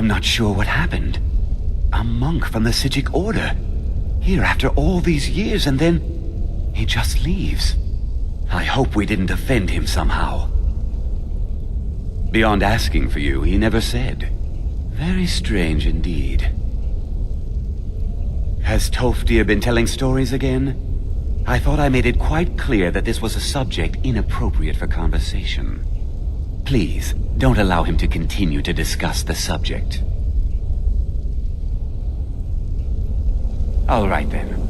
I'm not sure what happened. A monk from the Sijic Order. Here after all these years, and then he just leaves. I hope we didn't offend him somehow. Beyond asking for you, he never said. Very strange indeed. Has Tofdir been telling stories again? I thought I made it quite clear that this was a subject inappropriate for conversation. Please, don't allow him to continue to discuss the subject. All right then.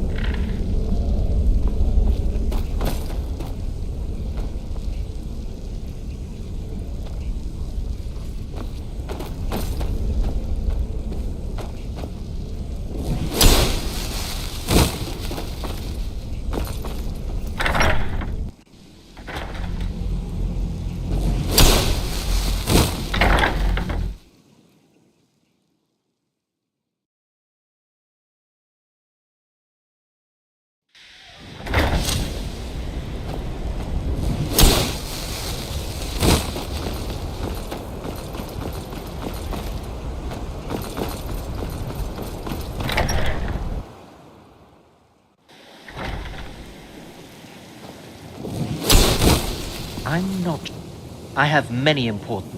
I have many important...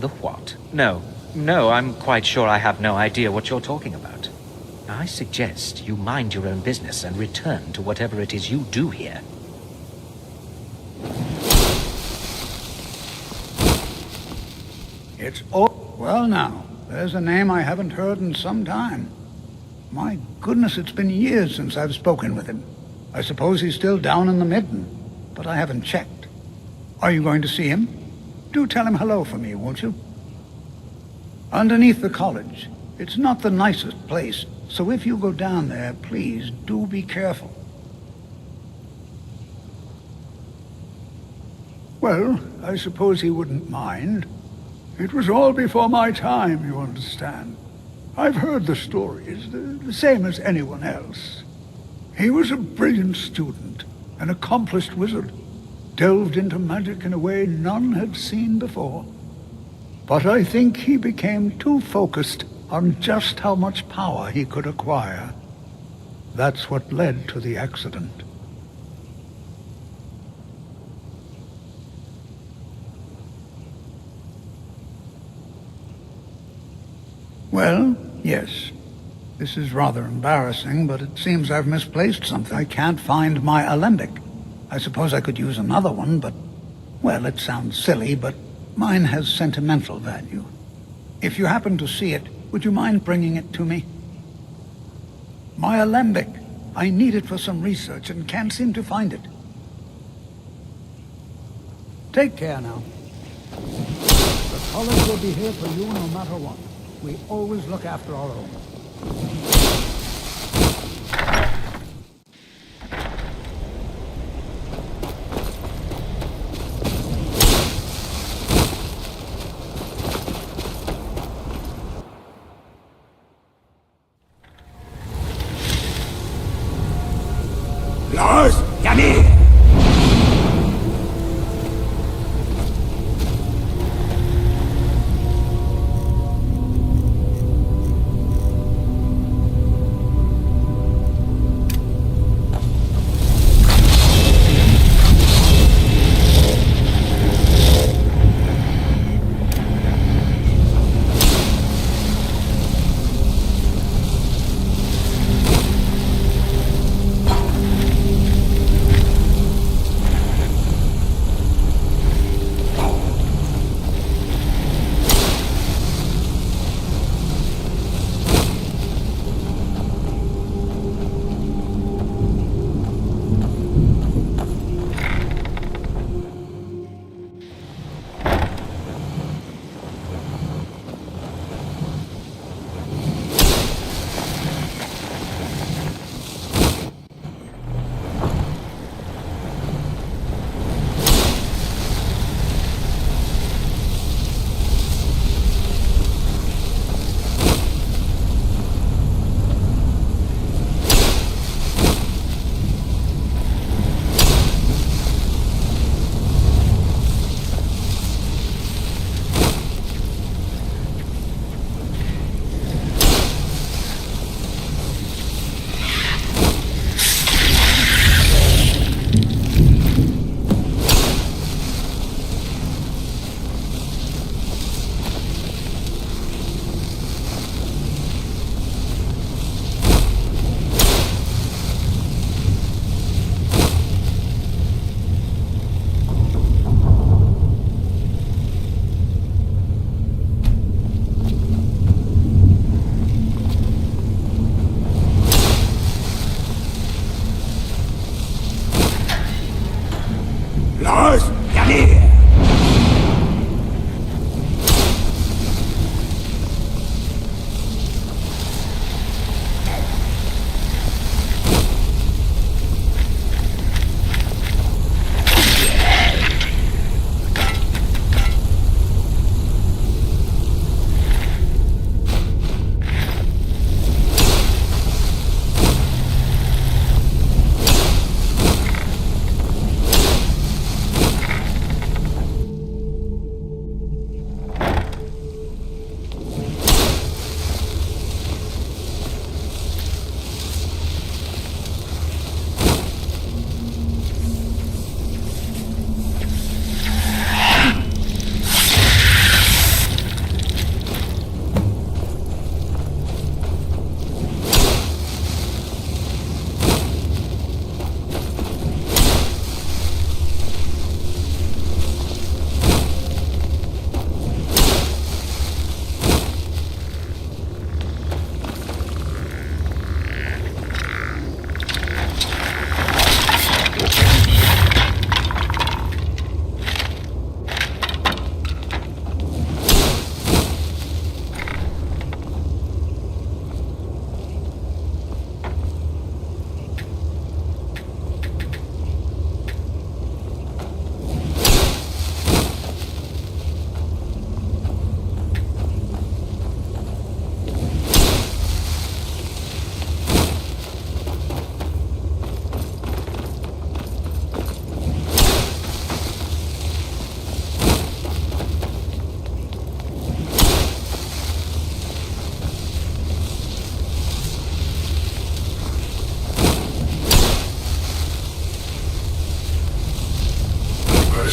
The what? No, I'm quite sure I have no idea what you're talking about. I suggest you mind your own business and return to whatever it is you do here. It's all... Well now, there's a name I haven't heard in some time. My goodness, it's been years since I've spoken with him. I suppose he's still down in the Midden, but I haven't checked. Are you going to see him? Do tell him hello for me, won't you? Underneath the college. It's not the nicest place, so if you go down there, please do be careful. Well, I suppose he wouldn't mind. It was all before my time, you understand. I've heard the stories, the same as anyone else. He was a brilliant student, an accomplished wizard. Delved into magic in a way none had seen before. But I think he became too focused on just how much power he could acquire. That's what led to the accident. Well, yes. This is rather embarrassing, but it seems I've misplaced something. I can't find my alembic. I suppose I could use another one, but... Well, it sounds silly, but mine has sentimental value. If you happen to see it, would you mind bringing it to me? My alembic. I need it for some research and can't seem to find it. Take care now. The college will be here for you no matter what. We always look after our own. Los, Yamir!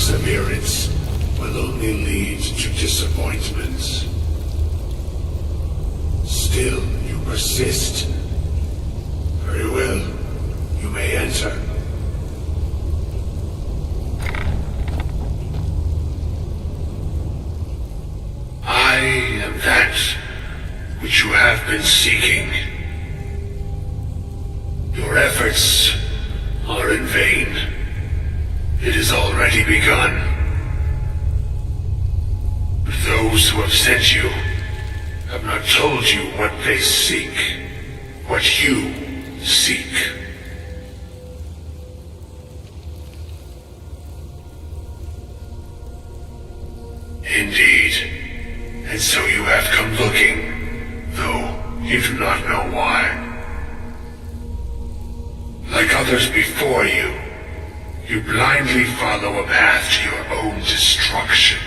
perseverance will only lead to disappointments. Still, you persist. Very well. You may enter. I am that which you have been seeking. Your efforts are in vain. It has already begun. Those who have sent you have not told you what they seek, what you seek. Indeed. And so you have come looking, though you do not know why. Like others before you, you blindly follow a path to your own destruction.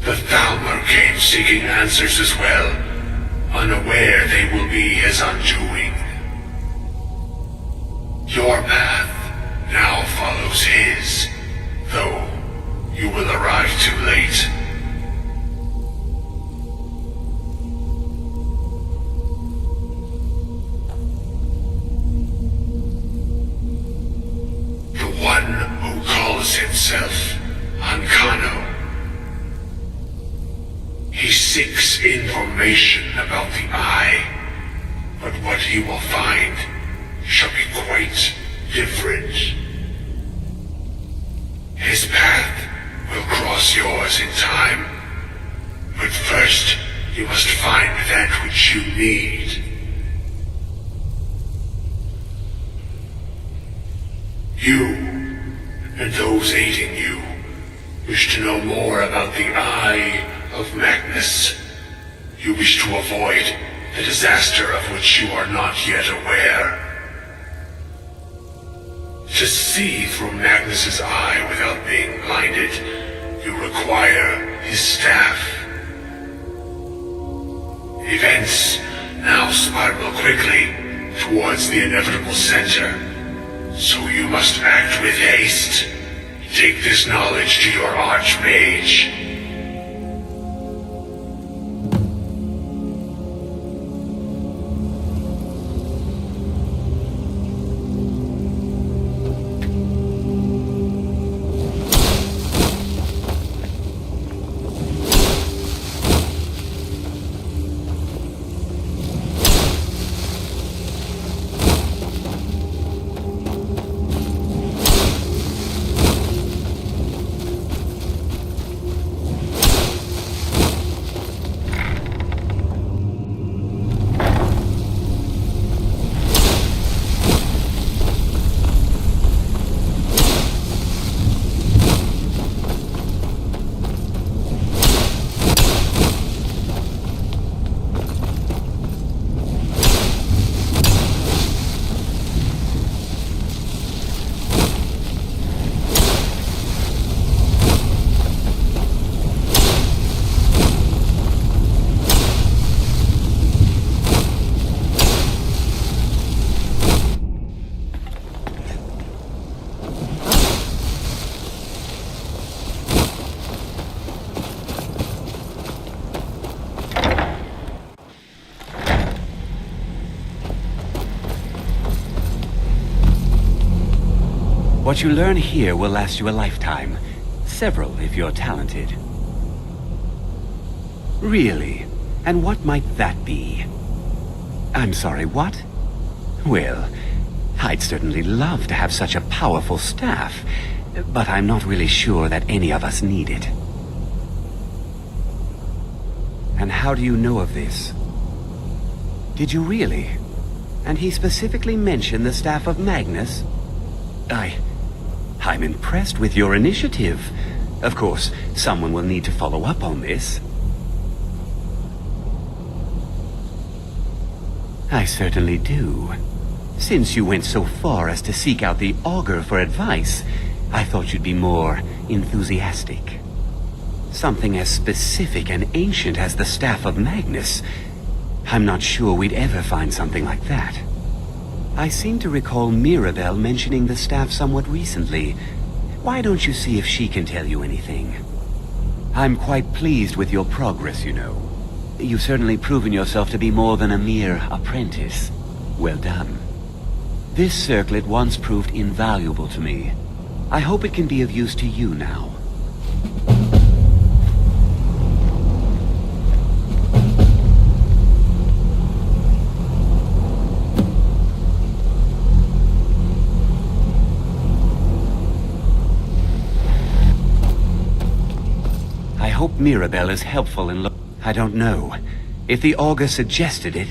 The Thalmor came seeking answers as well, unaware they will be his undoing. Your path now follows his, though you will arrive too late. The one who calls himself Ancano. He seeks information about the Eye, but what he will find shall be quite different. His path will cross yours in time, but first you must find that which you need. You, and those aiding you, wish to know more about the Eye of Magnus. You wish to avoid the disaster of which you are not yet aware. To see through Magnus's eye without being blinded, you require his staff. Events now spiral quickly towards the inevitable center, so you must act with haste. Take this knowledge to your Archmage. What you learn here will last you a lifetime. Several, if you're talented. Really? And what might that be? I'm sorry, what? Well, I'd certainly love to have such a powerful staff, but I'm not really sure that any of us need it. And how do you know of this? Did you really? And he specifically mentioned the staff of Magnus? I'm impressed with your initiative. Of course, someone will need to follow up on this. I certainly do. Since you went so far as to seek out the Augur for advice, I thought you'd be more enthusiastic. Something as specific and ancient as the Staff of Magnus. I'm not sure we'd ever find something like that. I seem to recall Mirabelle mentioning the staff somewhat recently, Why don't you see if she can tell you anything? I'm quite pleased with your progress, you know. You've certainly proven yourself to be more than a mere apprentice. Well done. This circlet once proved invaluable to me. I hope it can be of use to you now. I hope Mirabelle is helpful in I don't know. If the augur suggested it,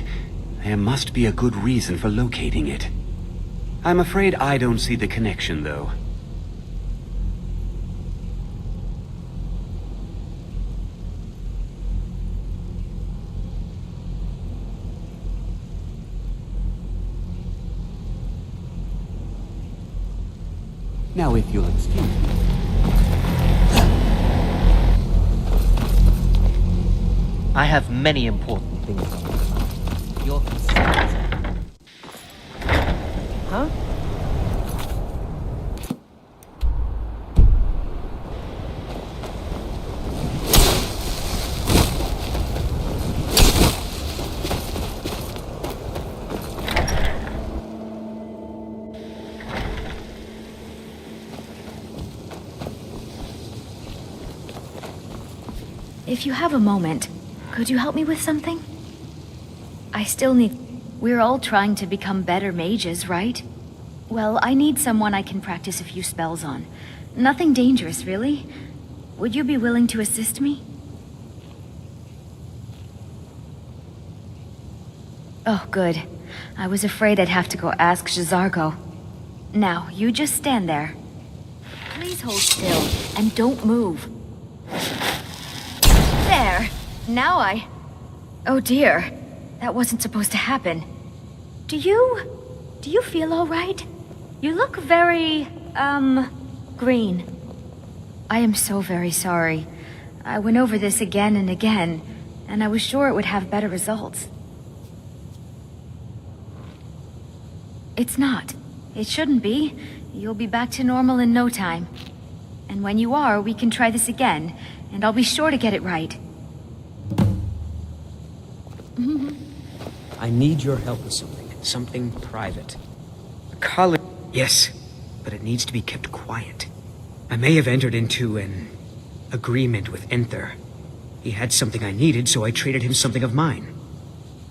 there must be a good reason for locating it. I'm afraid I don't see the connection, though. Now, if you'll excuse me. I have many important things on my mind. Your consent. Huh? If you have a moment, could you help me with something? I still need... We're all trying to become better mages, right? Well, I need someone I can practice a few spells on. Nothing dangerous, really. Would you be willing to assist me? Oh, good. I was afraid I'd have to go ask J'zargo. Now, you just stand there. Please hold still, and don't move. There! Now Oh dear. That wasn't supposed to happen. Do you feel all right? You look very, green. I am so very sorry. I went over this again and again, and I was sure it would have better results. It's not. It shouldn't be. You'll be back to normal in no time. And when you are, we can try this again, and I'll be sure to get it right. I need your help with something. Something private. A college... Yes, but it needs to be kept quiet. I may have entered into an agreement with Enther. He had something I needed, so I traded him something of mine.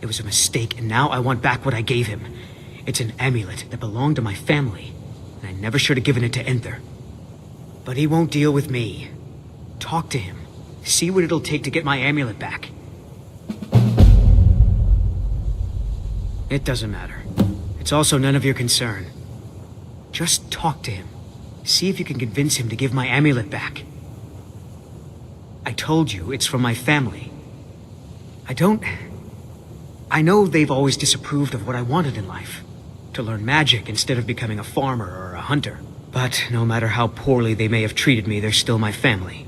It was a mistake, and now I want back what I gave him. It's an amulet that belonged to my family, and I never should have given it to Enther. But he won't deal with me. Talk to him. See what it'll take to get my amulet back. It doesn't matter. It's also none of your concern. Just talk to him. See if you can convince him to give my amulet back. I told you, it's from my family. I know they've always disapproved of what I wanted in life. To learn magic instead of becoming a farmer or a hunter. But no matter how poorly they may have treated me, they're still my family.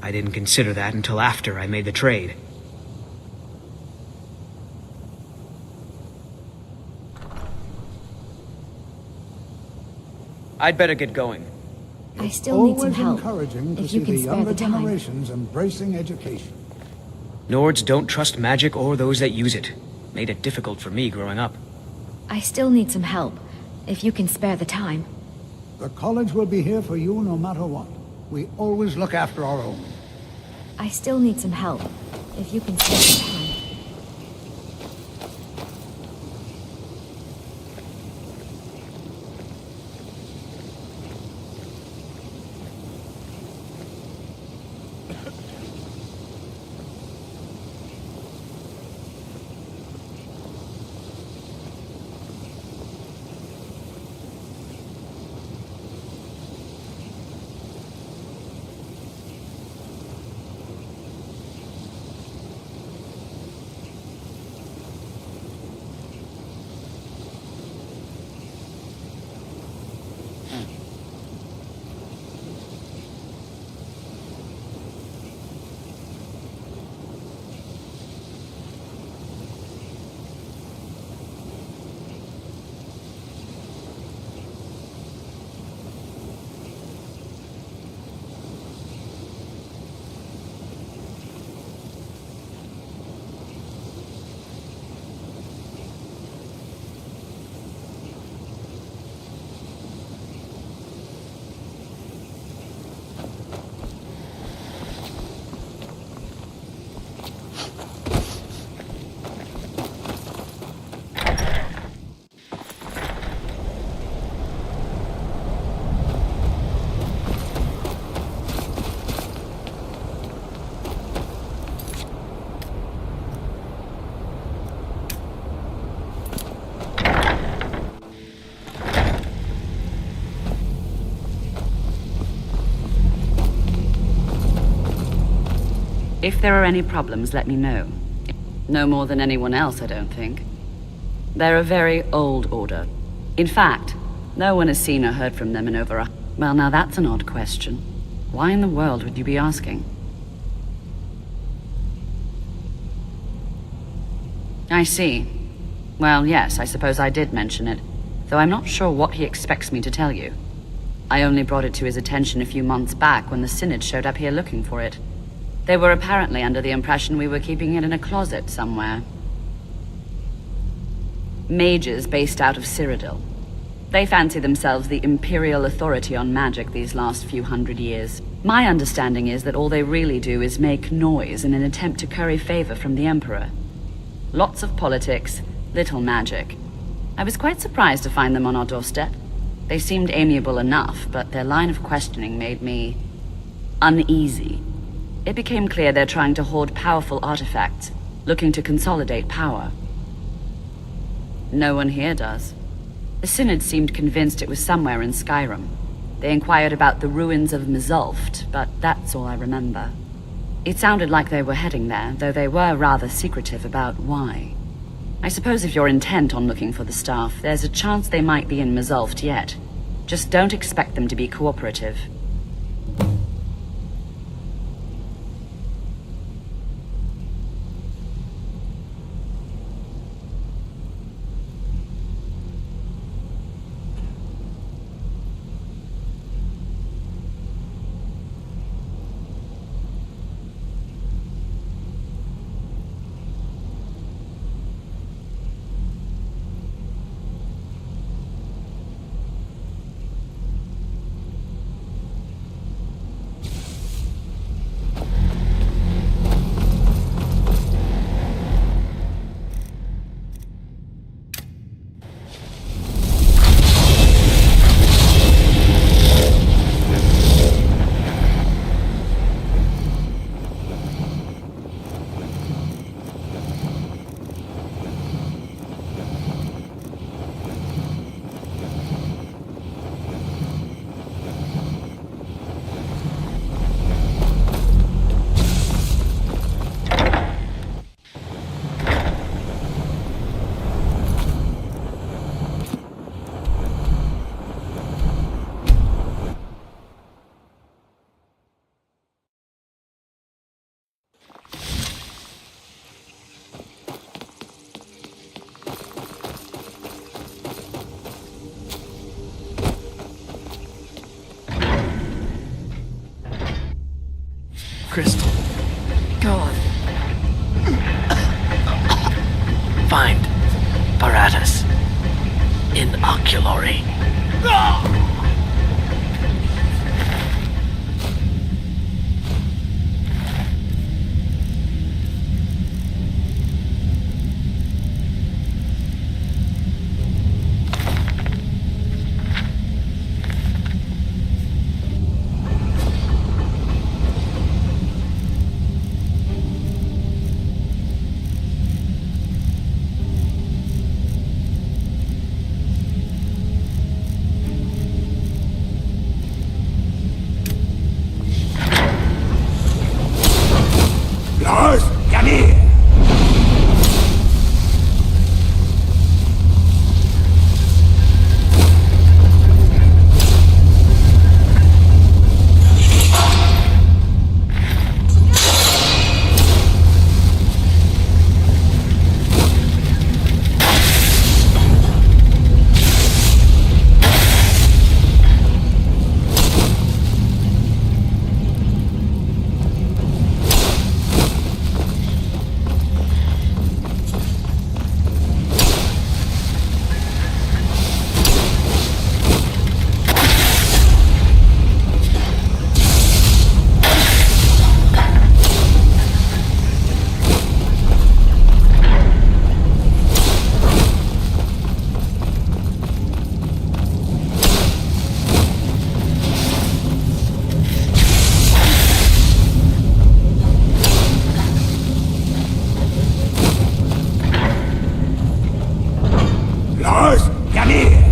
I didn't consider that until after I made the trade. I'd better get going. I still need some Always help. encouraging to If see you the can spare younger the time. generations embracing education. Nords don't trust magic or those that use it. Made it difficult for me growing up. I still need some help. If you can spare the time. The college will be here for you no matter what. We always look after our own. I still need some help. If you can spare the time. If there are any problems, let me know. No more than anyone else, I don't think. They're a very old order. In fact, no one has seen or heard from them in over a... Well, now that's an odd question. Why in the world would you be asking? I see. Well, yes, I suppose I did mention it, though I'm not sure what he expects me to tell you. I only brought it to his attention a few months back when the Synod showed up here looking for it. They were apparently under the impression we were keeping it in a closet somewhere. Mages based out of Cyrodiil. They fancy themselves the imperial authority on magic these last few hundred years. My understanding is that all they really do is make noise in an attempt to curry favor from the Emperor. Lots of politics, little magic. I was quite surprised to find them on our doorstep. They seemed amiable enough, but their line of questioning made me uneasy. It became clear they're trying to hoard powerful artifacts, looking to consolidate power. No one here does. The Synod seemed convinced it was somewhere in Skyrim. They inquired about the ruins of Mizulft, but that's all I remember. It sounded like they were heading there, though they were rather secretive about why. I suppose if you're intent on looking for the staff, there's a chance they might be in Mizulft yet. Just don't expect them to be cooperative. Crystal. Gone. Find Paratus. Inoculary. Lars, come here! Lars, come here!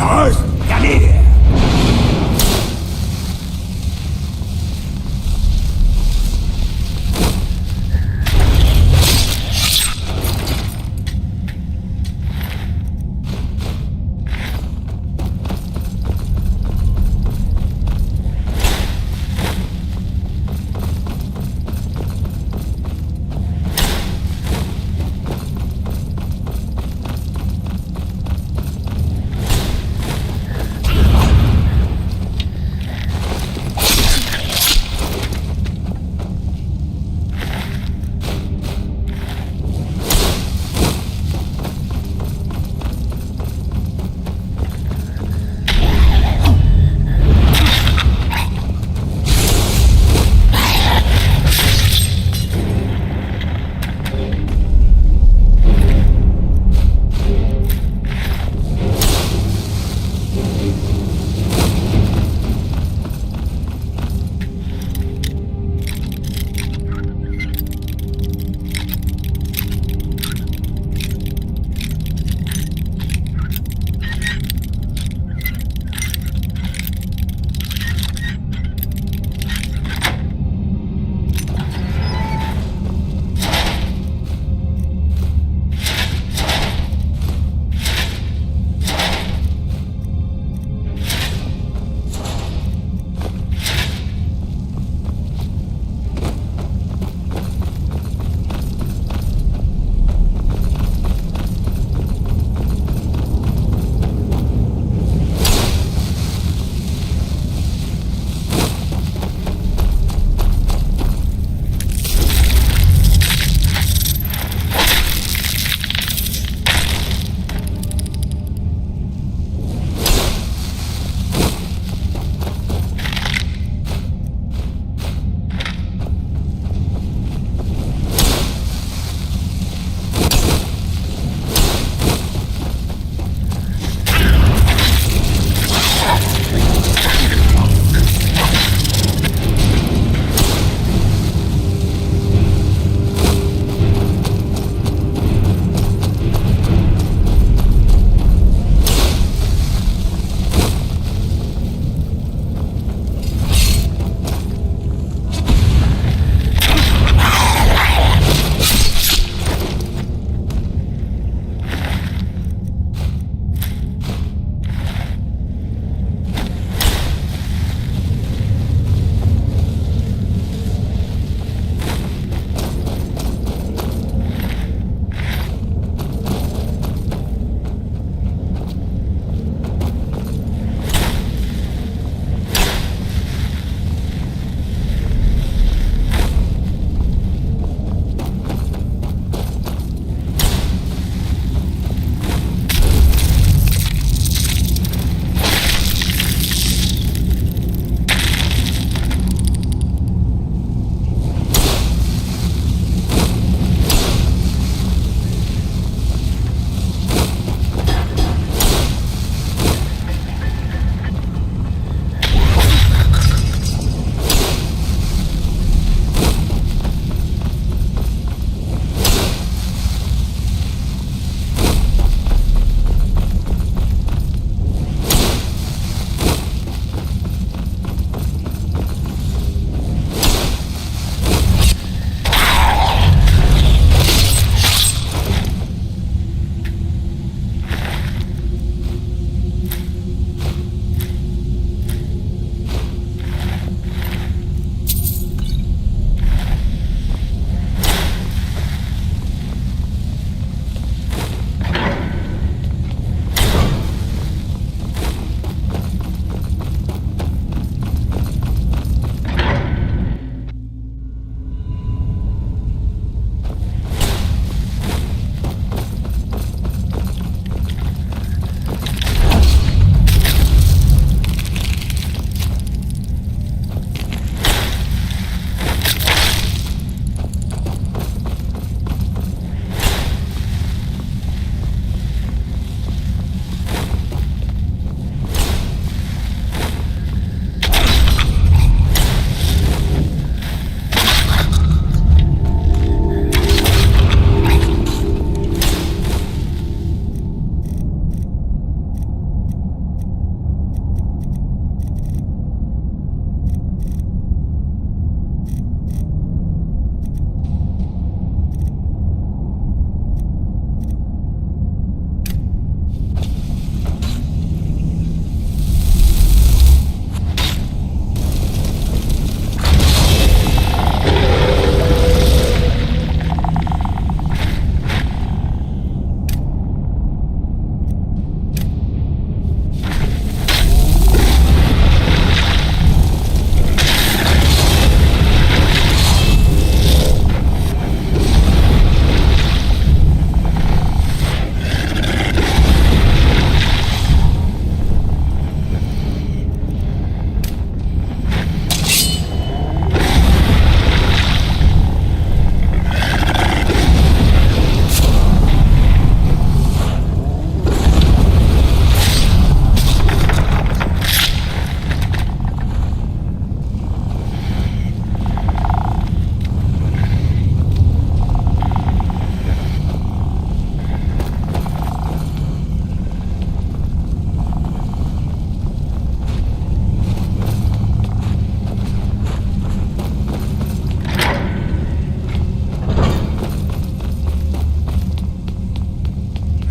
Lars, come here!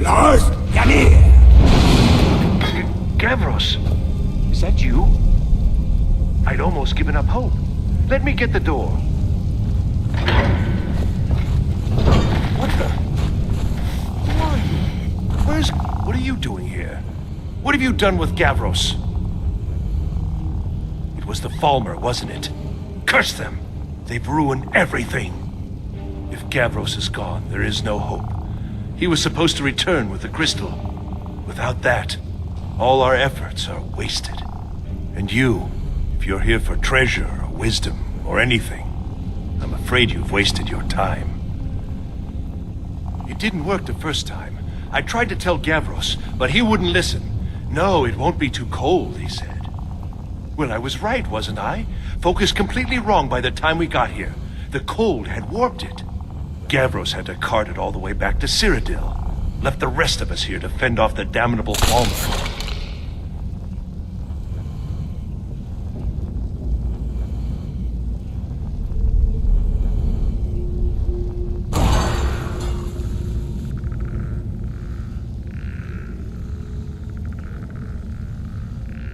Lars, come here! Gavros, is that you? I'd almost given up hope. Let me get the door. What the? Who are you? What are you doing here? What have you done with Gavros? It was the Falmer, wasn't it? Curse them! They've ruined everything. If Gavros is gone, there is no hope. He was supposed to return with the crystal. Without that, all our efforts are wasted. And you, if you're here for treasure or wisdom or anything, I'm afraid you've wasted your time. It didn't work the first time. I tried to tell Gavros, but he wouldn't listen. No, it won't be too cold, he said. Well, I was right, wasn't I? Focused completely wrong by the time we got here. The cold had warped it. Gavros had to cart it all the way back to Cyrodiil. Left the rest of us here to fend off the damnable Falmer.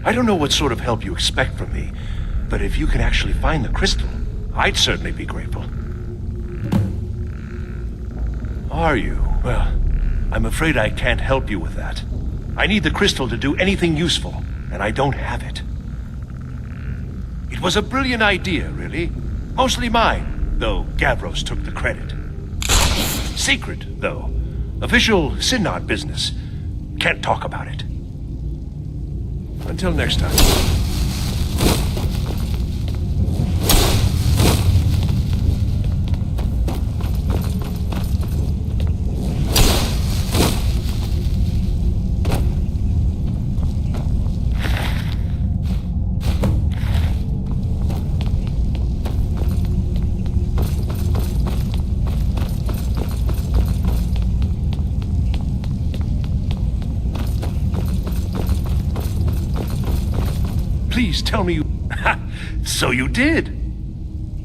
I don't know what sort of help you expect from me, but if you can actually find the crystal, I'd certainly be grateful. Are you? Well, I'm afraid I can't help you with that. I need the crystal to do anything useful, and I don't have it. It was a brilliant idea, really. Mostly mine, though Gavros took the credit. Secret, though. Official Synod business. Can't talk about it. Until next time. Please tell me you... So you did!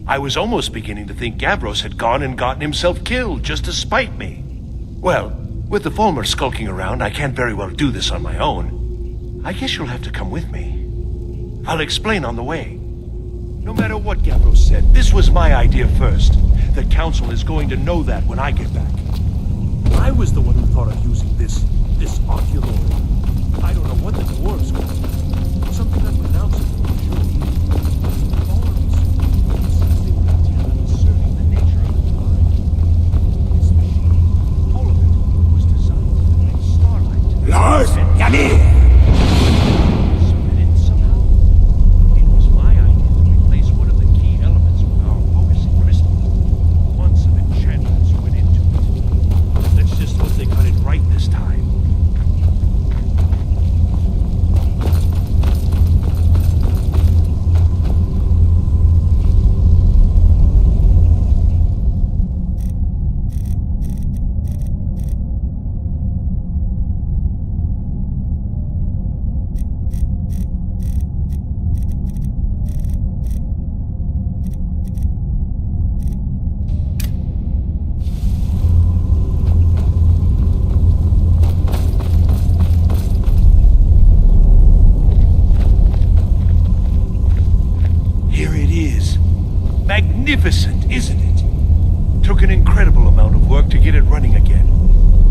I was almost beginning to think Gavros had gone and gotten himself killed just to spite me. Well, with the Falmer skulking around, I can't very well do this on my own. I guess you'll have to come with me. I'll explain on the way. No matter what Gavros said, this was my idea first. The Council is going to know that when I get back. I was the one who thought of using this oculoid. I don't know what the dwarves call it. Something unpronounceable, for sure. Forms. It's something concerning the nature of the mind. This machine, all of it, was designed to detect starlight. Lars, come here! Spin it somehow? It was my idea to replace one of the key elements with our focusing crystal. Months of enchantments went into it. Let's just hope they got it right this time. Magnificent, isn't it? Took an incredible amount of work to get it running again.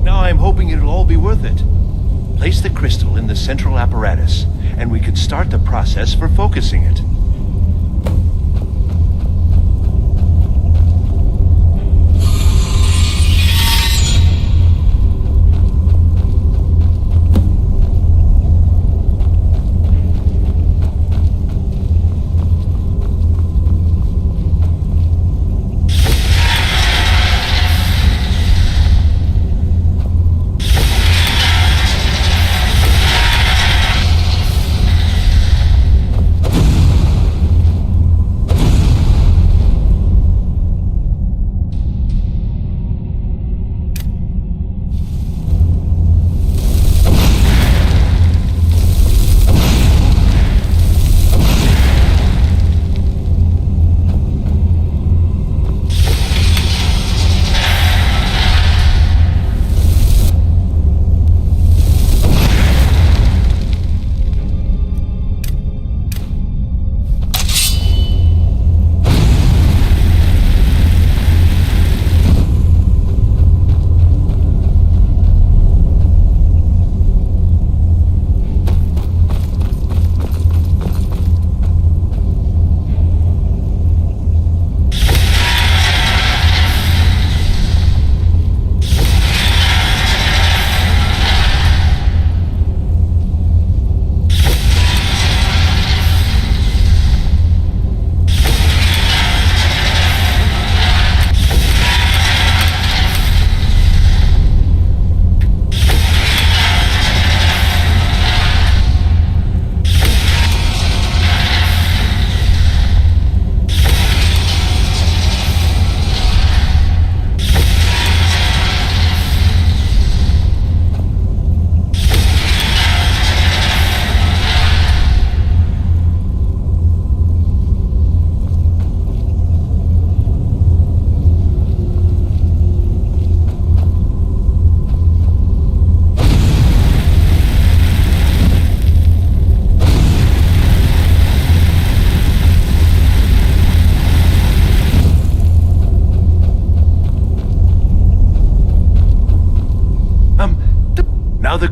Now I'm hoping it'll all be worth it. Place the crystal in the central apparatus, and we can start the process for focusing it.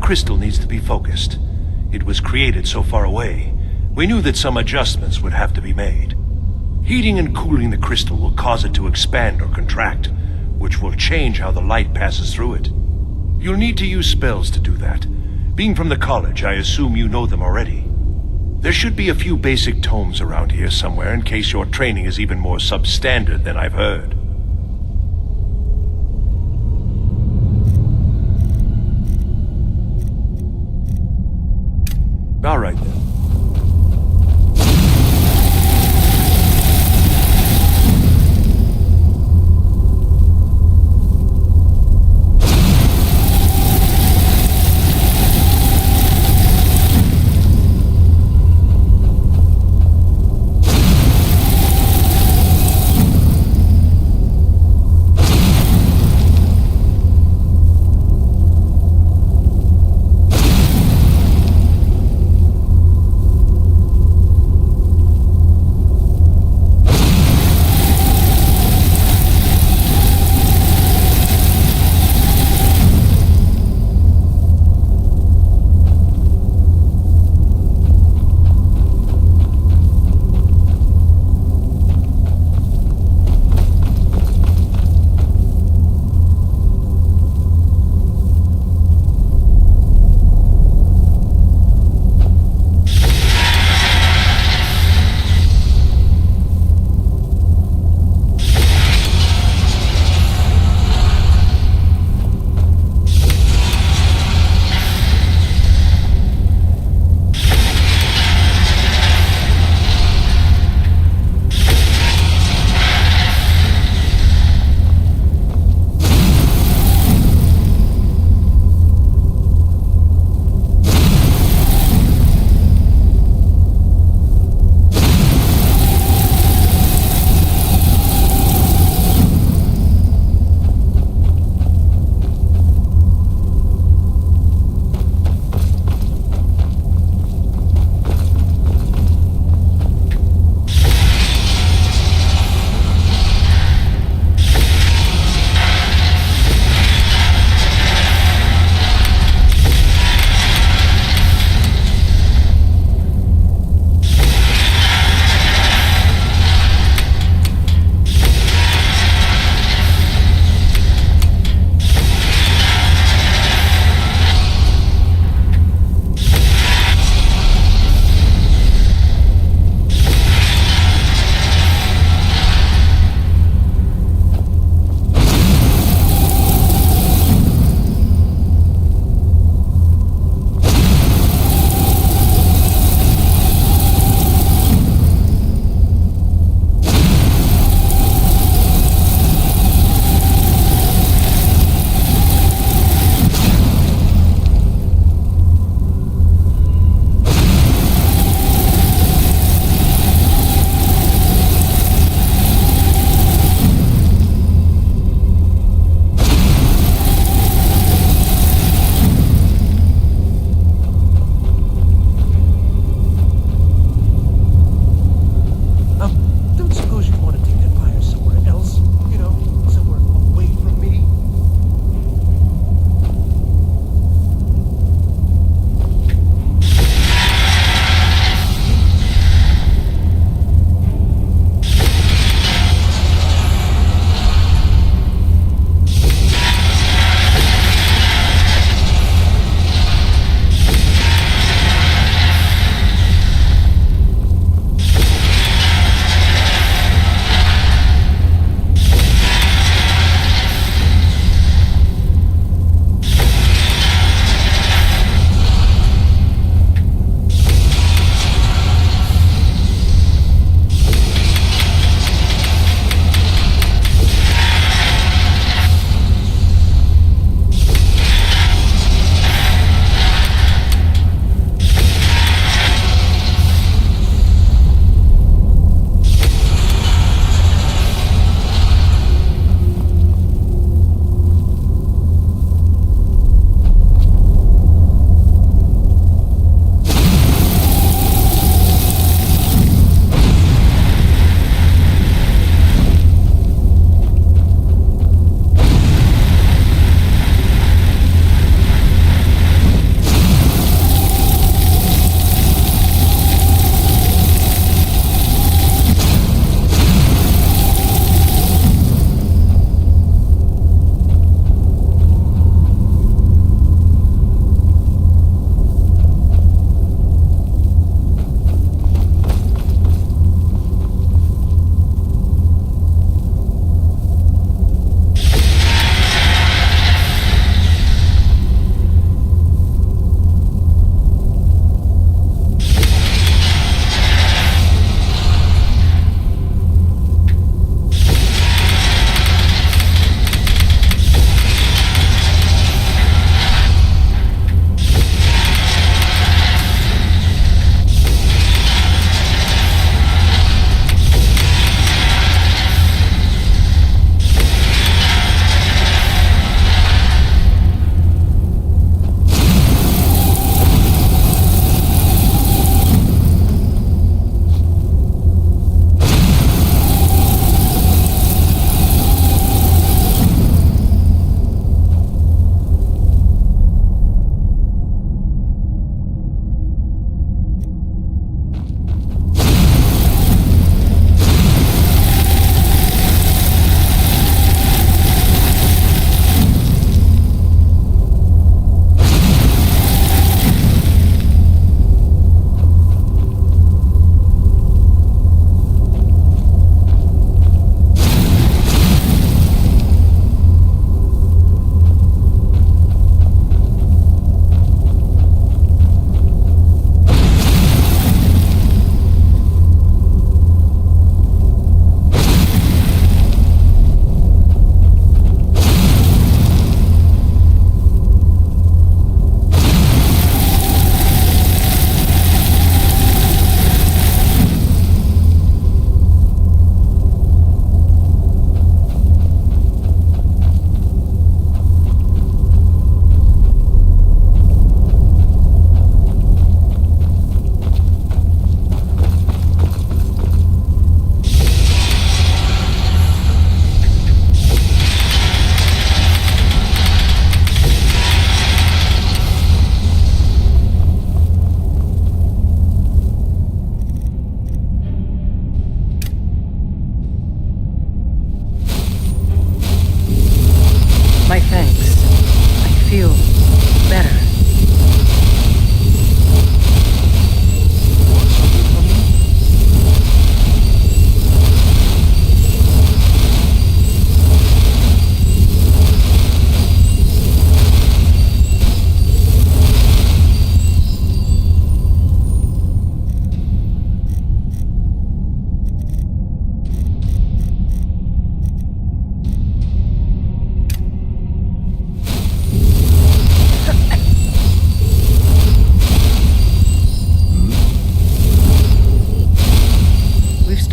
crystal needs to be focused. It was created so far away. We knew that some adjustments would have to be made. Heating and cooling the crystal will cause it to expand or contract, which will change how the light passes through it. You'll need to use spells to do that. Being from the college, I assume you know them already. There should be a few basic tomes around here somewhere in case your training is even more substandard than I've heard. All right then.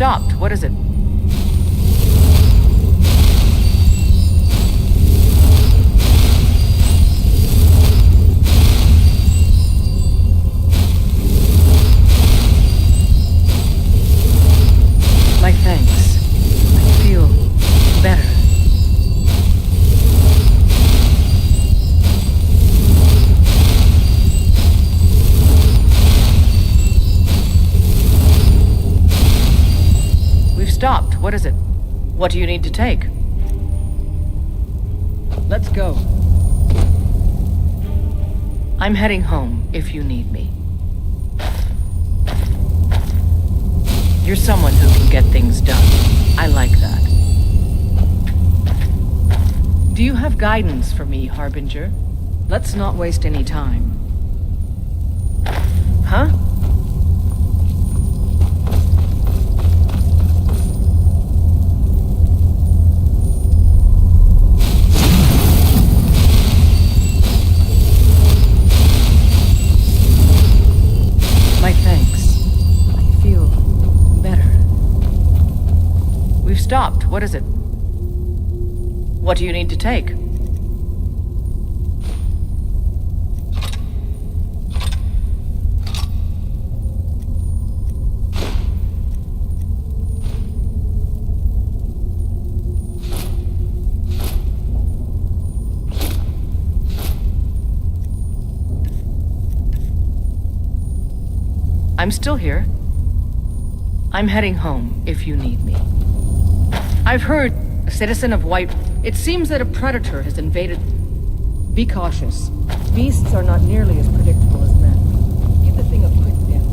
stopped. What is it? My thanks. I feel better. We've stopped. What is it? What do you need to take? Let's go. I'm heading home if you need me. You're someone who can get things done. I like that. Do you have guidance for me, Harbinger? Let's not waste any time. Huh? My thanks. I feel better. We've stopped. What is it? What do you need to take? I'm still here. I'm heading home if you need me. I've heard a citizen of White. It seems that a predator has invaded. Be cautious. Beasts are not nearly as predictable as men. Give the thing a quick death.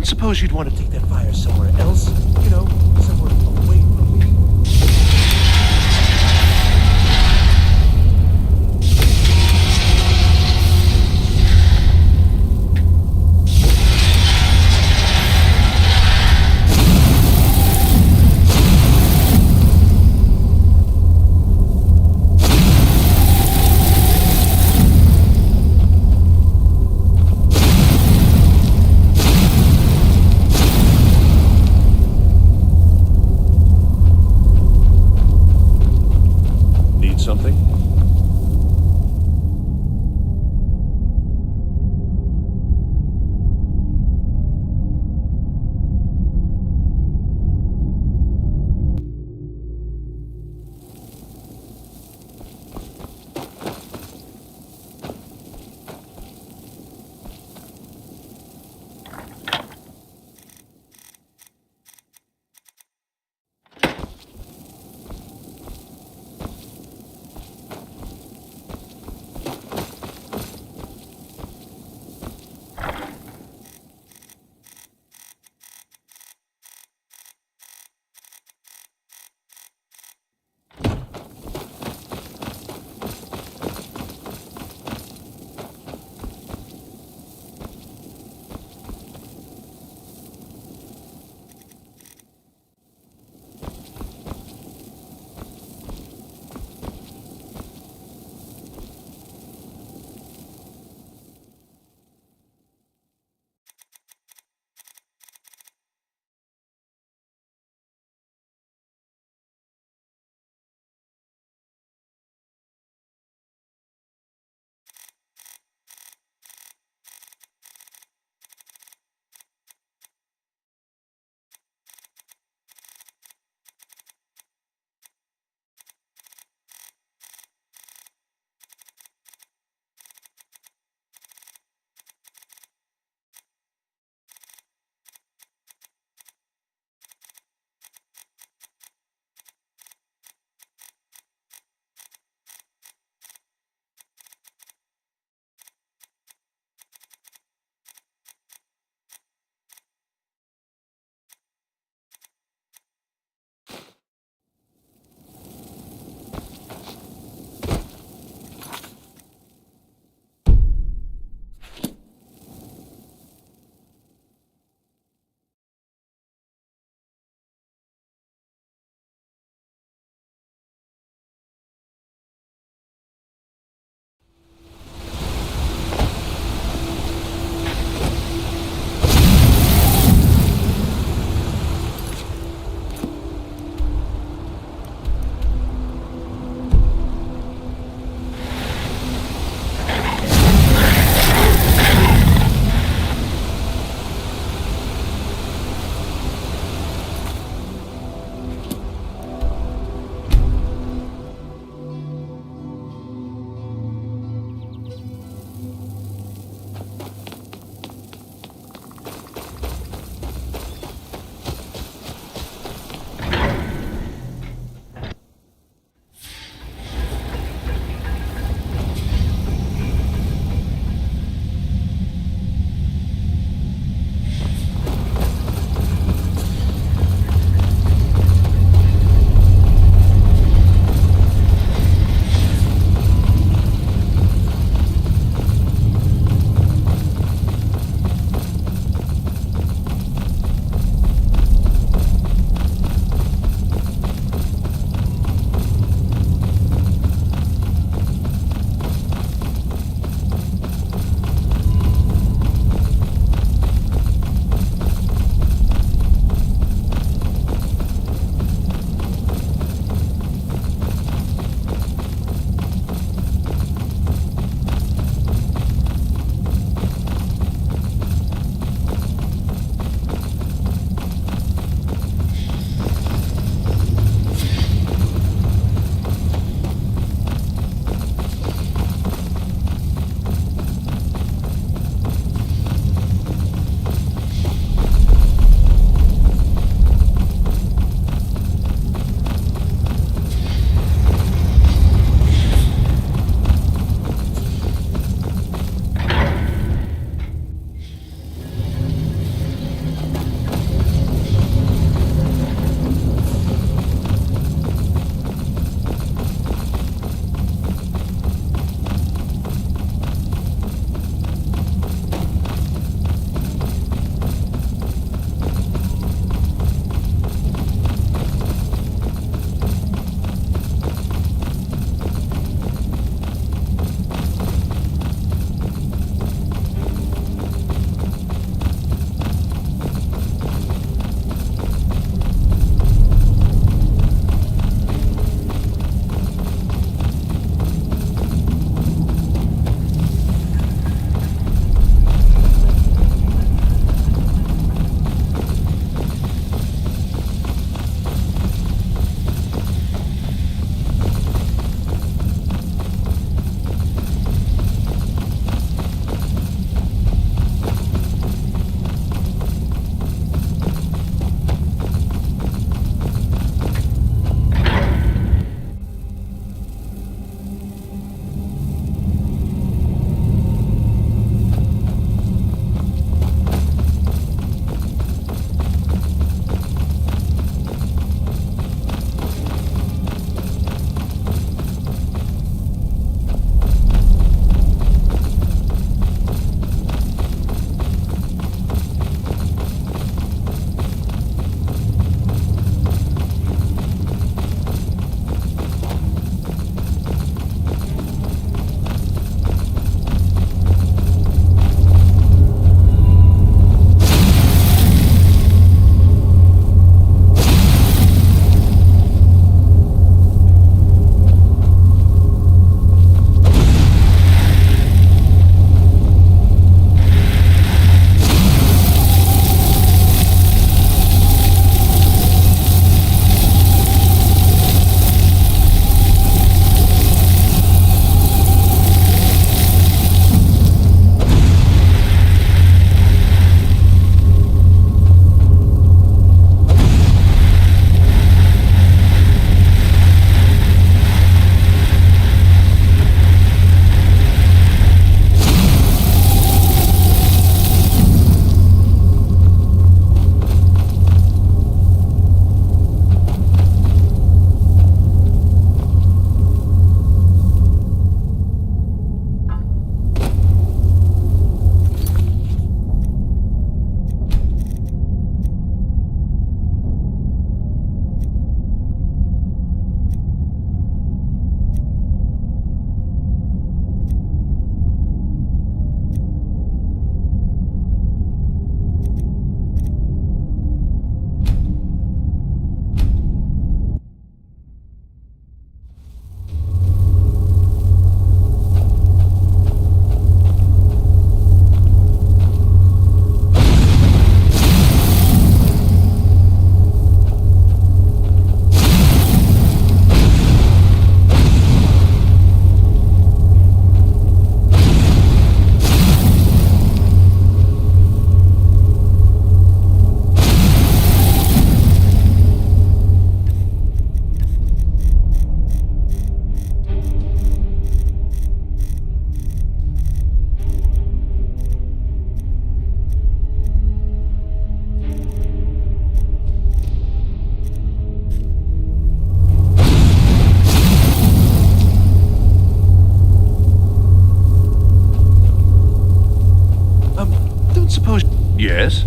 don't suppose you'd want to take that fire somewhere else? You know, somewhere away from me? Yes?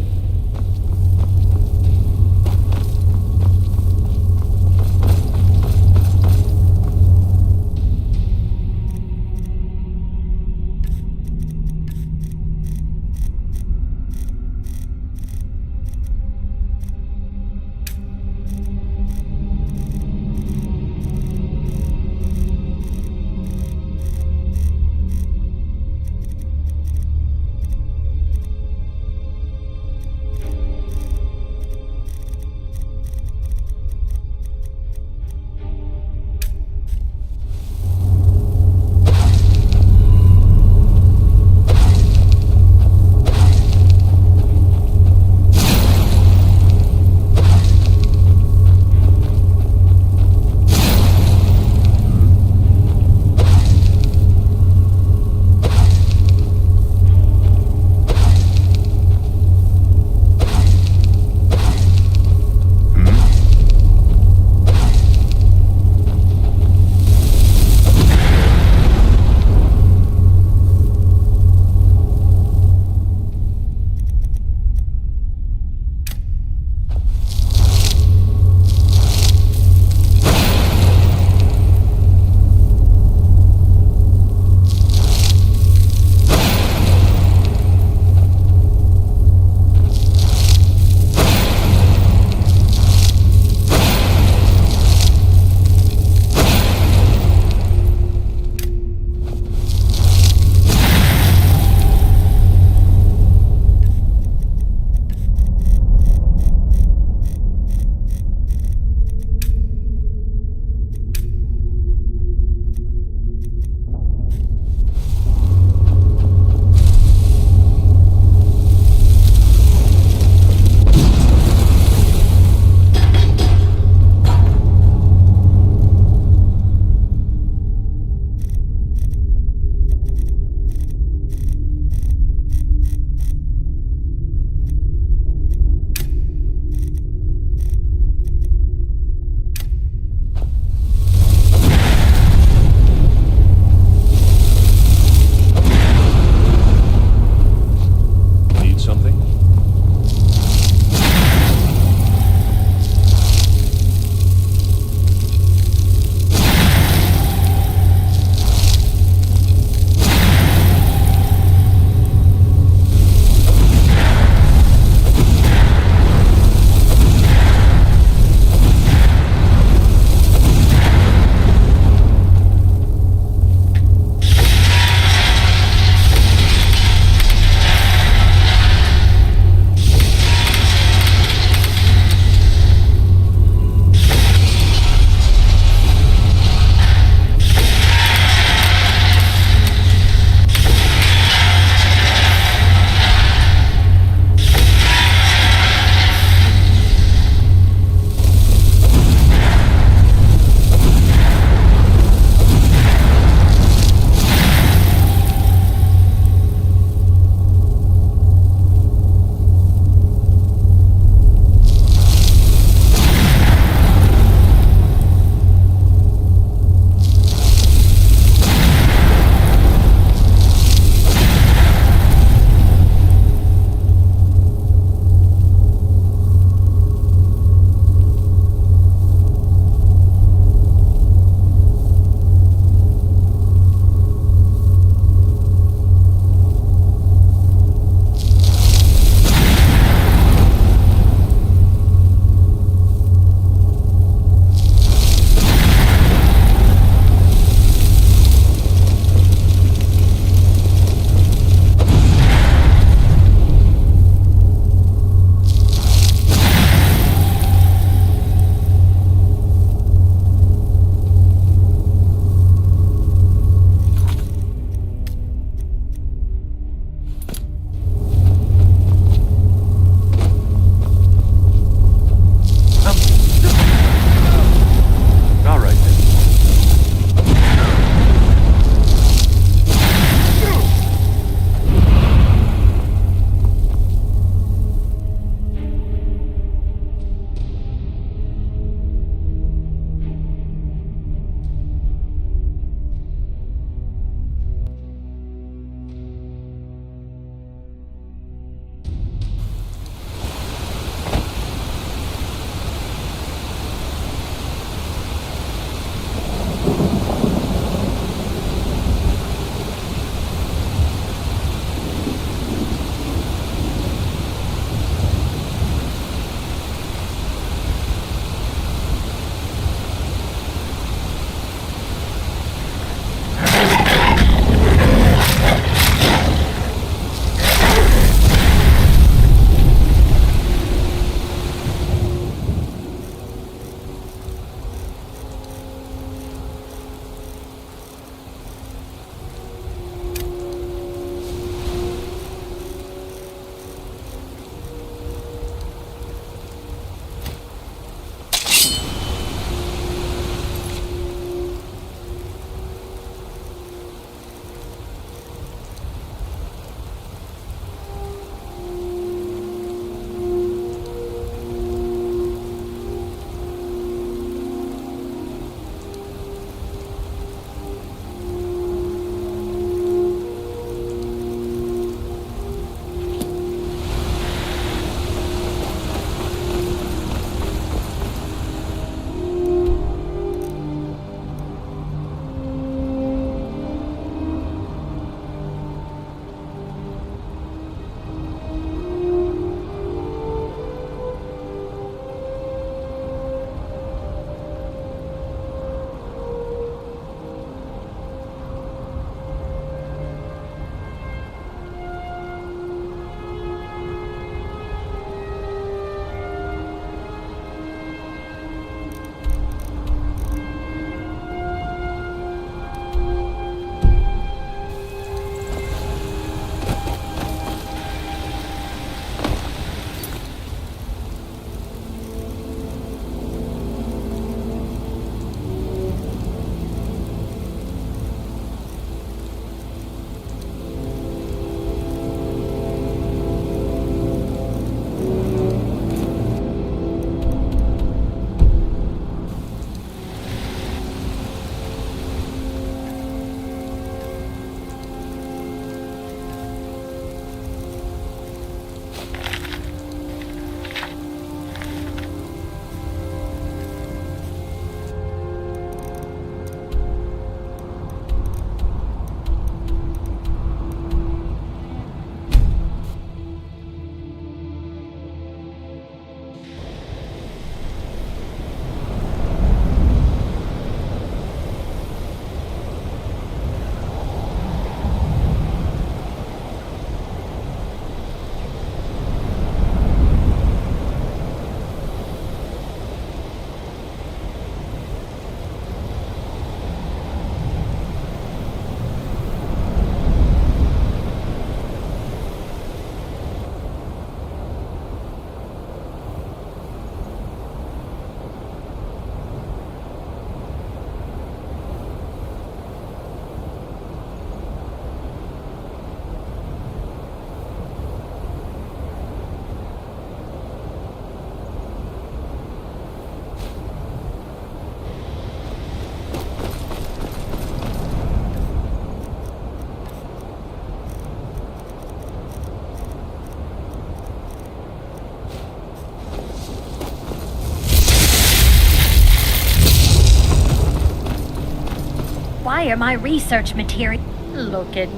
acquire my research material. Look at...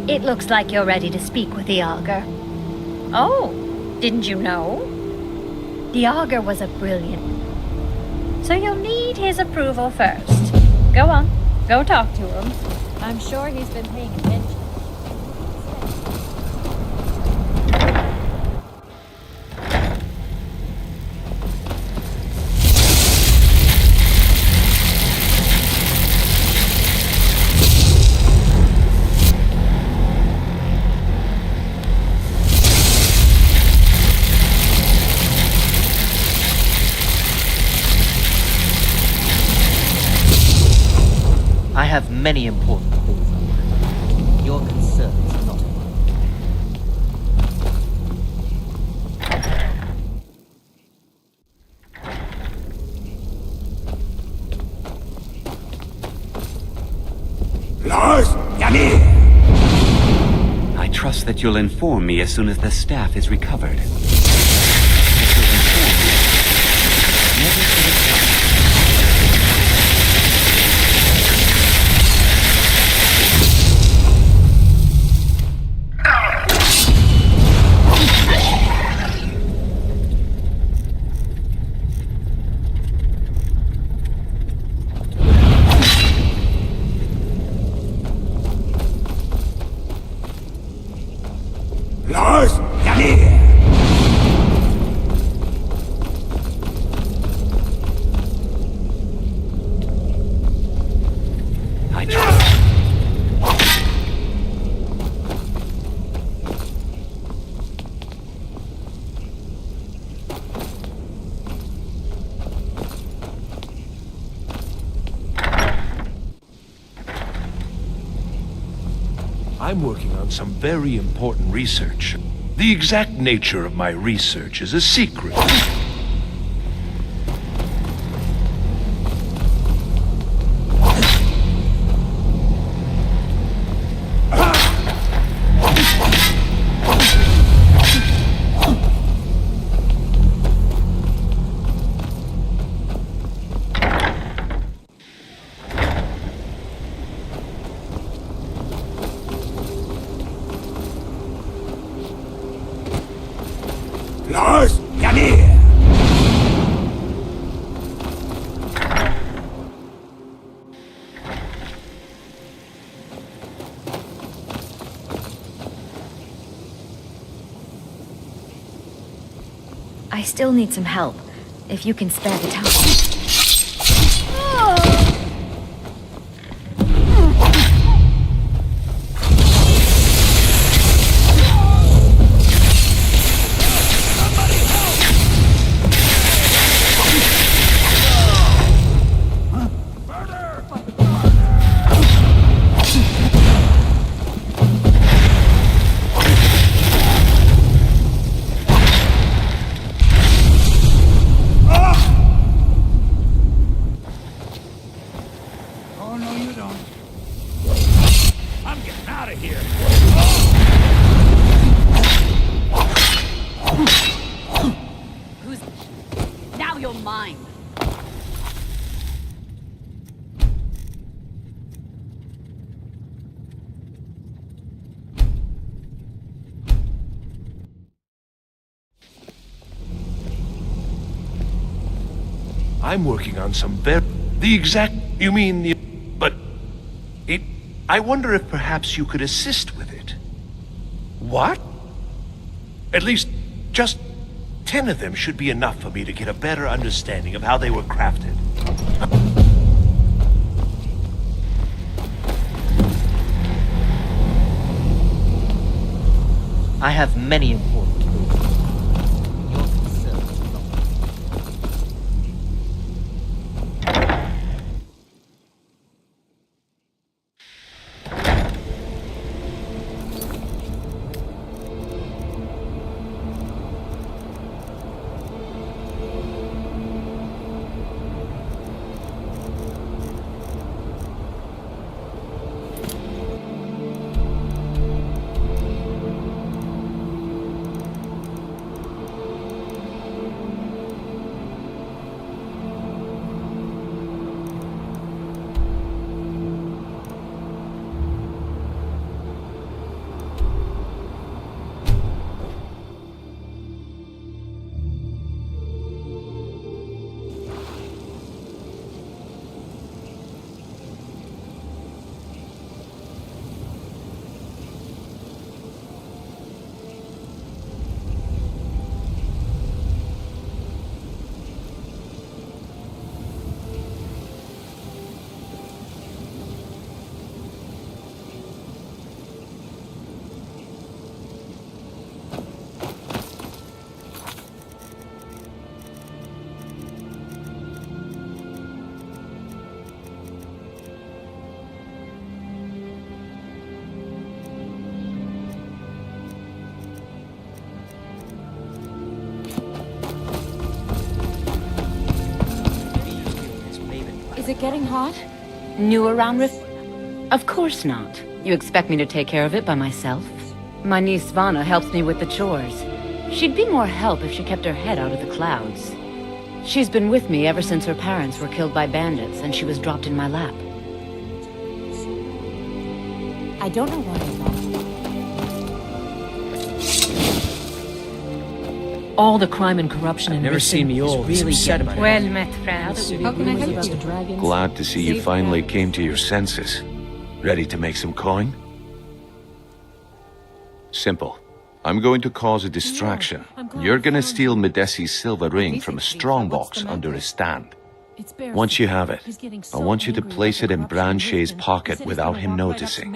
It looks like you're ready to speak with the Augur. Oh, didn't you know? The Augur was a brilliant... So you'll need his approval first. Go on, go talk to him. I'm sure he's been paying attention. I have many important things on mind. Your concerns are not I trust that you'll inform me as soon as the staff is recovered. I'm working on some very important research. The exact nature of my research is a secret. I still need some help, if you can spare the time. I'm working on some the exact... You mean the... But... I wonder if perhaps you could assist with it. What? At least, just 10 of them should be enough for me to get a better understanding of how they were crafted. I have many important things. Your concerns are not. it getting hot? New around Rift? Of course not. You expect me to take care of it by myself? My niece Vana helps me with the chores. She'd be more help if she kept her head out of the clouds. She's been with me ever since her parents were killed by bandits and she was dropped in my lap. I don't know why I lost. All the crime and corruption in Never seen me old. really upset about it. well met, friends. How can I help you? Glad to see you finally came to your senses. Ready to make some coin? Simple. I'm going to cause a distraction. You're gonna steal Medesi's silver ring from a strongbox under his stand. Once you have it, I want you to place it in Branche's pocket without him noticing.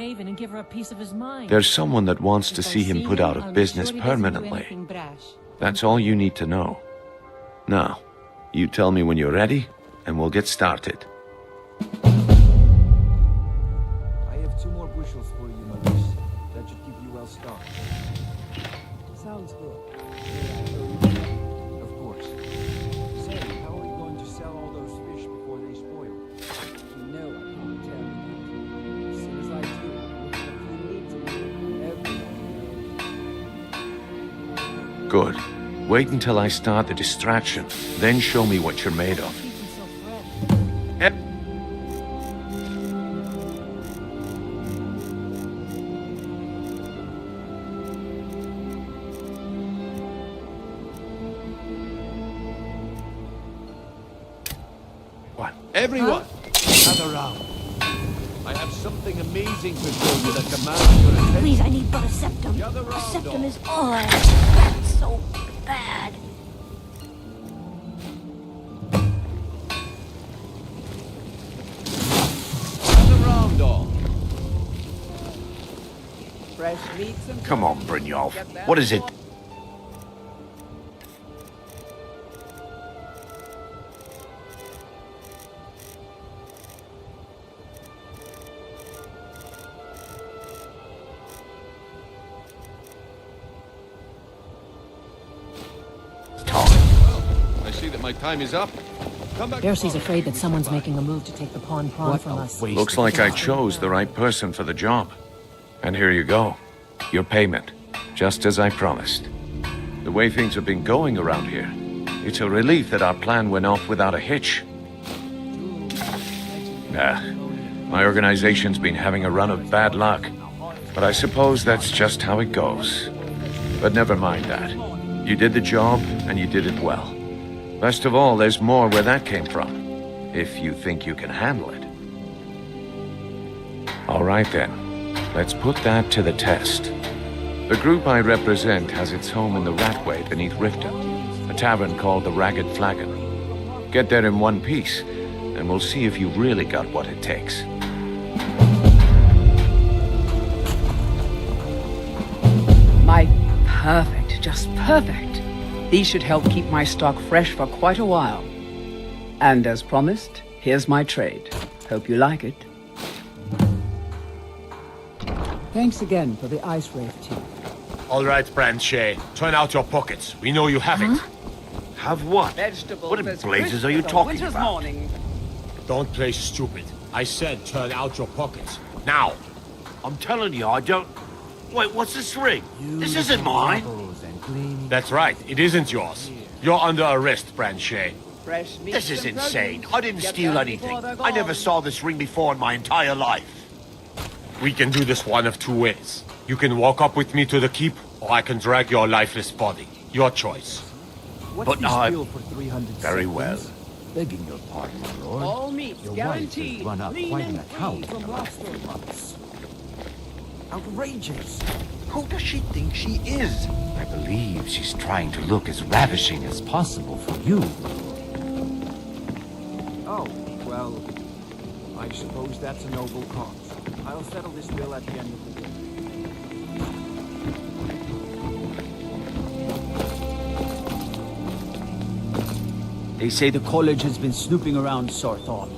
There's someone that wants to see him put out of business permanently. That's all you need to know. Now, you tell me when you're ready, and we'll get started. I have 2 more bushels for you, my niece. That should keep you well stocked. Sounds good. Of course. Say, how are we going to sell all those fish before they spoil? You know I can't tell you that. As soon as I do, you need to know. Everyone knows. Good. Wait until I start the distraction, then show me what you're made of. Everyone, gather round. I have something amazing to show you that commands your attention. Please, I need but a septum. Gather A round, septum all. is all I That's so bad. Gather round, all. Fresh meats and Come on, Brynjolf. What is it? I see that my time is up. Come back. Darcy's afraid that someone's making a move to take the pawn prawn from us. Looks like I chose the right person for the job. And here you go. Your payment. Just as I promised. The way things have been going around here, it's a relief that our plan went off without a hitch. My organization's been having a run of bad luck. But I suppose that's just how it goes. But never mind that. You did the job, and you did it well. Best of all, there's more where that came from, if you think you can handle it. All right then, let's put that to the test. The group I represent has its home in the Ratway beneath Riften, a tavern called the Ragged Flagon. Get there in one piece, and we'll see if you really got what it takes. Perfect, just perfect. These should help keep my stock fresh for quite a while. And as promised, here's my trade. Hope you like it. Thanks again for the ice wraith tea. All right, Branche. Turn out your pockets. We know you have it. Have what? Vegetables. What in blazes are you talking about? Morning. Don't play stupid. I said turn out your pockets. Now. I'm telling you, I don't... Wait, what's this ring? This isn't mine. That's right. It isn't yours. You're under arrest, Branche. Fresh meats This is and insane. produce. I didn't Get steal them anything. before they're I never gone. saw this ring before in my entire life. We can do this one of 2 ways. You can walk up with me to the keep, or I can drag your lifeless body. Your choice. But I... Very well. Begging your pardon, my lord. All meats Your wife has guaranteed. run up Lean quite an and account free in from the last lobster. 3 months. Outrageous. Who does she think she is? I believe she's trying to look as ravishing as possible for you. Oh, well, I suppose that's a noble cause. I'll settle this bill at the end of the day. They say the college has been snooping around Sorthol.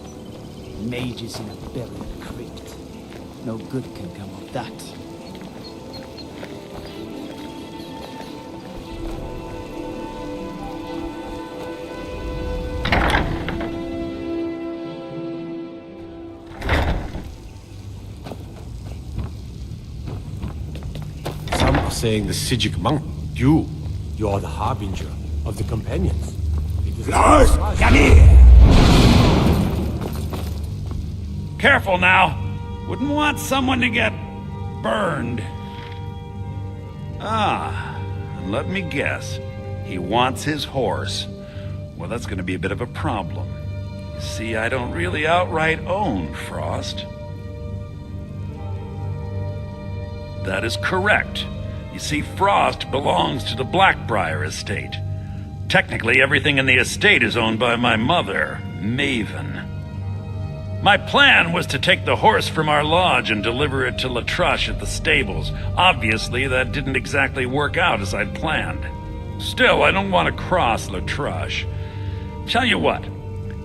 Mages in a buried crypt. No good can come of that. saying the Sijic monk. You are the harbinger of the companions. It is Lars, come here! Careful now. Wouldn't want someone to get burned. Ah, and let me guess. He wants his horse. Well, that's going to be a bit of a problem. You see, I don't really outright own Frost. That is correct. You see, Frost belongs to the Blackbriar estate. Technically, everything in the estate is owned by my mother, Maven. My plan was to take the horse from our lodge and deliver it to Latrush at the stables. Obviously, that didn't exactly work out as I'd planned. Still, I don't want to cross Latrush. Tell you what,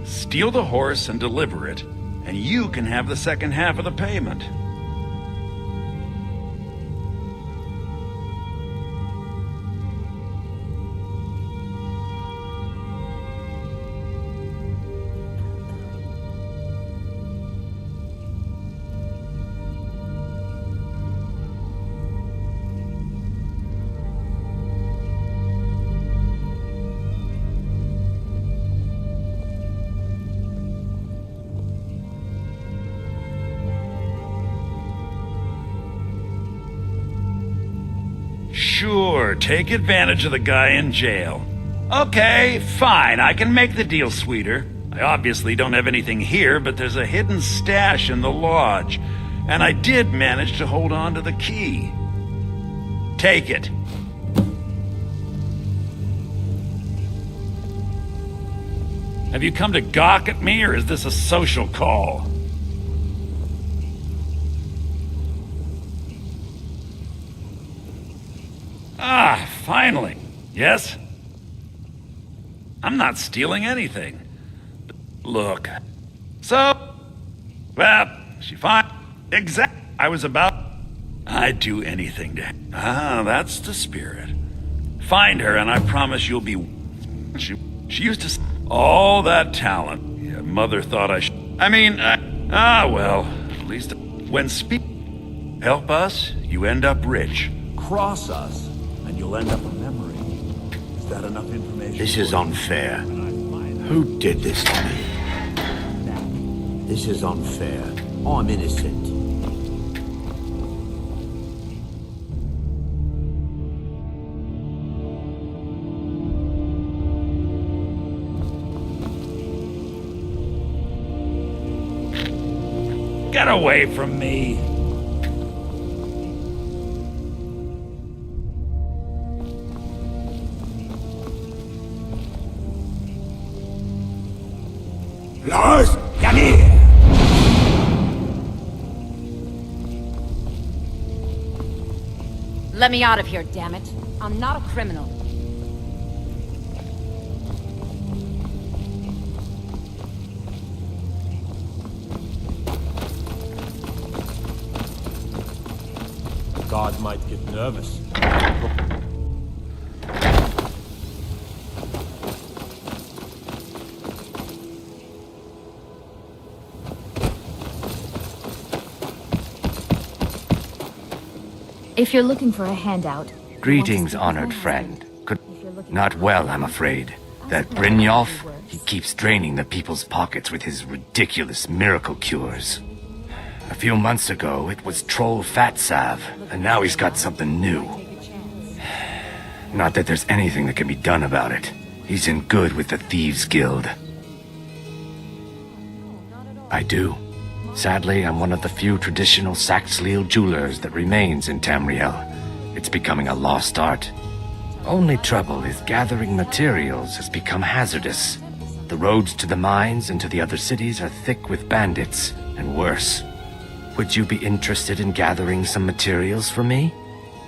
steal the horse and deliver it, and you can have the second half of the payment. Sure, take advantage of the guy in jail. Okay, fine, I can make the deal sweeter. I obviously don't have anything here, but there's a hidden stash in the lodge, and I did manage to hold on to the key. Take it. Have you come to gawk at me, or is this a social call? Ah, finally. Yes? I'm not stealing anything. Look. So, well, she fine. Exact. I was about. I'd do anything to. Ah, that's the spirit. Find her, and I promise you'll be. She used to. All that talent. Yeah, mother thought I should. I mean, well, at least when speak. Help us, you end up rich. Cross us, and you'll end up a memory. Is that enough information? This is unfair. Who did this to me? This is unfair. I'm innocent. Get away from me! Lars, come here! Let me out of here, damn it. I'm not a criminal. God might get nervous. If you're looking for a handout... Greetings, honored friend. Not well, I'm afraid. That Brynjolf, he keeps draining the people's pockets with his ridiculous miracle cures. A few months ago, it was Troll Fatsav, and now he's got something new. Not that there's anything that can be done about it. He's in good with the Thieves' Guild. I do. Sadly, I'm one of the few traditional Saxhleel jewelers that remains in Tamriel. It's becoming a lost art. Only trouble is gathering materials has become hazardous. The roads to the mines and to the other cities are thick with bandits, and worse. Would you be interested in gathering some materials for me?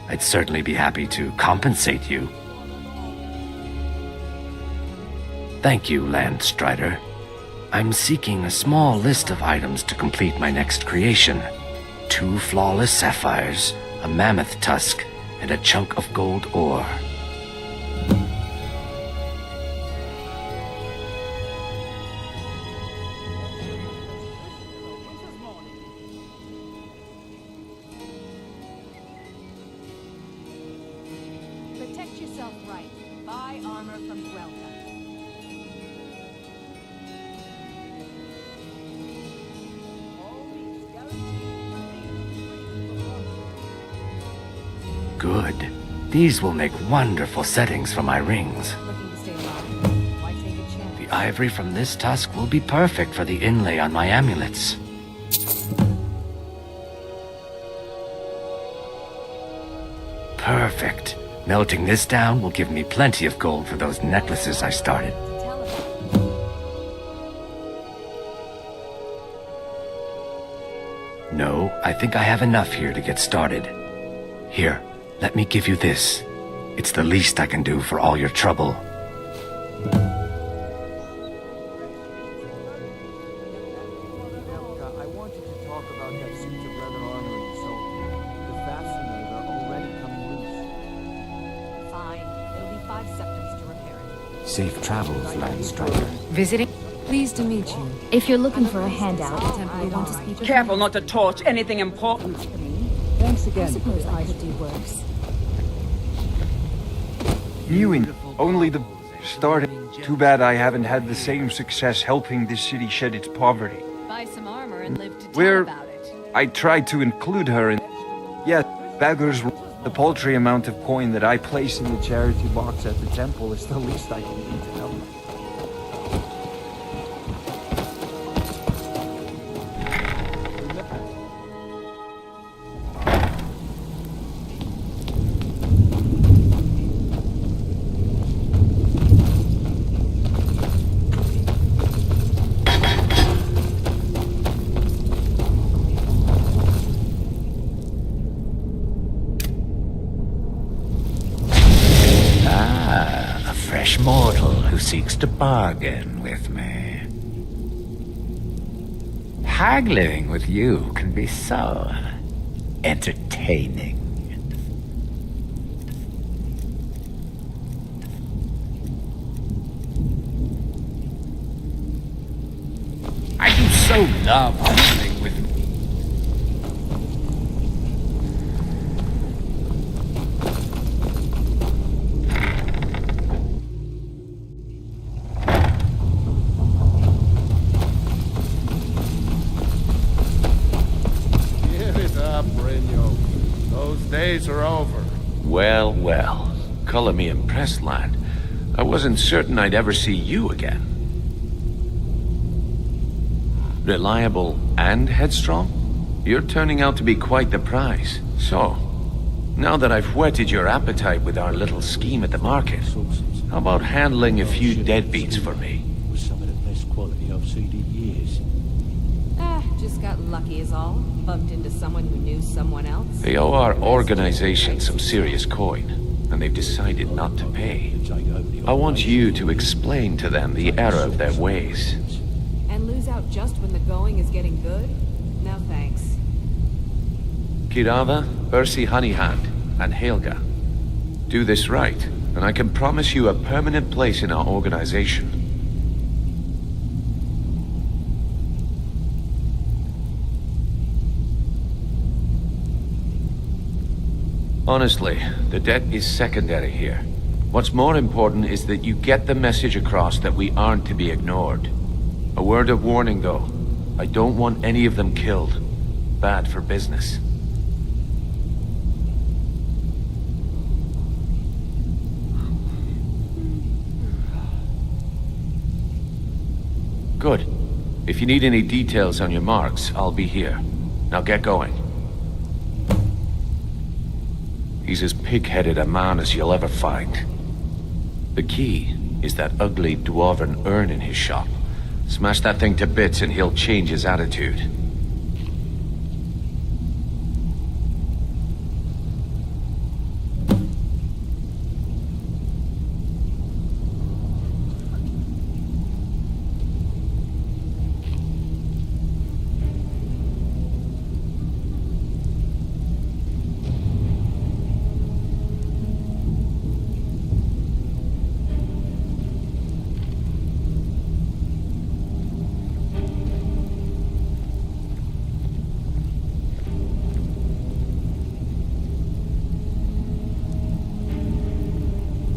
I'd certainly be happy to compensate you. Thank you, Landstrider. I'm seeking a small list of items to complete my next creation. 2 flawless sapphires, a mammoth tusk, and a chunk of gold ore. Right. Buy armor from Grelka. Good. These will make wonderful settings for my rings. Looking to stay alive? Why take a chance? The ivory from this tusk will be perfect for the inlay on my amulets. Perfect. Melting this down will give me plenty of gold for those necklaces I started. No, I think I have enough here to get started. Here, let me give you this. It's the least I can do for all your trouble. I wanted to talk about that suit of leather armor you sold. The fasteners are already coming loose. Fine. It'll be 5 seconds to repair it. Safe travels, Land Striker. Visiting? Pleased to meet you. If you're looking for a handout, you want to speak with Careful not to torch anything important. Thanks I again. suppose I could do worse. Viewing only the start. Too bad I haven't had the same success helping this city shed its poverty. Buy some armor and live to tell Where about it. I tried to include her in. Yet, beggars, the paltry amount of coin that I place in the charity box at the temple is the least I can do to help. A fresh mortal who seeks to bargain with me. Haggling with you can be so entertaining. I do so love haggling with me. Give it up, Brynjo. Those days are over. Well, well. Color me impressed, lad. I wasn't certain I'd ever see you again. Reliable and headstrong? You're turning out to be quite the prize. So, now that I've whetted your appetite with our little scheme at the market, how about handling a few deadbeats for me? Was some of the best quality I've seen in years. Just got lucky is all. Bumped into someone who knew someone else. They owe our organization some serious coin, and they've decided not to pay. I want you to explain to them the error of their ways. And lose out just when the going is getting good? No thanks. Kirava, Ursi Honeyhand, and Helga. Do this right, and I can promise you a permanent place in our organization. Honestly, the debt is secondary here. What's more important is that you get the message across that we aren't to be ignored. A word of warning, though. I don't want any of them killed. Bad for business. Good. If you need any details on your marks, I'll be here. Now get going. He's as pig-headed a man as you'll ever find. The key is that ugly dwarven urn in his shop. Smash that thing to bits and he'll change his attitude.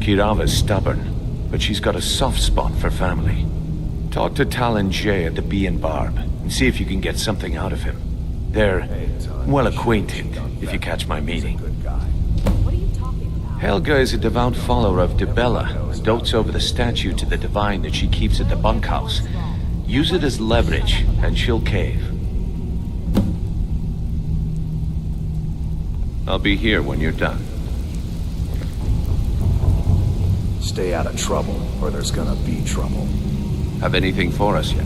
Kirava's stubborn, but she's got a soft spot for family. Talk to Talon Jay at the Bee and Barb, and see if you can get something out of him. They're well acquainted, if you catch my meaning. Helga is a devout follower of Dibella, and dotes over the statue to the divine that she keeps at the bunkhouse. Use it as leverage, and she'll cave. I'll be here when you're done. Stay out of trouble, or there's gonna be trouble. Have anything for us yet?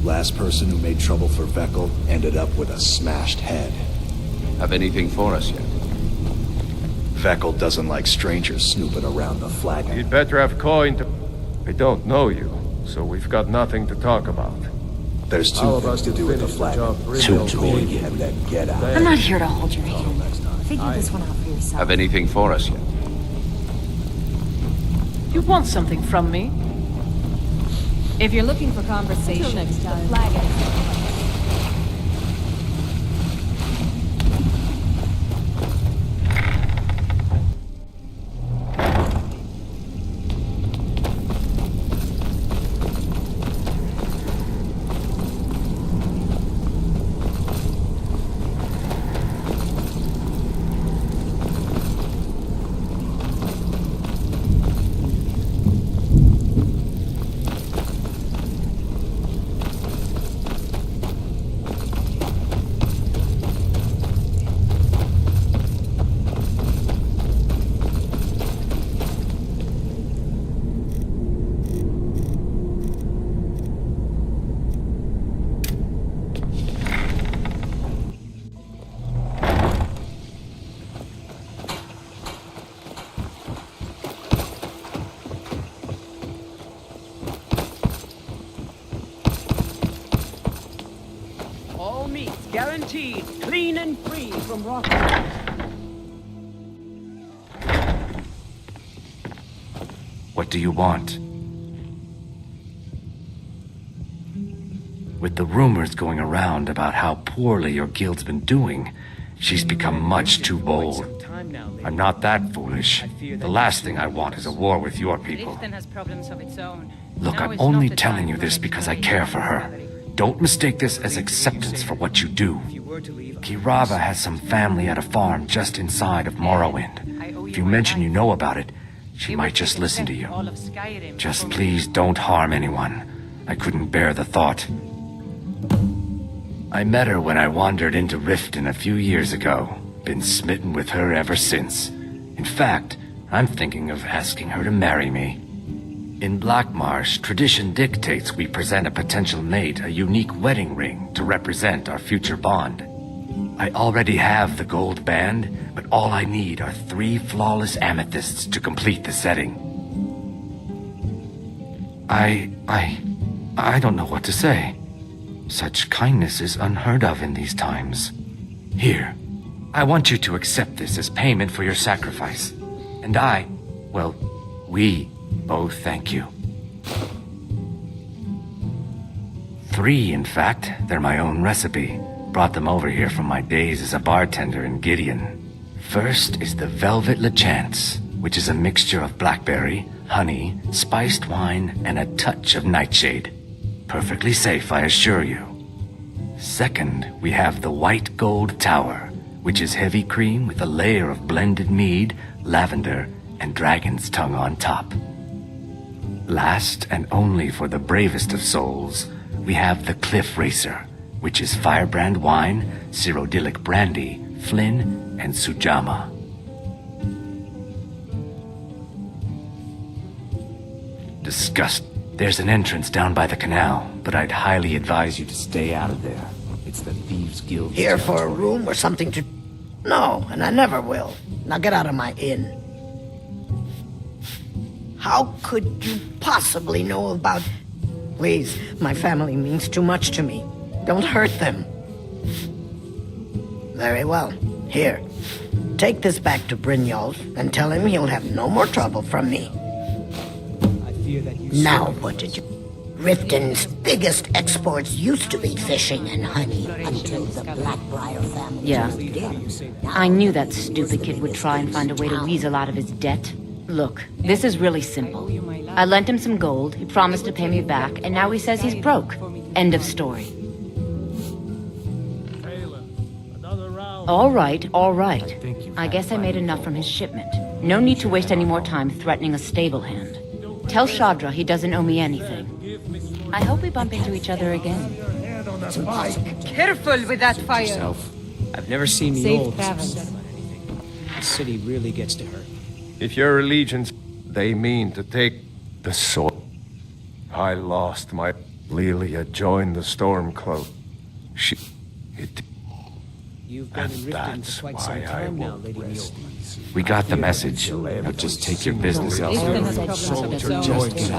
Last person who made trouble for Vekel ended up with a smashed head. Have anything for us yet? Vekel doesn't like strangers snooping around the flagon. You'd better have coin to... I don't know you, so we've got nothing to talk about. There's two things to do with the flagon. Two coin and then get out. I'm not here to hold your hand. Figure this one out for yourself. Have anything for us yet? You want something from me? If you're looking for conversation, the flagon. All meats guaranteed, clean and free from rot. What do you want? With the rumors going around about how poorly your guild's been doing, she's become much too bold. I'm not that foolish. The last thing I want is a war with your people. has problems of its own. Look, I'm only telling you this because I care for her. Don't mistake this as acceptance for what you do. Kirava has some family at a farm just inside of Morrowind. If you mention you know about it, she might just listen to you. Just please don't harm anyone. I couldn't bear the thought. I met her when I wandered into Riften a few years ago. Been smitten with her ever since. In fact, I'm thinking of asking her to marry me. In Blackmarsh, tradition dictates we present a potential mate a unique wedding ring to represent our future bond. I already have the gold band, but all I need are 3 flawless amethysts to complete the setting. I don't know what to say. Such kindness is unheard of in these times. Here, I want you to accept this as payment for your sacrifice. And we both thank you. 3, in fact. They're my own recipe. Brought them over here from my days as a bartender in Gideon. First is the Velvet Lechance, which is a mixture of blackberry, honey, spiced wine, and a touch of nightshade. Perfectly safe, I assure you. Second, we have the White Gold Tower, which is heavy cream with a layer of blended mead, lavender, and dragon's tongue on top. Last, and only for the bravest of souls, we have the Cliff Racer, which is firebrand wine, Cyrodiilic brandy, Flynn, and Sujama. Disgust. There's an entrance down by the canal, but I'd highly advise you to stay out of there. It's the Thieves' Guild. Here for a room or something to... No, and I never will. Now get out of my inn. How could you possibly know about... Please, my family means too much to me. Don't hurt them. Very well. Here, take this back to Brynjolf and tell him he'll have no more trouble from me. I fear that you... Now, what did you... Riften's biggest exports used to be fishing and honey until the Blackbriar family. Yeah. did. I knew that stupid kid would try and find a way to weasel out of his debt. Look, this is really simple. I lent him some gold, he promised to pay me back, and now he says he's broke. End of story. All right, all right. I guess I made enough from his shipment. No need to waste any more time threatening a stable hand. Tell Shadra he doesn't owe me anything. I hope we bump into each other again. Careful with that fire! I've never seen the Safe old. travels. The city really gets to her. If your allegiance, they mean to take the sword. I lost my... Lelia joined the Stormcloak. You've been in Riften for quite some time now, Lady Mule. We got the message. Now just take your business elsewhere.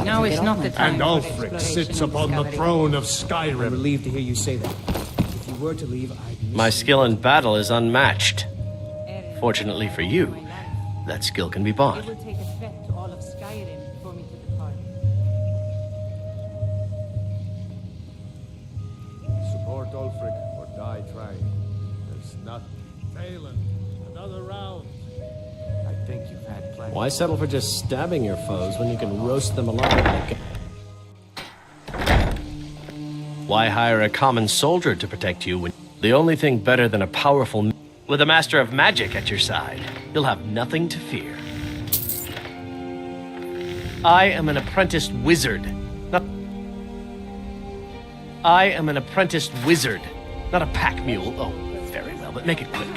Now it's not the time. And Ulfric sits upon the throne of Skyrim. I'm relieved to hear you say that. If you were to leave, I'd... My skill in battle is unmatched. Fortunately for you, that skill can be bought. It will take effect to all of Skyrim for me to depart. Support Ulfric or die trying. There's not... Phelan, another round. I think you've had plenty. Why settle for just stabbing your foes when you can roast them alive? Why hire a common soldier to protect you when the only thing better than a powerful... With a master of magic at your side, you'll have nothing to fear. I am an apprenticed wizard. I am an apprenticed wizard, not a pack mule. Oh, very well, but make it quick.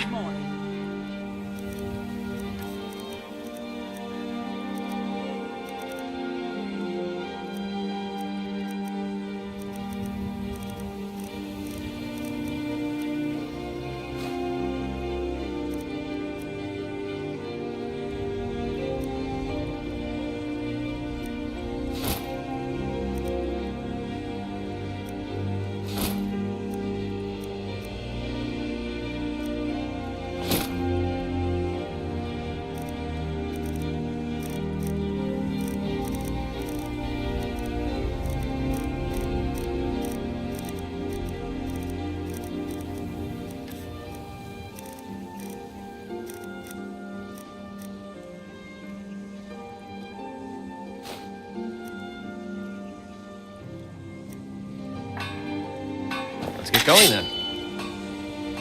Let's get going then.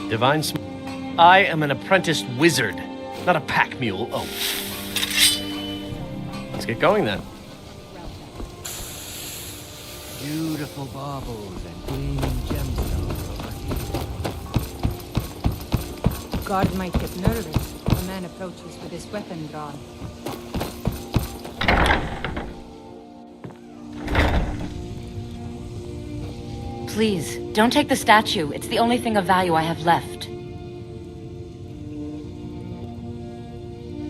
Divine I am an apprenticed wizard, not a pack mule. Oh. Let's get going then. Beautiful baubles and gleaming gemstones. Guard might get nervous if a man approaches with his weapon drawn. Please, don't take the statue. It's the only thing of value I have left.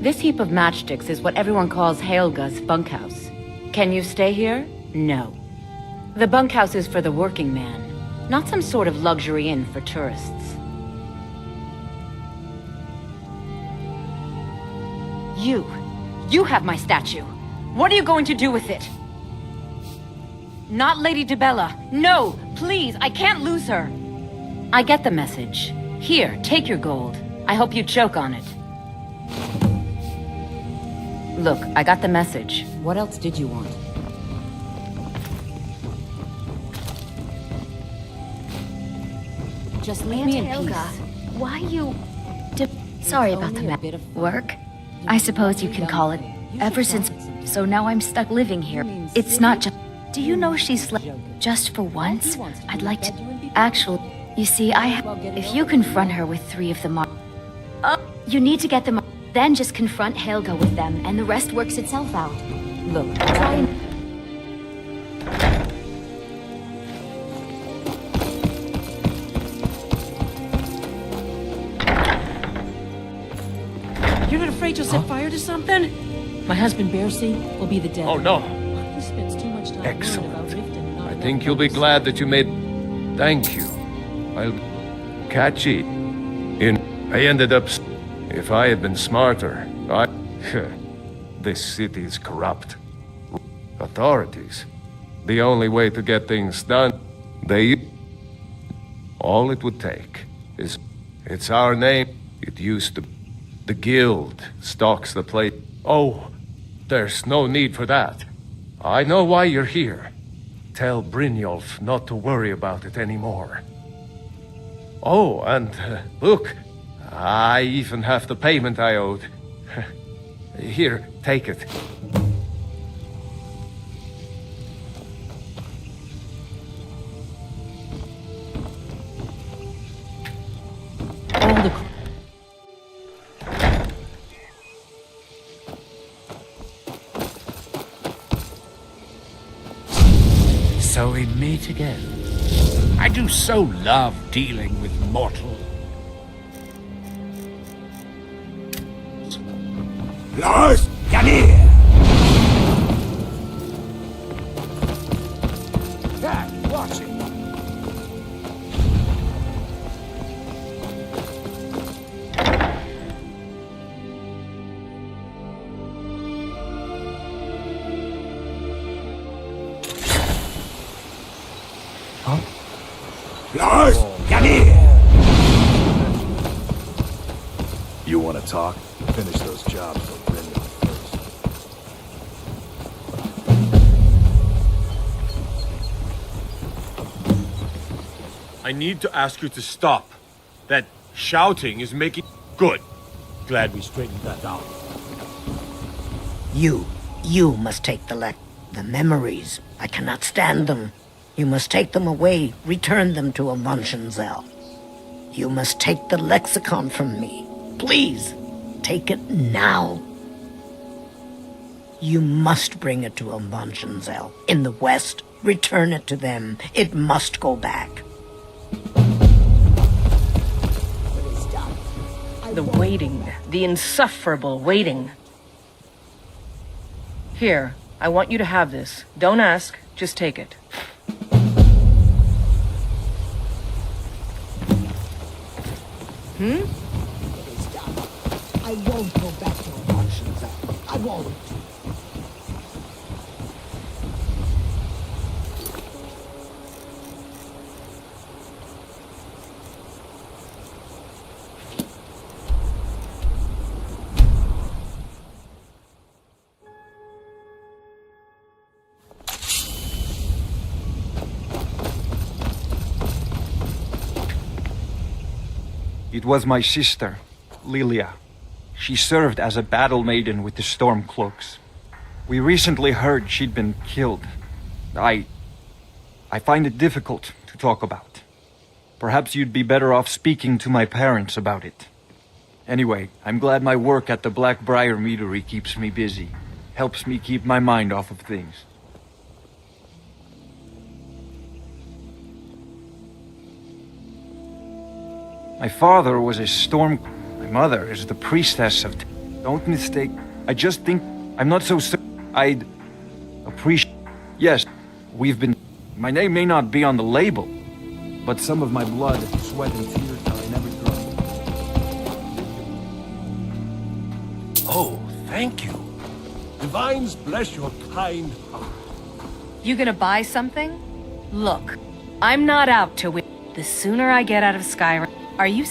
This heap of matchsticks is what everyone calls Helga's bunkhouse. Can you stay here? No. The bunkhouse is for the working man, not some sort of luxury inn for tourists. You have my statue. What are you going to do with it? Not Lady Dibella. No, please, I can't lose her. I get the message. Here, take your gold. I hope you choke on it. Look, I got the message. What else did you want? Just leave me in Helga, peace. why you... Sorry about the work. I suppose you can call it. Ever since... So now I'm stuck living here. It's not just... Do you know she's just for once? I'd like to... Actually, you see, if you confront her with 3 of them... you need to get them... Then just confront Helga with them, and the rest works itself out. Look, try and... You're not afraid you'll set fire to something? My husband Bercy will be the death. Oh, no. He spends too much time Excellent. I think you'll be glad that you made... Thank you. I'll catch it. I ended up... If I had been smarter, This city is corrupt. Authorities. the only way to get things done. All it would take is... It's our name. It used to... The guild stalks the place. Oh, there's no need for that. I know why you're here. Tell Brynjolf not to worry about it anymore. Oh, and look, I even have the payment I owed. Here, take it. All the... So we meet again. I do so love dealing with mortals. Lars, come here! Cat, watch it! Lars, come here! You want to talk? Finish those jobs for Brynjolf I need to ask you to stop. That shouting is making... Good. Glad we straightened that out. You must take the memories. I cannot stand them. You must take them away, return them to Avanshenzell. You must take the lexicon from me. Please, take it now. You must bring it to Avanshenzell. In the west, return it to them. It must go back. The waiting. The insufferable waiting. Here, I want you to have this. Don't ask, just take it. I won't go back to Avanshenzell. I won't. It was my sister, Lilia. She served as a battle maiden with the Stormcloaks. We recently heard she'd been killed. I find it difficult to talk about. Perhaps you'd be better off speaking to my parents about it. Anyway, I'm glad my work at the Blackbriar Meadery keeps me busy. Helps me keep my mind off of things. My father was a storm... My mother is the priestess of... Don't mistake... I just think... I'm not so certain... I'd... appreciate... Yes, we've been... My name may not be on the label, but some of my blood, sweat, and tears are in every drop. Oh, thank you. Divines bless your kind heart. You gonna buy something? Look, I'm not out to win. The sooner I get out of Skyrim... Are you...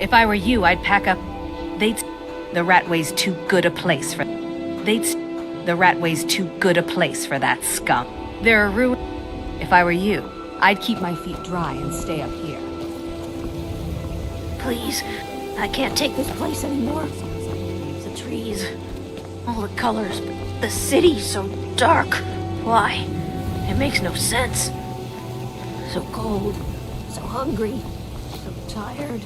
If I were you, I'd pack up... They'd... The Ratway's too good a place for... They'd... The Ratway's too good a place for that scum. There are ruins... If I were you, I'd keep my feet dry and stay up here. Please, I can't take this place anymore. The trees, all the colors, but the city's so dark. Why? It makes no sense. So cold, so hungry, so tired.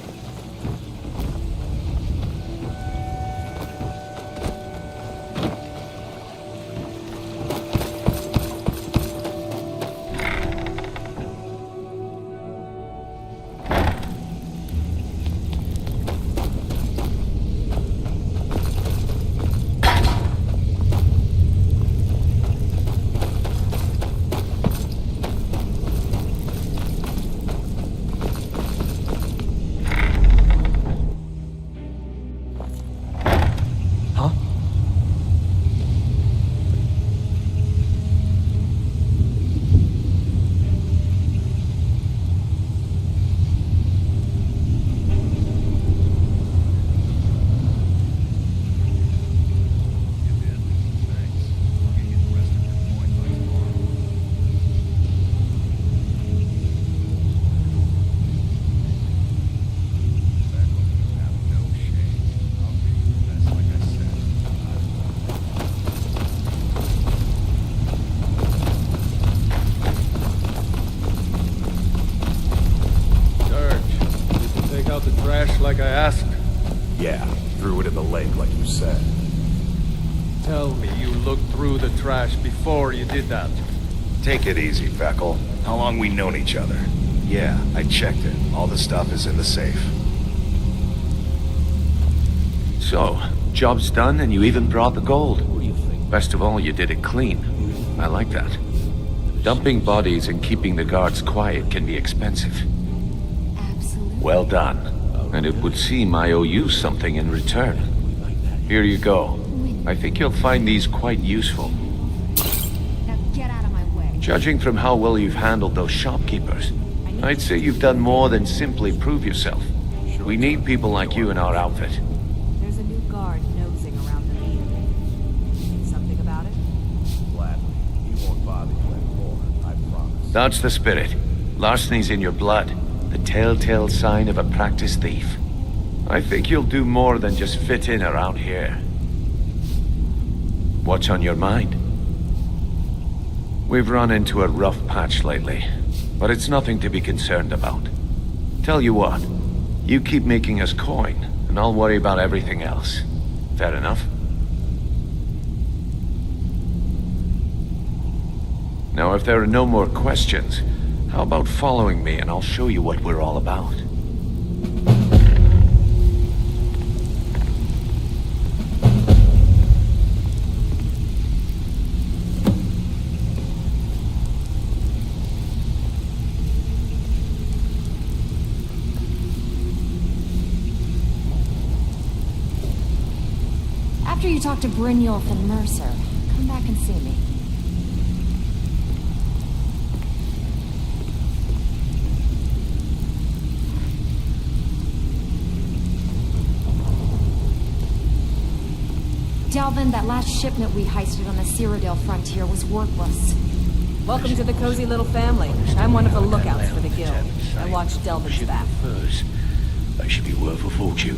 like I asked? Yeah, threw it in the lake like you said. Tell me you looked through the trash before you did that. Take it easy, Feckle. How long we known each other? Yeah, I checked it. All the stuff is in the safe. So, job's done and you even brought the gold. Best of all, you did it clean. I like that. Dumping bodies and keeping the guards quiet can be expensive. Well done. And it would seem I owe you something in return. Here you go. I think you'll find these quite useful. Now get out of my way. Judging from how well you've handled those shopkeepers, I'd say you've done more than simply prove yourself. We need people like you in our outfit. There's a new guard nosing around the meeting. Something about it? Gladly. He won't bother you anymore, I promise. That's the spirit. Larceny's in your blood. The telltale sign of a practiced thief. I think you'll do more than just fit in around here. What's on your mind? We've run into a rough patch lately, but it's nothing to be concerned about. Tell you what, you keep making us coin, and I'll worry about everything else. Fair enough? Now, if there are no more questions, how about following me and I'll show you what we're all about? After you talk to Brynjolf and Mercer, come back and see me. Delvin, that last shipment we heisted on the Cyrodiil frontier was worthless. Welcome to the cozy little family. I'm one of the lookouts for the guild. I watch Delvin's back. That should be worth a fortune.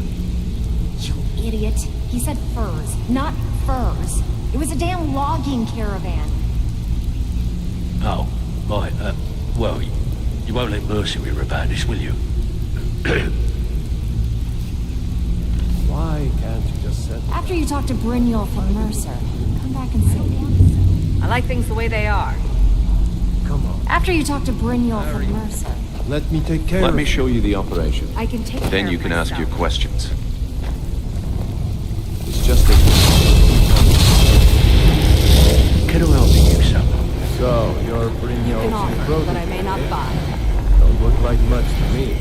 You idiot. He said furs, not furs. It was a damn logging caravan. Oh, right, well, you won't let Mercy hear about this, will you? Why can't you just set... After you talk to Brynjolf and Mercer, come back and see me. I like things the way they are. Come on. After you talk to Brynjolf and Mercer, Let me take care Let of me it. show you the operation. I can take Then care you of can ask myself. your questions. It's just a... Can I help you, son? So, you're You can Brynjolf's offer, protege, but I may not eh? buy. Don't look like much to me.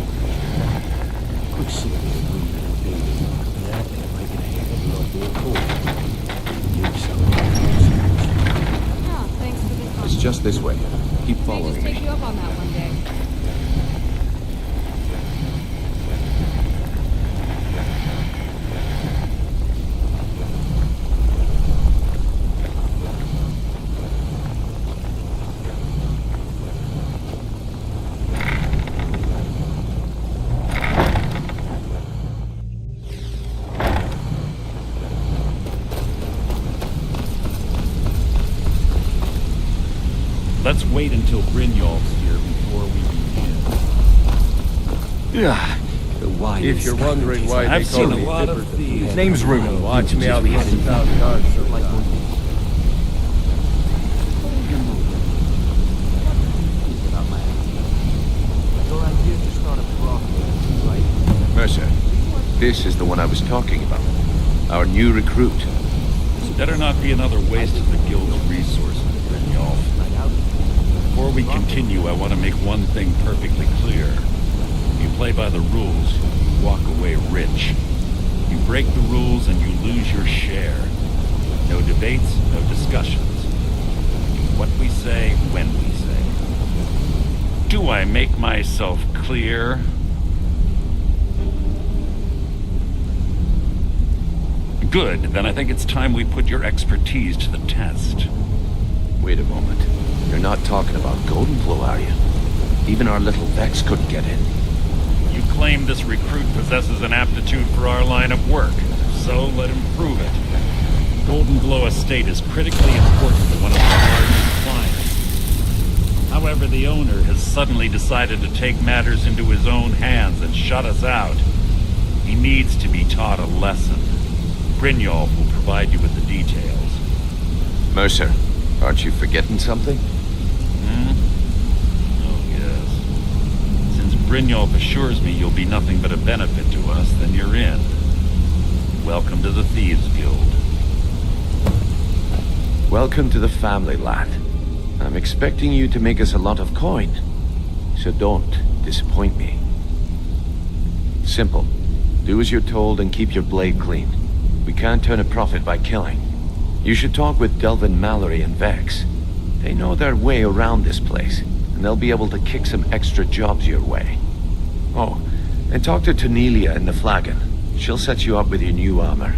Quick secret agreement with David. That and I can handle a little cool. Give some. Oh, thanks for the It's compliment. just this way. Keep May following just me. take you up on that one day. Let's wait until Brynjolf's here before we begin. Yeah. If you're wondering why they I've call seen a me lot Dipper of the thieves. Thief, Name's Ruben. watch me out hunting down guards sometime. Your idea to start a profit, right? Mercer, this is the one I was talking about. Our new recruit. This better not be another waste of the guild's resources, Brynjolf. Before we continue, I want to make one thing perfectly clear. If you play by the rules, you walk away rich. You break the rules and you lose your share. No debates, no discussions. What we say, when we say. Do I make myself clear? Good, then I think it's time we put your expertise to the test. Wait a moment. You're not talking about Goldenflow, are you? Even our little Vex couldn't get in. You claim this recruit possesses an aptitude for our line of work, so let him prove it. Goldenglow Estate is critically important to one of our largest clients. However, the owner has suddenly decided to take matters into his own hands and shut us out. He needs to be taught a lesson. Brynjolf will provide you with the details. Mercer, aren't you forgetting something? Oh, yes. Since Brynjolf assures me you'll be nothing but a benefit to us, then you're in. Welcome to the Thieves Guild. Welcome to the family, lad. I'm expecting you to make us a lot of coin. So don't disappoint me. Simple. Do as you're told and keep your blade clean. We can't turn a profit by killing. You should talk with Delvin Mallory and Vex. They know their way around this place, and they'll be able to kick some extra jobs your way. Oh, and talk to Tanelia in the Flagon. She'll set you up with your new armor.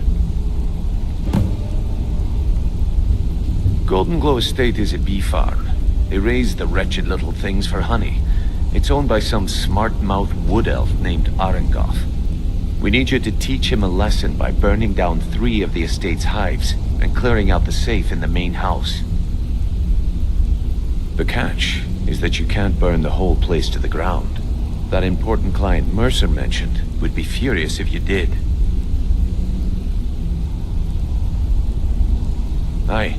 Golden Glow Estate is a bee farm. They raise the wretched little things for honey. It's owned by some smart-mouthed wood elf named Arengoth. We need you to teach him a lesson by burning down 3 of the estate's hives and clearing out the safe in the main house. The catch is that you can't burn the whole place to the ground. That important client Mercer mentioned would be furious if you did. Aye.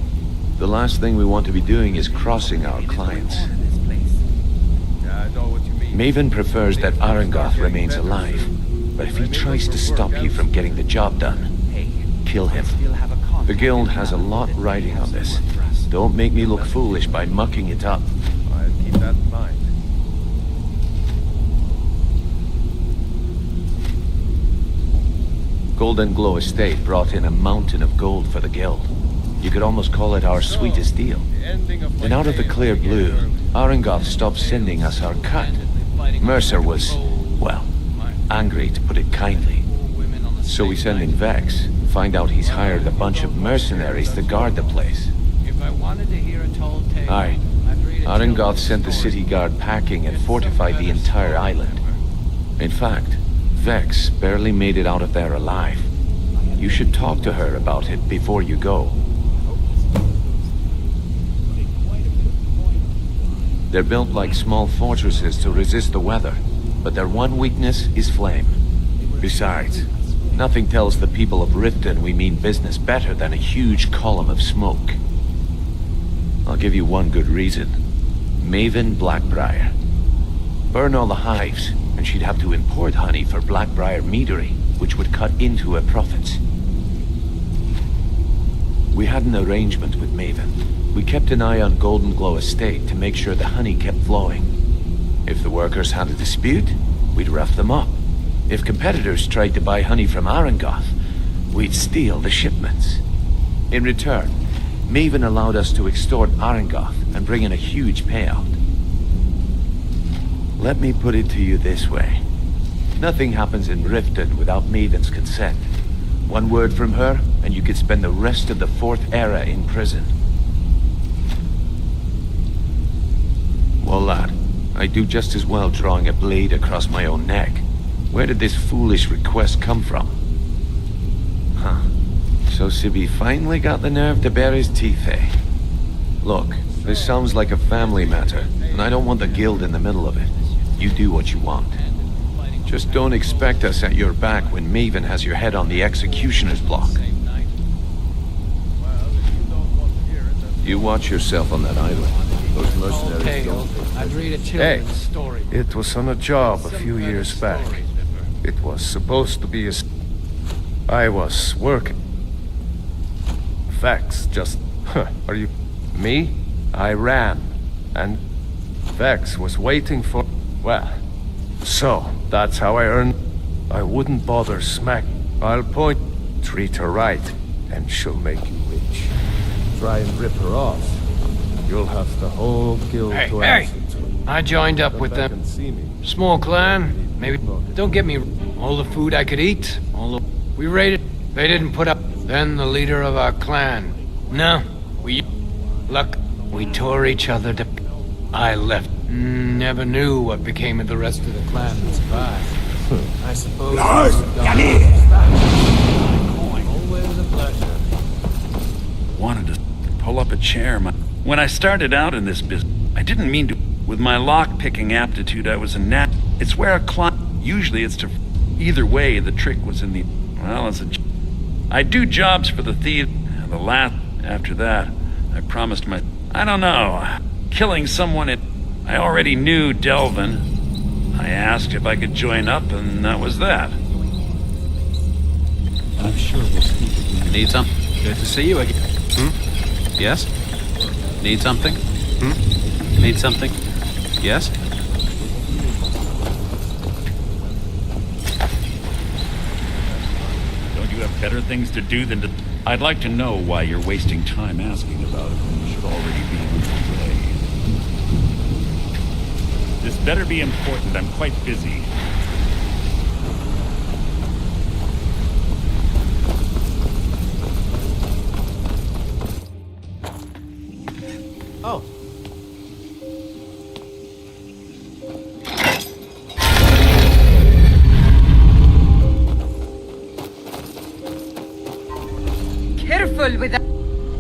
The last thing we want to be doing is crossing our clients. Maven prefers that Arengoth remains alive, but if he tries to stop you from getting the job done, kill him. The guild has a lot riding on this. Don't make me look foolish by mucking it up. I'll keep that in mind. Golden Glow Estate brought in a mountain of gold for the guild. You could almost call it our sweetest deal. And out of the clear blue, Arengoth stopped sending us our cut. Mercer was, well, angry to put it kindly. So we send in Vex, find out he's hired a bunch of mercenaries to guard the place. Aye. Arengoth sent the city guard packing and fortified the entire island. In fact, Vex barely made it out of there alive. You should talk to her about it before you go. They're built like small fortresses to resist the weather, but their one weakness is flame. Besides, nothing tells the people of Riften we mean business better than a huge column of smoke. I'll give you one good reason. Maven Blackbriar. Burn all the hives, and she'd have to import honey for Blackbriar meadery, which would cut into her profits. We had an arrangement with Maven. We kept an eye on Golden Glow Estate to make sure the honey kept flowing. If the workers had a dispute, we'd rough them up. If competitors tried to buy honey from Arengoth, we'd steal the shipments. In return, Maven allowed us to extort Arengoth and bring in a huge payout. Let me put it to you this way. Nothing happens in Riften without Maven's consent. One word from her, and you could spend the rest of the 4th era in prison. Well, lad, I do just as well drawing a blade across my own neck. Where did this foolish request come from? Huh. So Sibby finally got the nerve to bare his teeth, eh? Look, this sounds like a family matter, and I don't want the guild in the middle of it. You do what you want. Just don't expect us at your back when Maven has your head on the executioner's block. You watch yourself on that island. Those mercenaries I'd read a children's story. It was on a job a few years back. It was supposed to be I was working. Vex just... Are you... Me? I ran. And Vex was waiting for... Well... So, that's how I earned... I wouldn't bother smack... I'll point... Treat her right, and she'll make you rich. Try and rip her off. You'll have the whole guild to answer to. I joined up with them. Small clan, maybe. Don't get me all the food I could eat, all the... We raided. They didn't put up. Then the leader of our clan. No, we... Luck, we tore each other to... I left. Never knew what became of the rest of the clan that survived. I suppose... Always a pleasure. Wanted to pull up a chair. When I started out in this business, I didn't mean to. With my lock-picking aptitude, I was a nat. It's where a client... Usually it's to... Either way, the trick was in the... Well, I do jobs for the thief. The last... After that, I promised my... I don't know. Killing someone I already knew Delvin. I asked if I could join up, and that was that. I'm sure we'll speak again. Need some? Good to see you again. Yes? Need something? Need something? Yes? Don't you have better things to do than to... I'd like to know why you're wasting time asking about it when you should already be on your way. This better be important. I'm quite busy. Oh. Careful with that.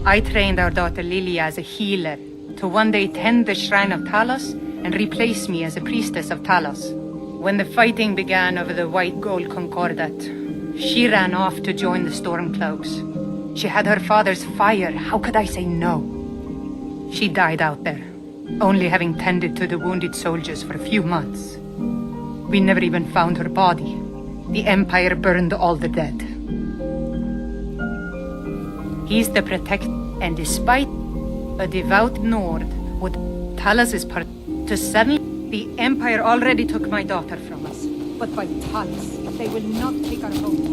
I trained our daughter Lilia as a healer to one day tend the shrine of Talos and replace me as a priestess of Talos. When the fighting began over the white gold concordat, she ran off to join the Stormcloaks. She had her father's fire. How could I say no? She died out there, only having tended to the wounded soldiers for a few months. We never even found her body. The Empire burned all the dead. He's the protector, and despite a devout Nord would Talos' part to suddenly the Empire already took my daughter from us. But by Talos, they will not take our home.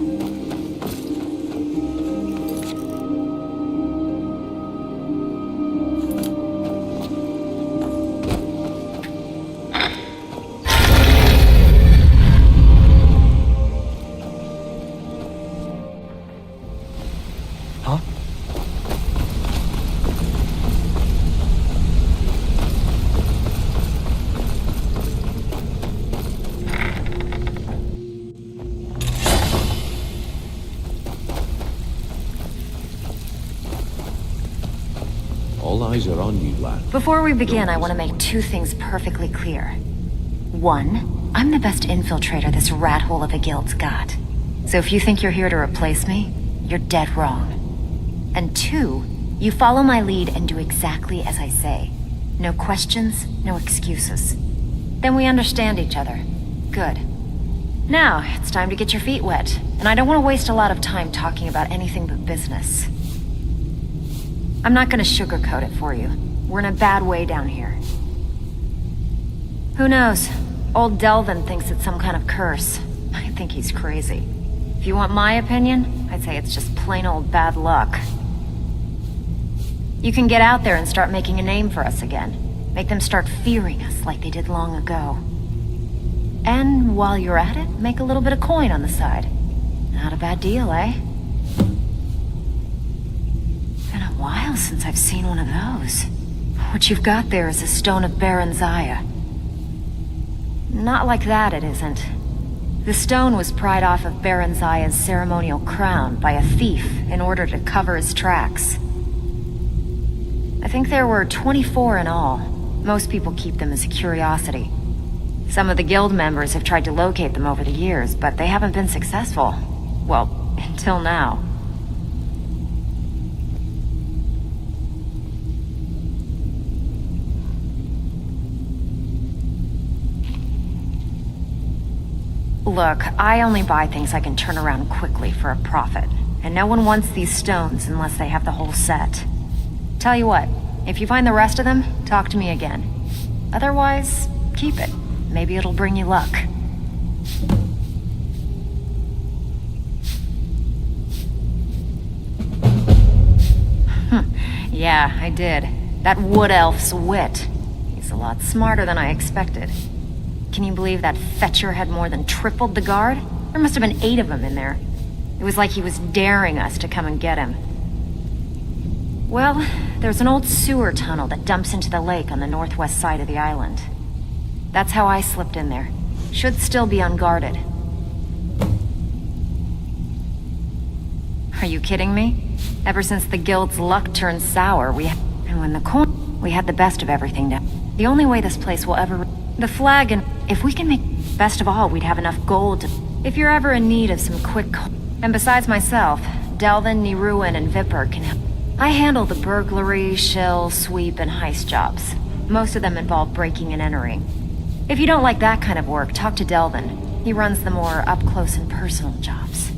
All eyes are on you, lad. Before we begin, I want to make two things perfectly clear. One, I'm the best infiltrator this rat hole of a guild's got. So if you think you're here to replace me, you're dead wrong. And two, you follow my lead and do exactly as I say. No questions, no excuses. Then we understand each other. Good. Now, it's time to get your feet wet. And I don't want to waste a lot of time talking about anything but business. I'm not gonna sugarcoat it for you. We're in a bad way down here. Who knows? Old Delvin thinks it's some kind of curse. I think he's crazy. If you want my opinion, I'd say it's just plain old bad luck. You can get out there and start making a name for us again. Make them start fearing us like they did long ago. And while you're at it, make a little bit of coin on the side. Not a bad deal, eh? Been a while since I've seen one of those. What you've got there is a stone of Baron Zaya. Not like that, it isn't. The stone was pried off of Baron Zaya's ceremonial crown by a thief in order to cover his tracks. I think there were 24 in all. Most people keep them as a curiosity. Some of the guild members have tried to locate them over the years, but they haven't been successful. Well, until now. Look, I only buy things I can turn around quickly for a profit. And no one wants these stones unless they have the whole set. Tell you what, if you find the rest of them, talk to me again. Otherwise, keep it. Maybe it'll bring you luck. Yeah, I did. That wood elf's wit. He's a lot smarter than I expected. Can you believe that fetcher had more than tripled the guard? There must have been 8 of them in there. It was like he was daring us to come and get him. Well, there's an old sewer tunnel that dumps into the lake on the northwest side of the island. That's how I slipped in there. Should still be unguarded. Are you kidding me? Ever since the guild's luck turned sour, and when the coin, we had the best of everything now. The only way this place will ever... The flag, and if we can make... Best of all, we'd have enough gold to... If you're ever in need of some quick... And besides myself, Delvin, Niruin, and Vipper can help. I handle the burglary, shill, sweep, and heist jobs. Most of them involve breaking and entering. If you don't like that kind of work, talk to Delvin. He runs the more up-close and personal jobs.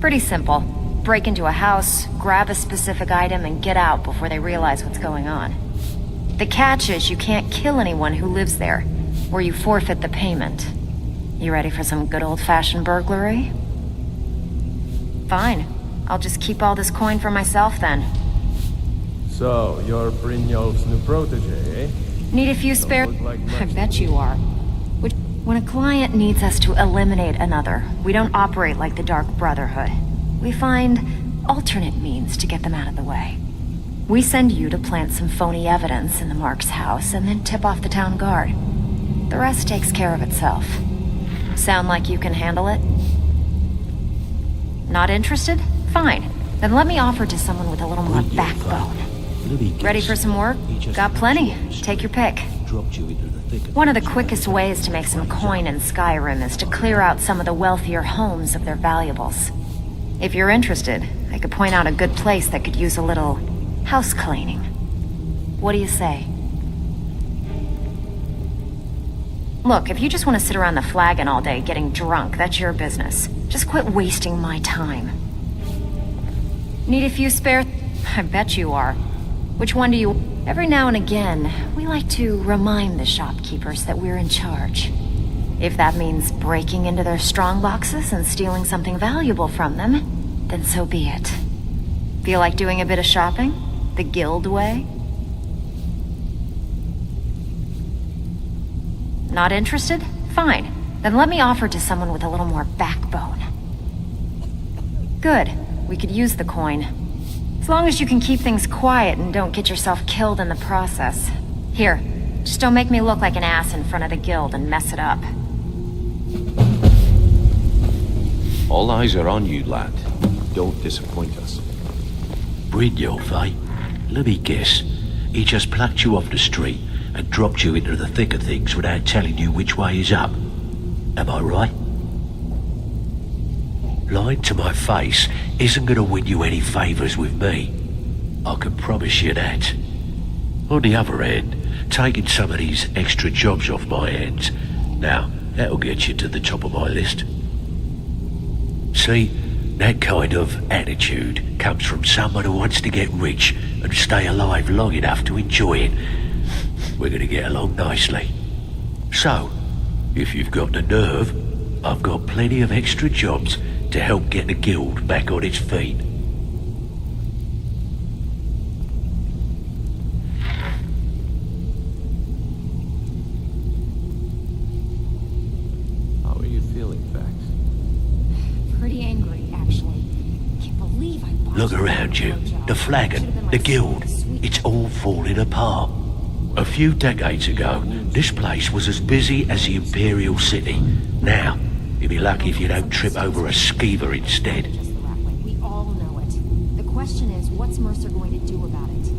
Pretty simple. Break into a house, grab a specific item, and get out before they realize what's going on. The catch is you can't kill anyone who lives there, or you forfeit the payment. You ready for some good old-fashioned burglary? Fine. I'll just keep all this coin for myself then. So, you're Brynjolf's new protege, eh? Need a few spare... I bet you are. When a client needs us to eliminate another, we don't operate like the Dark Brotherhood. We find alternate means to get them out of the way. We send you to plant some phony evidence in the Mark's house and then tip off the town guard. The rest takes care of itself. Sound like you can handle it? Not interested? Fine. Then let me offer to someone with a little more backbone. Ready for some work? Got plenty. Take your pick. One of the quickest ways to make some coin in Skyrim is to clear out some of the wealthier homes of their valuables. If you're interested, I could point out a good place that could use a little house cleaning. What do you say? Look, if you just want to sit around the flagon all day getting drunk, that's your business. Just quit wasting my time. Need a few spare... I bet you are. Which one do you... Every now and again, we like to remind the shopkeepers that we're in charge. If that means breaking into their strong boxes and stealing something valuable from them, then so be it. Feel like doing a bit of shopping? The guild way? Not interested? Fine. Then let me offer to someone with a little more backbone. Good. We could use the coin. As long as you can keep things quiet and don't get yourself killed in the process. Here, just don't make me look like an ass in front of the guild and mess it up. All eyes are on you, lad. Don't disappoint us. Brynjolf, eh? Let me guess. He just plucked you off the street and dropped you into the thick of things without telling you which way is up. Am I right? Lying to my face isn't going to win you any favours with me. I can promise you that. On the other hand, taking some of these extra jobs off my hands, now, that'll get you to the top of my list. See, that kind of attitude comes from someone who wants to get rich and stay alive long enough to enjoy it. We're going to get along nicely. So, if you've got the nerve, I've got plenty of extra jobs to help get the guild back on its feet. How are you feeling, Vax? Pretty angry, actually. Can't believe I bought Look around you. The flagon, the guild, it's all falling apart. A few decades ago, this place was as busy as the Imperial City. Now, you'll be lucky if you don't trip over a skeever instead. We all know it. The question is, what's Mercer going to do about it?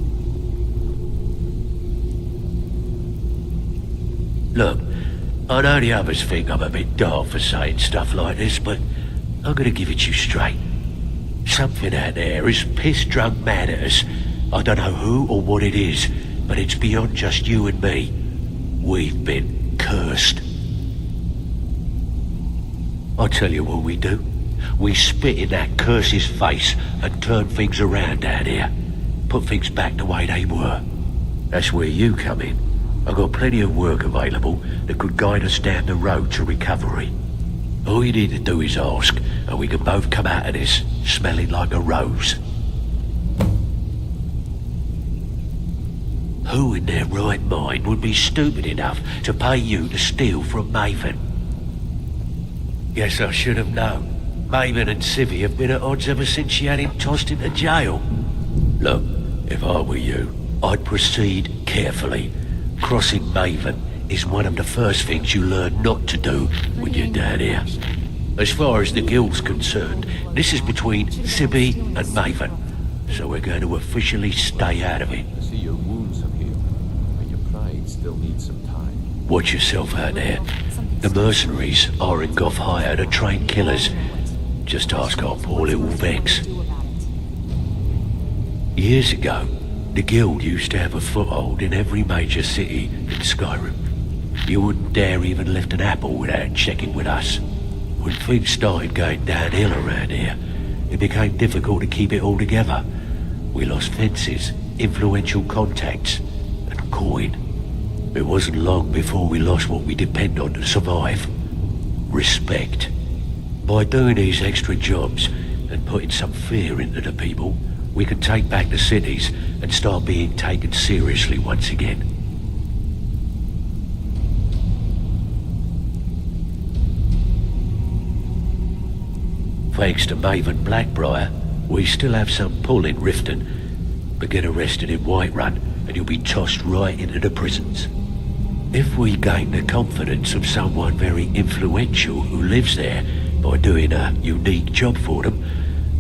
Look, I know the others think I'm a bit daft for saying stuff like this, but I'm gonna give it to you straight. Something out there is piss-drunk mad at us. I don't know who or what it is, but it's beyond just you and me. We've been cursed. I'll tell you what we do. We spit in that curse's face and turn things around down here. Put things back the way they were. That's where you come in. I've got plenty of work available that could guide us down the road to recovery. All you need to do is ask, and we can both come out of this smelling like a rose. Who in their right mind would be stupid enough to pay you to steal from Maven? Guess I should have known. Maven and Civvy have been at odds ever since she had him tossed into jail. Look, if I were you, I'd proceed carefully. Crossing Maven is one of the first things you learn not to do when you're down here. As far as the guild's concerned, this is between Civvy and Maven, so we're going to officially stay out of it. I see your wounds have healed, but your pride still needs some time. Watch yourself out there. The mercenaries aren't got hired to train killers. Just ask our poor little Vex. Years ago, the guild used to have a foothold in every major city in Skyrim. You wouldn't dare even lift an apple without checking with us. When things started going downhill around here, it became difficult to keep it all together. We lost fences, influential contacts, and coin. It wasn't long before we lost what we depend on to survive. Respect. By doing these extra jobs and putting some fear into the people, we can take back the cities and start being taken seriously once again. Thanks to Maven Blackbriar, we still have some pull in Riften, but get arrested in Whiterun and you'll be tossed right into the prisons. If we gain the confidence of someone very influential who lives there by doing a unique job for them,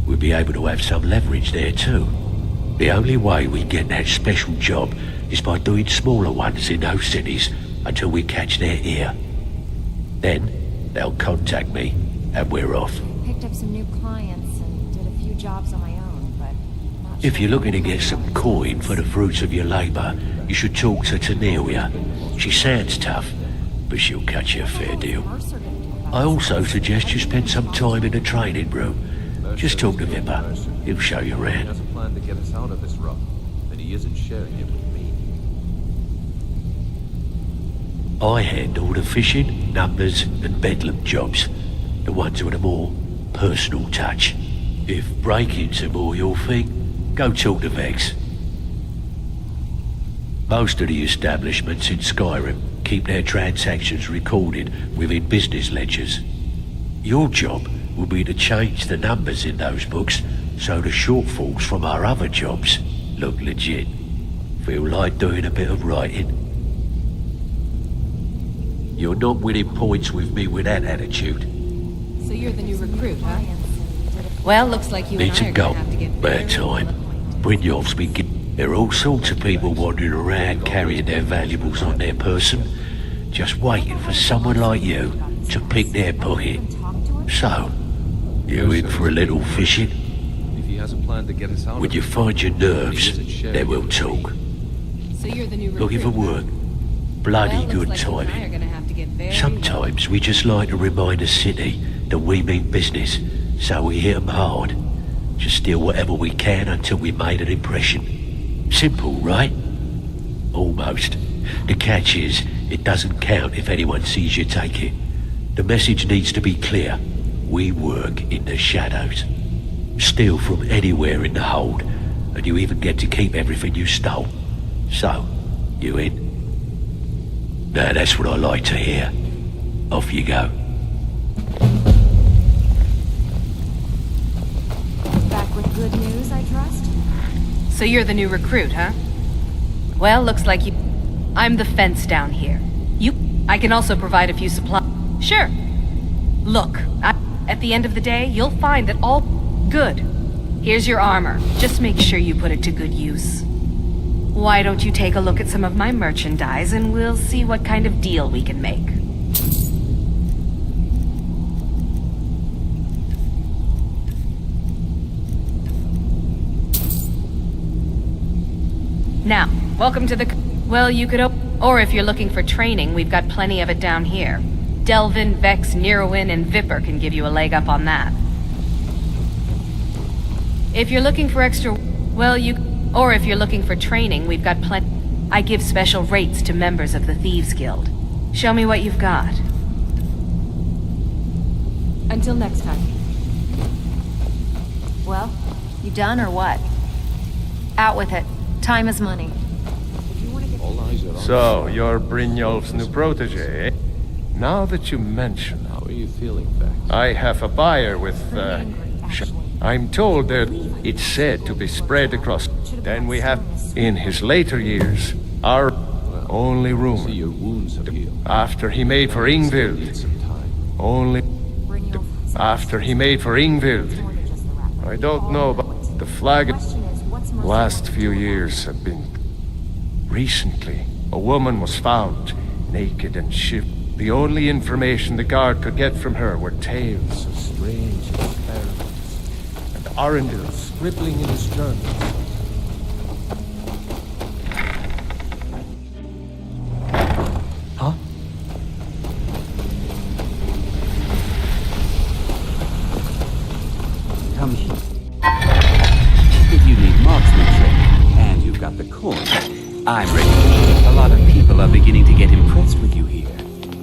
we'll be able to have some leverage there too. The only way we get that special job is by doing smaller ones in those cities until we catch their ear. Then they'll contact me and we're off. Picked up some new clients and did a few jobs on my own, but not If sure you're looking to how get some coin for the fruits of your labor, you should talk to Tanelia. She sounds tough, but she'll cut you a fair deal. I also suggest you spend some time in the training room. Just talk to Vipper. He'll show you He around. has a plan to get us out of this rut, and he isn't sharing it with me. I handle the fishing, numbers, and bedlam jobs. The ones with a more personal touch. If break-ins are more your thing, go talk to Vex. Most of the establishments in Skyrim keep their transactions recorded within business ledgers. Your job will be to change the numbers in those books so the shortfalls from our other jobs look legit. Feel like doing a bit of writing? You're not winning points with me with that attitude. So you're the new recruit, huh? Well, looks like you Need and I some are gonna gold. have to get Bad time. Brynjolf's been There are all sorts of people wandering around carrying their valuables on their person, just waiting for someone like you to pick their pocket. So, you in for a little fishing? If he has a plan to get us out When of you this find your rut, and he nerves, isn't sharing then it we'll with me. talk. So you're the new recruit. Looking for work. Bloody well, good looks like you and I are timing. gonna have to get very Sometimes we just like to remind the city that we mean business, so we hit 'em hard. Just steal whatever we can until we made an impression. Simple, right? Almost. The catch is, it doesn't count if anyone sees you take it. The message needs to be clear. We work in the shadows. Steal from anywhere in the hold, and you even get to keep everything you stole. So, you in? Now that's what I like to hear. Off you go. Back with good news, I trust? So you're the new recruit, huh? Well, looks like you... I'm the fence down here. I can also provide a few supplies. Sure. Look, at the end of the day, you'll find that all... Good. Here's your armor. Just make sure you put it to good use. Why don't you take a look at some of my merchandise and we'll see what kind of deal we can make. Now, welcome to the... Well, you could or if you're looking for training, we've got plenty of it down here. Delvin, Vex, Neroin, and Vipper can give you a leg up on that. If you're looking for extra... Well, or if you're looking for training, we've got plenty... I give special rates to members of the Thieves Guild. Show me what you've got. Until next time. Well, you done or what? Out with it. Time is money. So, you're Brynjolf's new protege, eh? Now that you mention... How are you feeling, Vex? I have a buyer with, I'm told that it's said to be spread across... Then we have, in his later years, our only rumor. See, your wounds have healed. After he made for Ingvild. Only... After he made for Ingvild. I don't know, but the flag... Last few years have been... Recently, a woman was found naked and shivering. The only information the guard could get from her were tales of strange experiments and Arundel scribbling in his journals. Huh? Come here. If you need marksman training, and you've got the coin, I'm ready. A lot of people are beginning to get impressed with you here.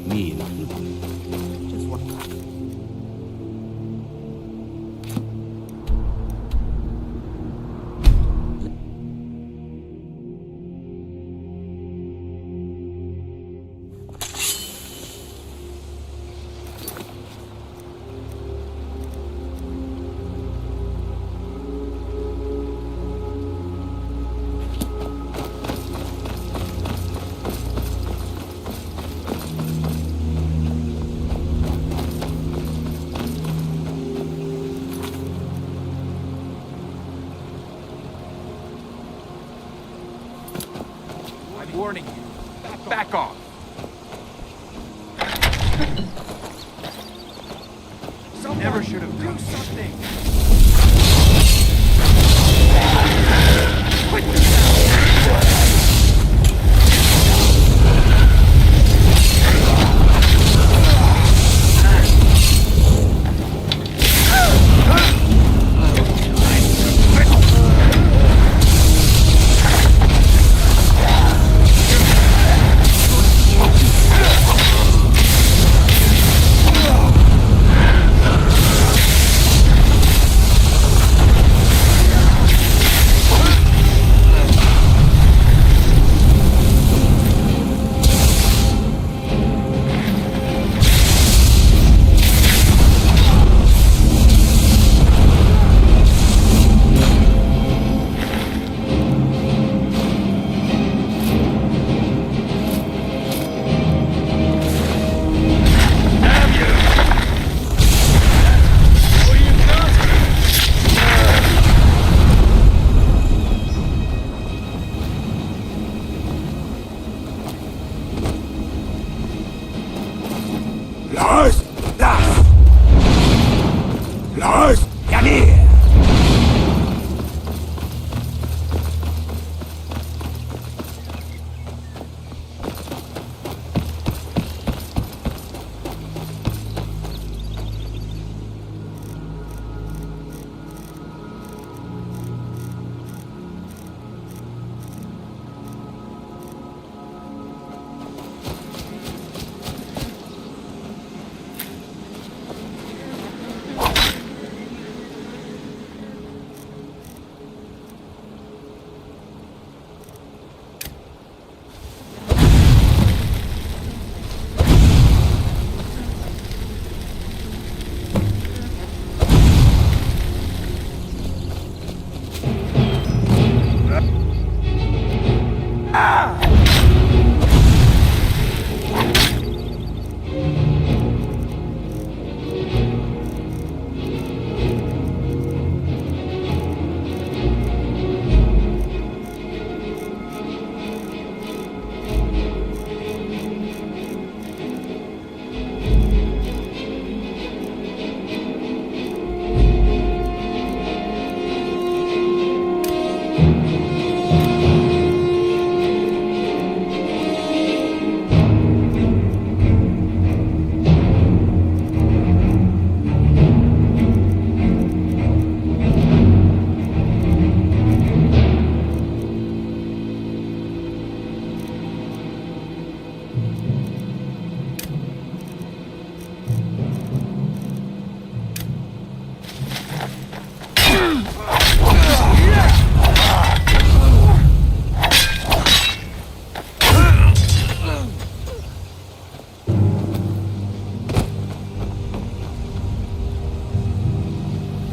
Me included. Just what? I'm warning you. Back off. Someone never should have done something. Put this down.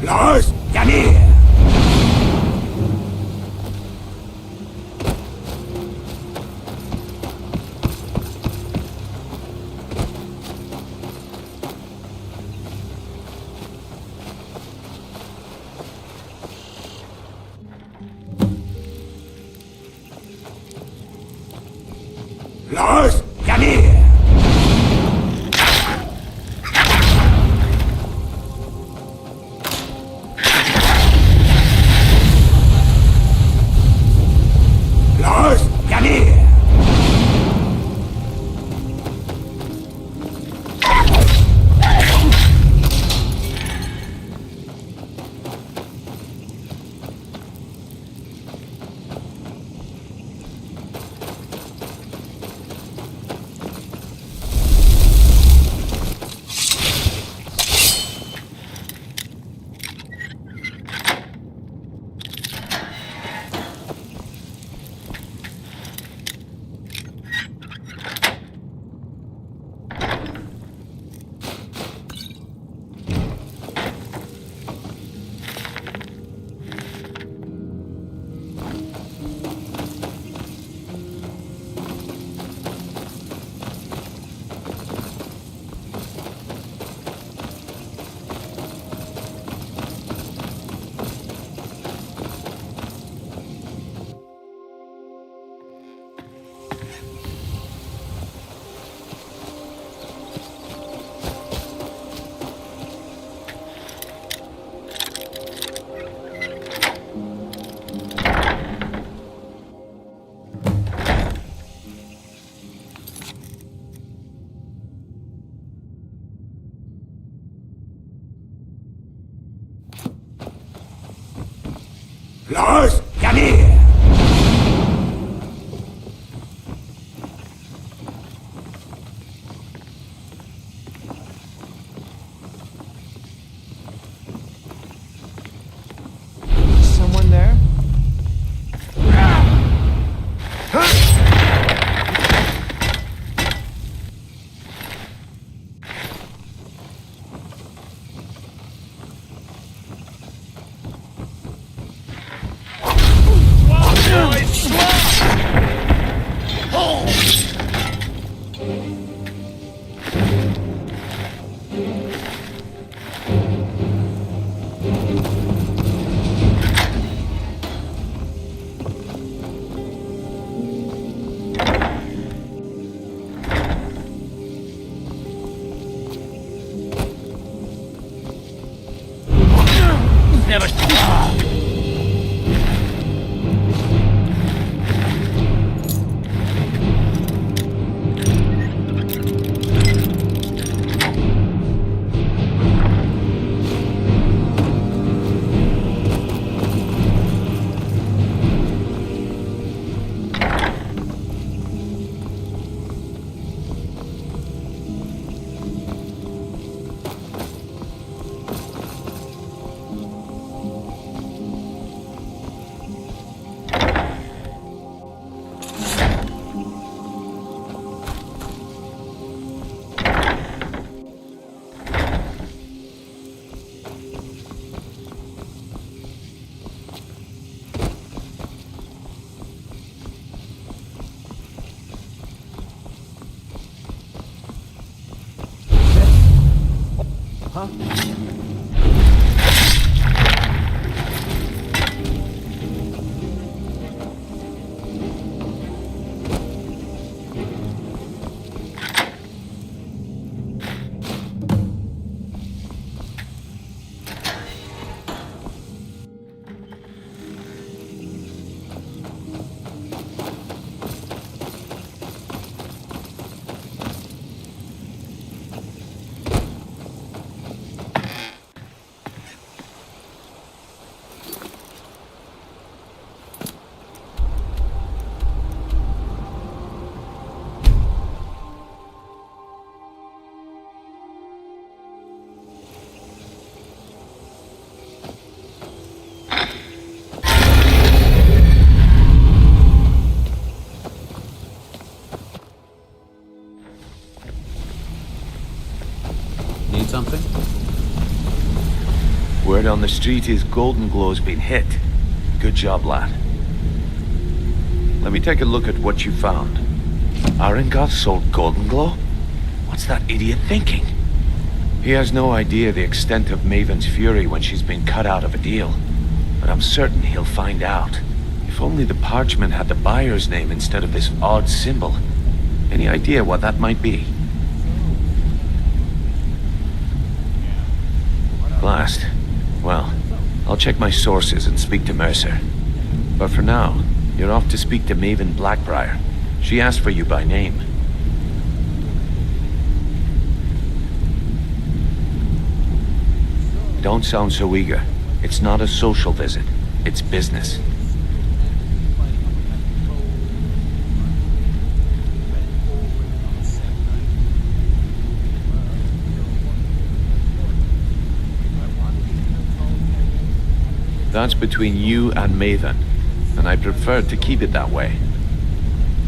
Lars, come here! Lars, come here! Lars, come here! Someone there? Never. Huh? Need something? Word on the street is Golden Glow's been hit. Good job, lad. Let me take a look at what you found. Arengoth sold Golden Glow? What's that idiot thinking? He has no idea the extent of Maven's fury when she's been cut out of a deal. But I'm certain he'll find out. If only the parchment had the buyer's name instead of this odd symbol. Any idea what that might be? Blast. Well, I'll check my sources and speak to Mercer. But for now, you're off to speak to Maven Blackbriar. She asked for you by name. Don't sound so eager. It's not a social visit. It's business. That's between you and Maven, and I prefer to keep it that way.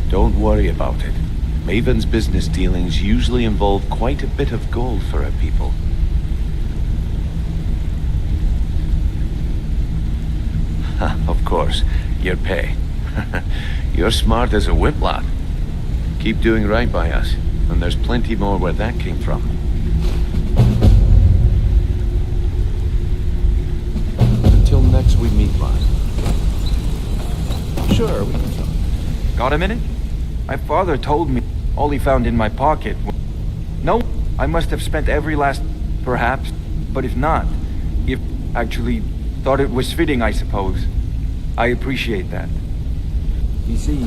Don't worry about it. Maven's business dealings usually involve quite a bit of gold for her people. Of course, your pay. You're smart as a whip, lad. Keep doing right by us, and there's plenty more where that came from. Until next we meet, lad. Sure, we can talk. Got a minute? My father told me all he found in my pocket. No, I must have spent every last... perhaps. But if not, if actually thought it was fitting, I suppose. I appreciate that. You see,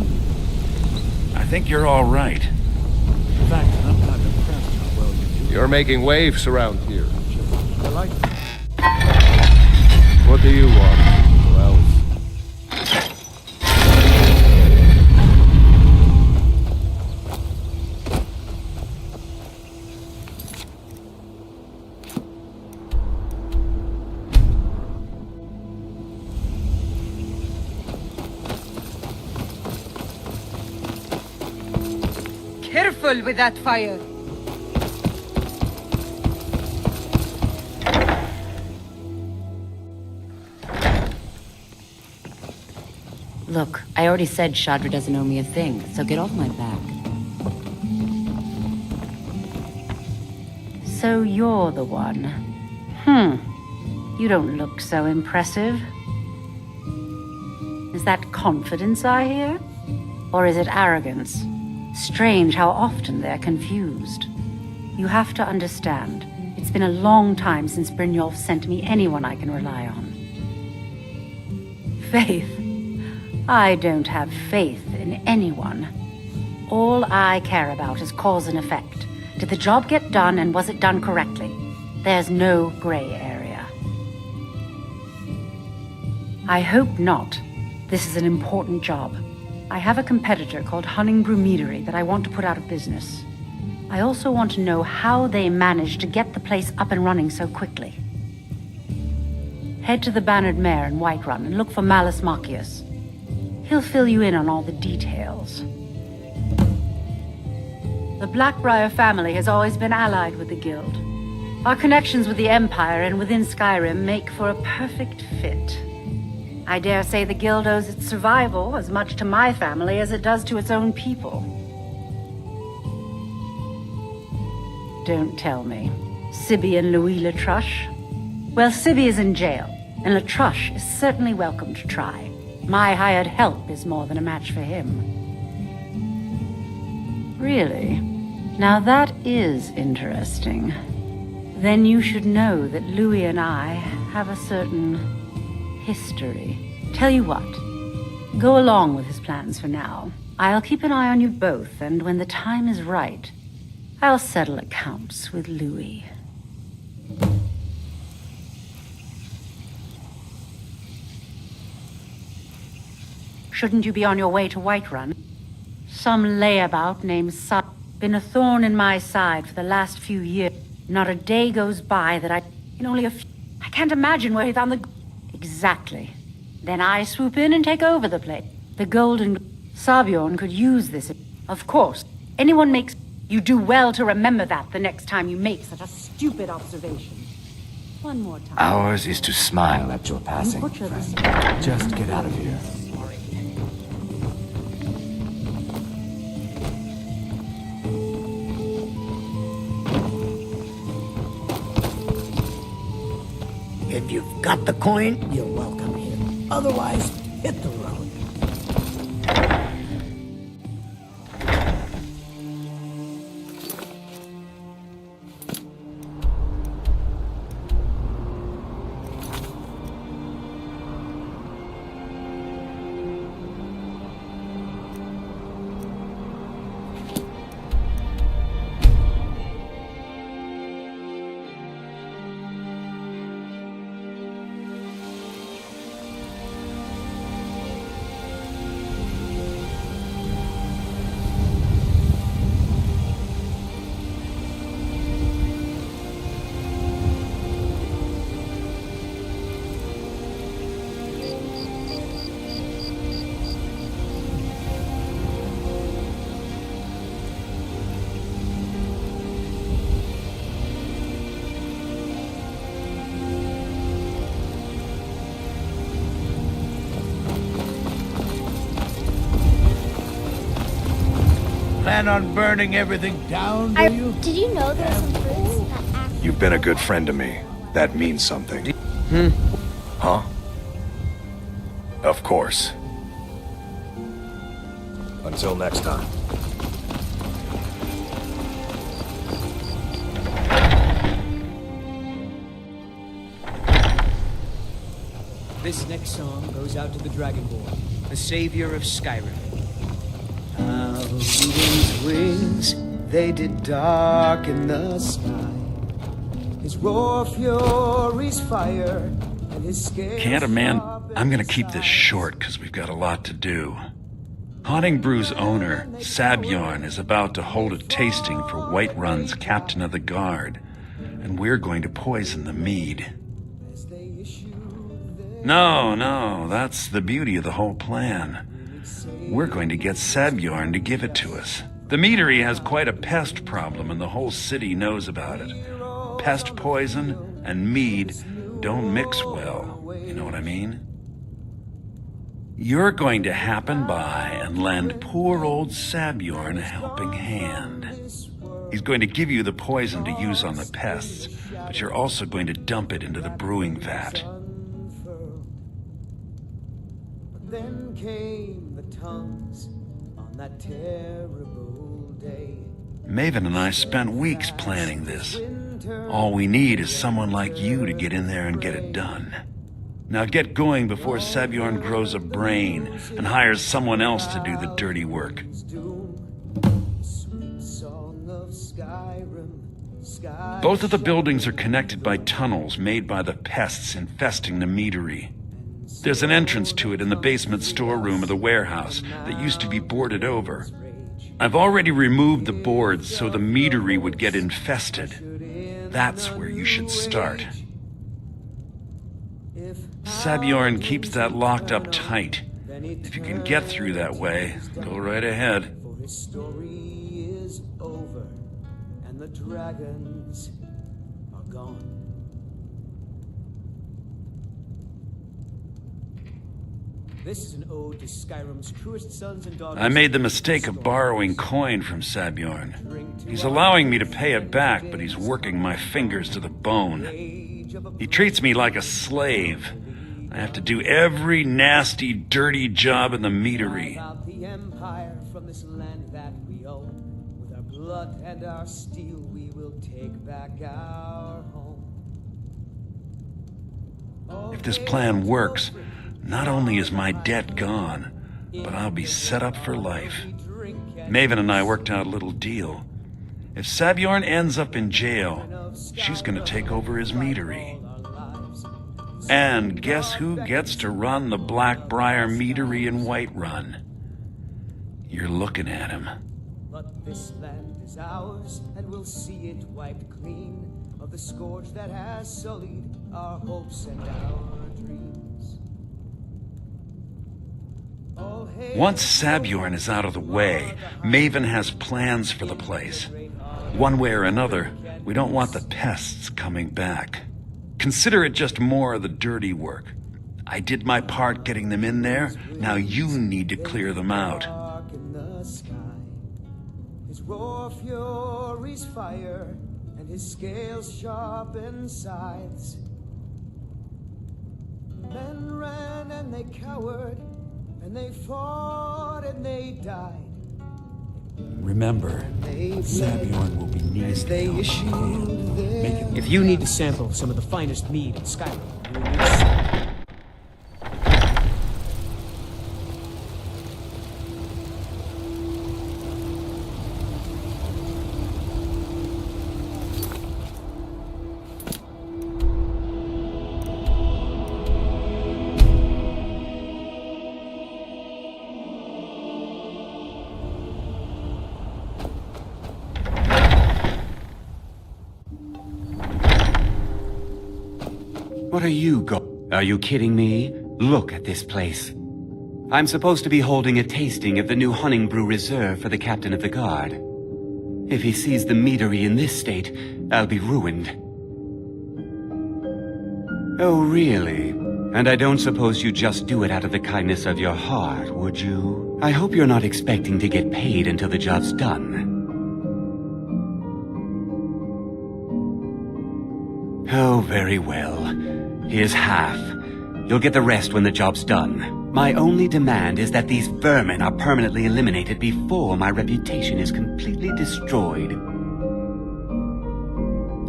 I think you're all right. in fact, I'm not impressed how well you do. You're making waves around here. I like it. What do you want? Well, careful with that fire. Look, I already said Shadra doesn't owe me a thing, so get off my back. So you're the one. You don't look so impressive. Is that confidence I hear? Or is it arrogance? Strange how often they're confused. You have to understand, it's been a long time since Brynjolf sent me anyone I can rely on. Faith? I don't have faith in anyone. All I care about is cause and effect. Did the job get done, and was it done correctly? There's no gray area. I hope not. This is an important job. I have a competitor called Hunningbrew Meadery that I want to put out of business. I also want to know how they managed to get the place up and running so quickly. Head to the Bannered Mare in Whiterun and look for Malus Macius. He'll fill you in on all the details. The Blackbriar family has always been allied with the Guild. Our connections with the Empire and within Skyrim make for a perfect fit. I dare say the Guild owes its survival as much to my family as it does to its own people. Don't tell me. Sibby and Louis Latruche? Well, Sibby is in jail, and Latruche is certainly welcome to try. My hired help is more than a match for him. Really? Now that is interesting. Then you should know that Louis and I have a certain history. Tell you what, go along with his plans for now. I'll keep an eye on you both, and when the time is right, I'll settle accounts with Louis. Shouldn't you be on your way to Whiterun? Some layabout named Sut been a thorn in my side for the last few years. Not a day goes by that I can't imagine where he found the... Exactly. Then I swoop in and take over the place. The golden... Sabjorn could use this. Of course. Anyone makes... You do well to remember that the next time you make such a stupid observation. One more time. Ours is to smile at your passing. Just get out of here. If you've got the coin, you're welcome here. Otherwise, hit the road. Plan on burning everything down, do you? Did you know there were some fruits that actually... You've been a good friend to me. That means something. Huh? Of course. Until next time. This next song goes out to the Dragonborn, the savior of Skyrim. How the wind's wings, they did darken the sky. His roar fury's fire, and his scale... Can't a man... I'm gonna keep this short, because we've got a lot to do. Huntingbrew's owner, Sabjorn, is about to hold a tasting for Whiterun's captain of the guard, and we're going to poison the mead. No, that's the beauty of the whole plan. We're going to get Sabjorn to give it to us. The meadery has quite a pest problem, and the whole city knows about it. Pest poison and mead don't mix well, you know what I mean? You're going to happen by and lend poor old Sabjorn a helping hand. He's going to give you the poison to use on the pests, but you're also going to dump it into the brewing vat. Then came the tongues on that terrible day. Maven and I spent weeks planning this. All we need is someone like you to get in there and get it done. Now get going before Sabjorn grows a brain and hires someone else to do the dirty work. Both of the buildings are connected by tunnels made by the pests infesting the meadery. There's an entrance to it in the basement storeroom of the warehouse that used to be boarded over. I've already removed the boards so the meadery would get infested. That's where you should start. Sabjorn keeps that locked up tight. If you can get through that way, go right ahead. For his story is over, and the dragons are gone. This is an ode to Skyrim's truest sons and daughters. I made the mistake of borrowing coin from Sabjorn. He's allowing me to pay it back, but he's working my fingers to the bone. He treats me like a slave. I have to do every nasty, dirty job in the meadery. About the empire from this land that we own. With our blood and our steel, we will take back our home. If this plan works, not only is my debt gone, but I'll be set up for life. Maven and I worked out a little deal. If Sabjorn ends up in jail, she's gonna take over his meadery. And guess who gets to run the Blackbriar meadery in Whiterun? You're looking at him. But this land is ours, and we'll see it wiped clean of the scourge that has sullied our hopes and our dreams. Once Sabjorn is out of the way, Maven has plans for the place. One way or another, we don't want the pests coming back. Consider it just more of the dirty work. I did my part getting them in there, now you need to clear them out. In the sky, his roar furies fire, and his scales sharpen scythes. Men ran and they cowered, and they fought and they died. Remember, Sabjorn will be needed. As they issued their... If you need to sample some of the finest mead in Skyrim, you need... What are you Are you kidding me? Look at this place. I'm supposed to be holding a tasting of the new Honningbrew Reserve for the captain of the guard. If he sees the meadery in this state, I'll be ruined. Oh, really? And I don't suppose you just do it out of the kindness of your heart, would you? I hope you're not expecting to get paid until the job's done. Oh, very well. Here's half. You'll get the rest when the job's done. My only demand is that these vermin are permanently eliminated before my reputation is completely destroyed.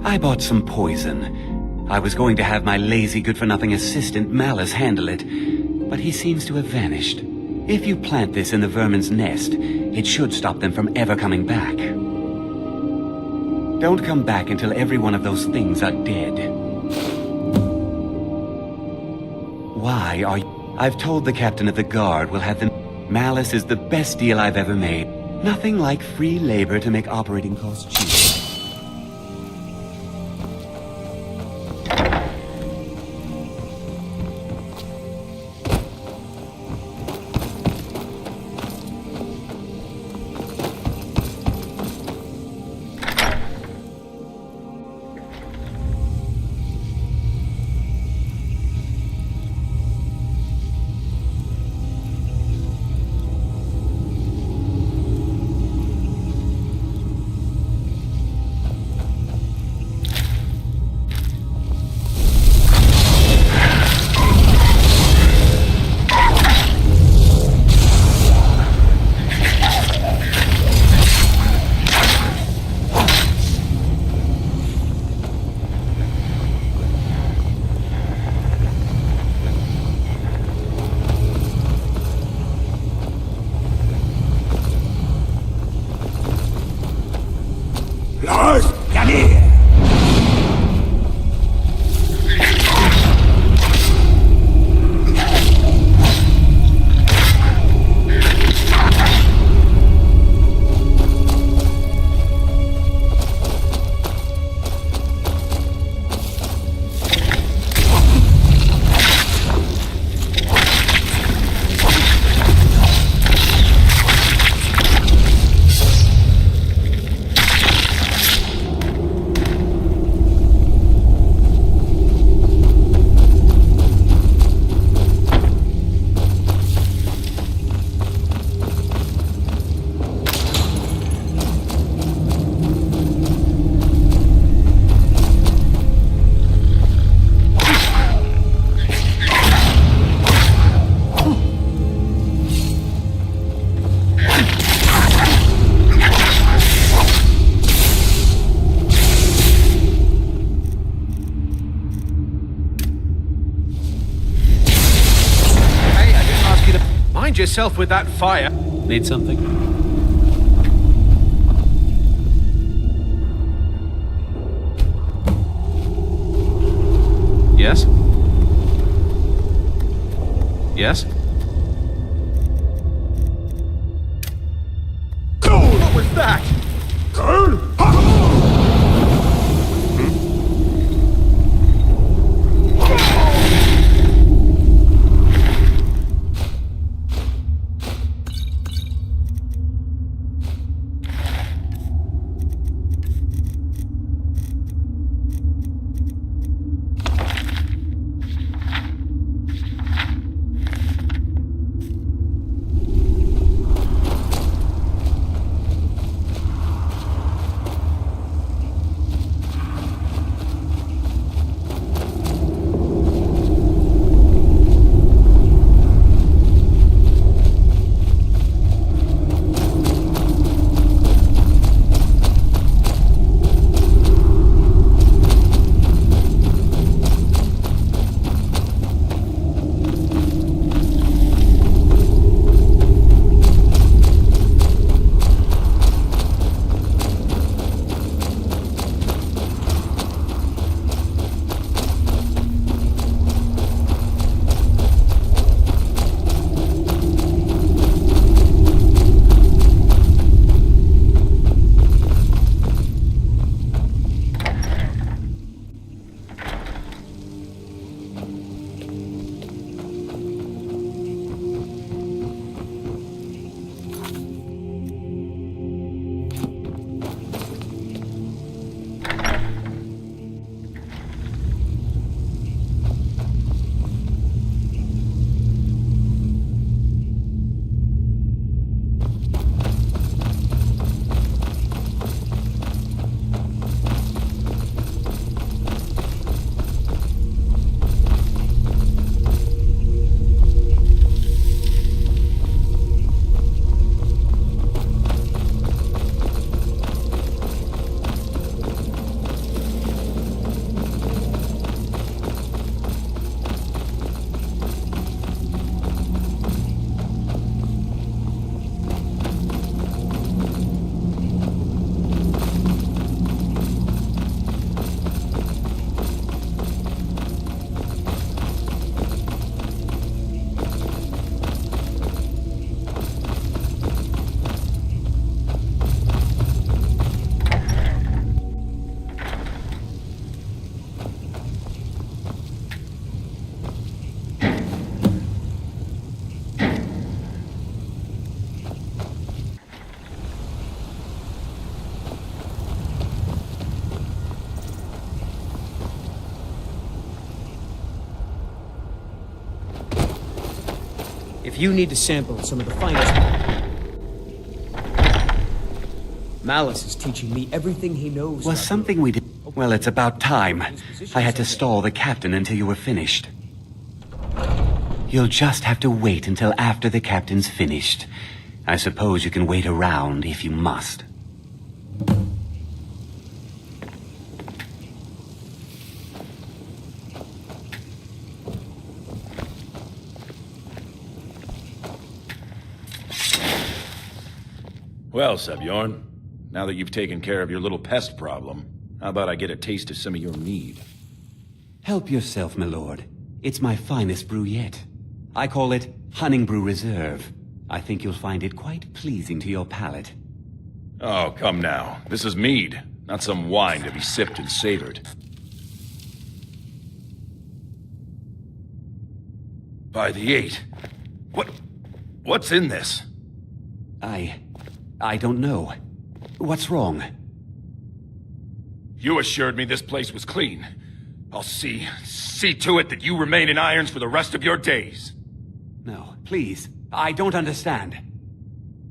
I bought some poison. I was going to have my lazy good-for-nothing assistant Malice handle it, but he seems to have vanished. If you plant this in the vermin's nest, it should stop them from ever coming back. Don't come back until every one of those things are dead. Why are you... I've told the captain of the guard we'll have them... Malice is the best deal I've ever made. Nothing like free labor to make operating costs cheap. Lars, Janir! Yourself with that fire. Need something? Yes? Yes? What was that? If you need to sample some of the finest... Malice is teaching me everything he knows. Was something we did... Well, it's about time. I had to stall the captain until you were finished. You'll just have to wait until after the captain's finished. I suppose you can wait around if you must. Well, Sebjorn, Now that you've taken care of your little pest problem, how about I get a taste of some of your mead? Help yourself, my lord. It's my finest brew yet. I call it Hunning Brew Reserve. I think you'll find it quite pleasing to your palate. Oh, come now. This is mead, not some wine to be sipped and savored. By the 8. What's in this? I don't know. What's wrong? You assured me this place was clean. I'll see to it that you remain in irons for the rest of your days. No, please. I don't understand.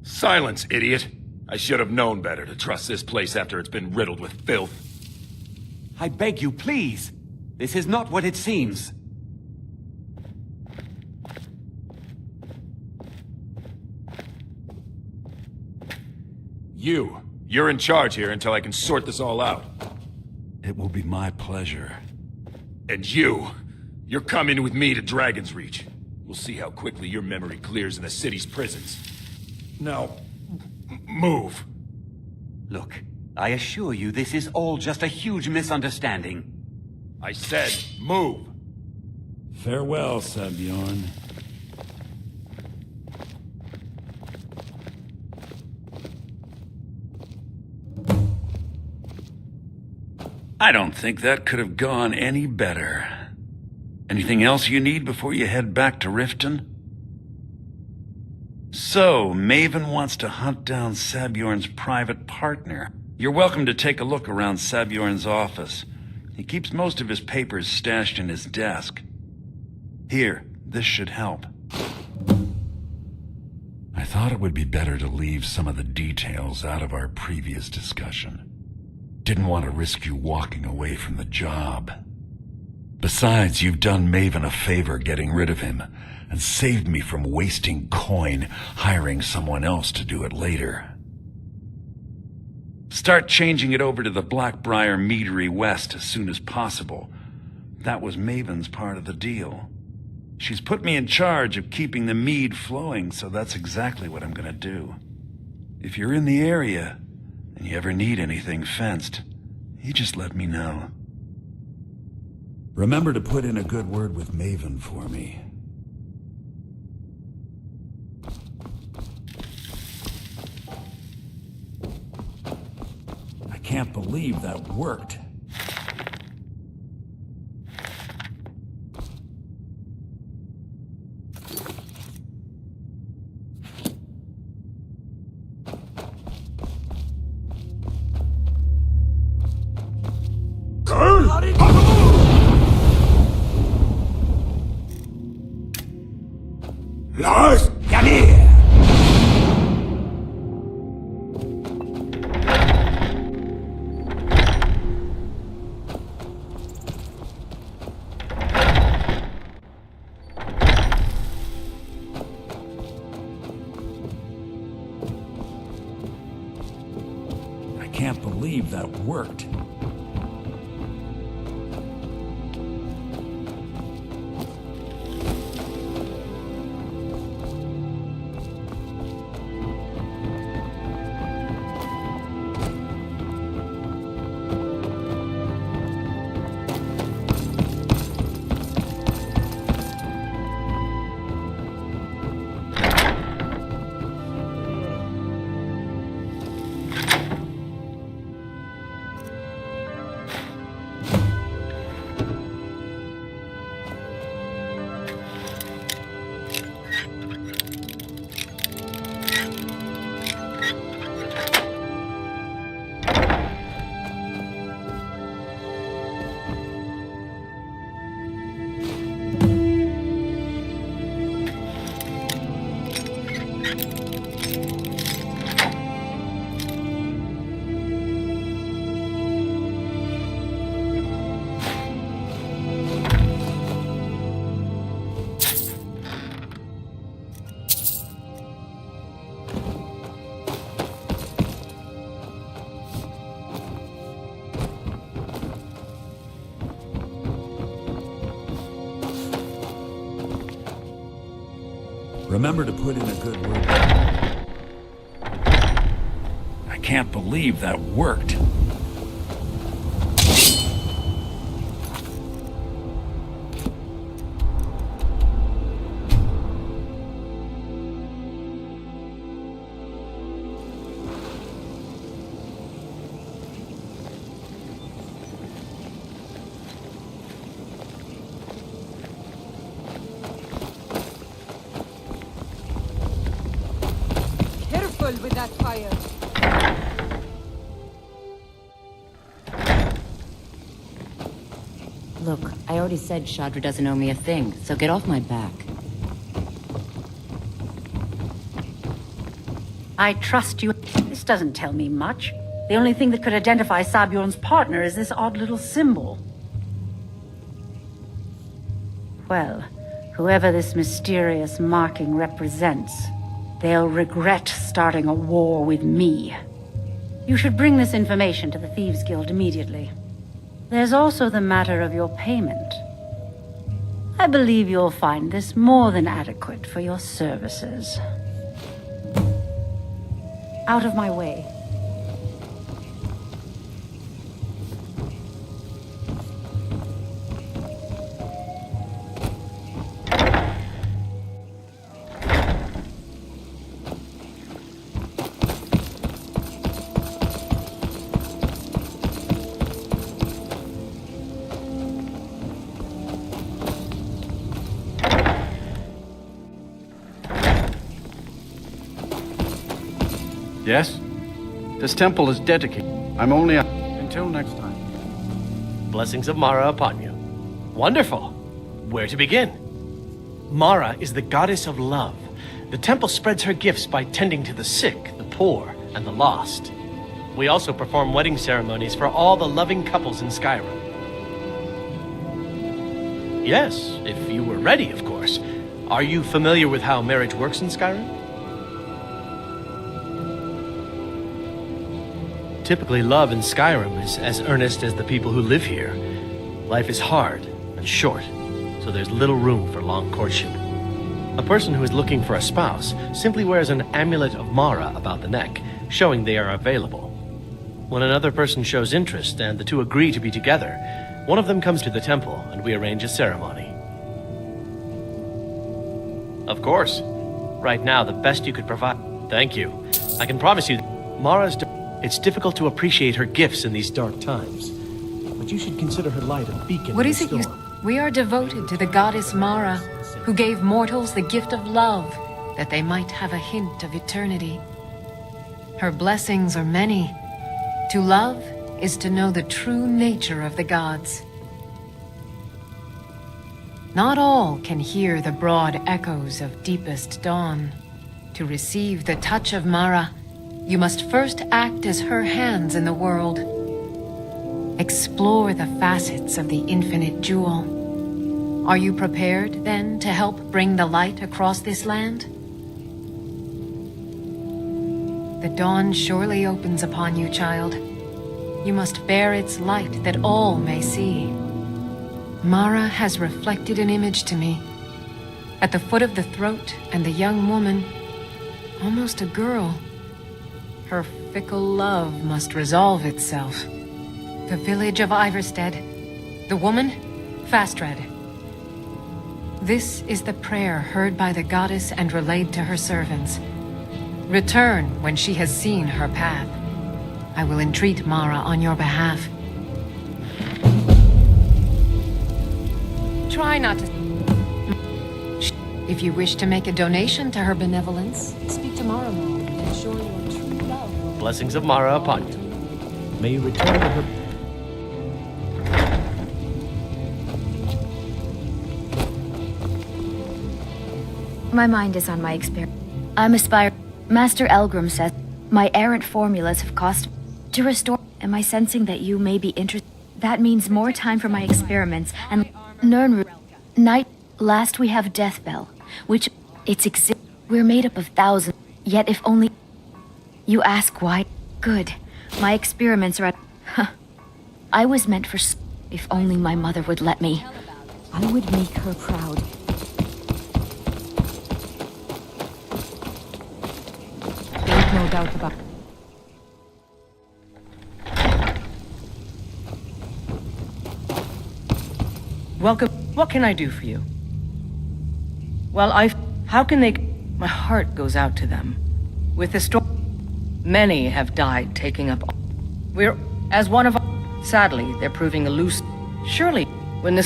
Silence, idiot. I should have known better to trust this place after it's been riddled with filth. I beg you, please. This is not what it seems. You're in charge here until I can sort this all out. It will be my pleasure. And you're coming with me to Dragon's Reach. We'll see how quickly your memory clears in the city's prisons. Now, move. Look, I assure you this is all just a huge misunderstanding. I said, move. Farewell, Sabjorn. I don't think that could have gone any better. Anything else you need before you head back to Riften? So, Maven wants to hunt down Sabjorn's private partner. You're welcome to take a look around Sabjorn's office. He keeps most of his papers stashed in his desk. Here, this should help. I thought it would be better to leave some of the details out of our previous discussion. Didn't want to risk you walking away from the job. Besides, you've done Maven a favor getting rid of him, and saved me from wasting coin hiring someone else to do it later. Start changing it over to the Blackbriar Meadery West as soon as possible. That was Maven's part of the deal. She's put me in charge of keeping the mead flowing, so that's exactly what I'm gonna do. If you're in the area, and you ever need anything fenced, you just let me know. Remember to put in a good word with Maven for me. I can't believe that worked. Lars, come here! I can't believe that worked. Remember to put in a good word. I can't can't believe that worked. Careful with that fire. Look, I already said Shadra doesn't owe me a thing, so get off my back. I trust you. This doesn't tell me much. The only thing that could identify Sabjorn's partner is this odd little symbol. Well, whoever this mysterious marking represents, they'll regret starting a war with me. You should bring this information to the Thieves' Guild immediately. There's also the matter of your payment. I believe you'll find this more than adequate for your services. Out of my way. Yes? This temple is dedicated. I'm only a... Until next time. Blessings of Mara upon you. Wonderful. Where to begin? Mara is the goddess of love. The temple spreads her gifts by tending to the sick, the poor, and the lost. We also perform wedding ceremonies for all the loving couples in Skyrim. Yes, if you were ready, of course. Are you familiar with how marriage works in Skyrim? Typically, love in Skyrim is as earnest as the people who live here. Life is hard and short, so there's little room for long courtship. A person who is looking for a spouse simply wears an amulet of Mara about the neck, showing they are available. When another person shows interest and the two agree to be together, one of them comes to the temple and we arrange a ceremony. Of course. Right now, the best you could provide... Thank you. I can promise you, Mara's... It's difficult to appreciate her gifts in these dark times. But you should consider her light a beacon What in is the it you... storm. We are devoted to the goddess Mara, who gave mortals the gift of love, that they might have a hint of eternity. Her blessings are many. To love is to know the true nature of the gods. Not all can hear the broad echoes of deepest dawn. To receive the touch of Mara, you must first act as her hands in the world. Explore the facets of the infinite jewel. Are you prepared, then, to help bring the light across this land? The dawn surely opens upon you, child. You must bear its light that all may see. Mara has reflected an image to me. At the foot of the throat and the young woman, almost a girl. Her fickle love must resolve itself. The village of Iverstead. The woman, Fastred. This is the prayer heard by the goddess and relayed to her servants. Return when she has seen her path. I will entreat Mara on your behalf. Try not to... If you wish to make a donation to her benevolence, speak to Mara more and ensure your true love. Blessings of Mara upon you. May you return to her... My mind is on my experience. I'm aspiring. Master Elgrim says my errant formulas have cost to restore. Am I sensing that you may be interested? That means more time for my experiments and Nernru. Night. Last we have Deathbell, which it's we're made up of thousands. Yet if only you ask why. Good. My experiments are at. I was meant for. If only my mother would let me. I would make her proud. There's no doubt about it. Welcome. What can I do for you? Well, how can they... My heart goes out to them. With the storm, many have died taking up... We're... As one of... Sadly, they're proving elusive. Surely, when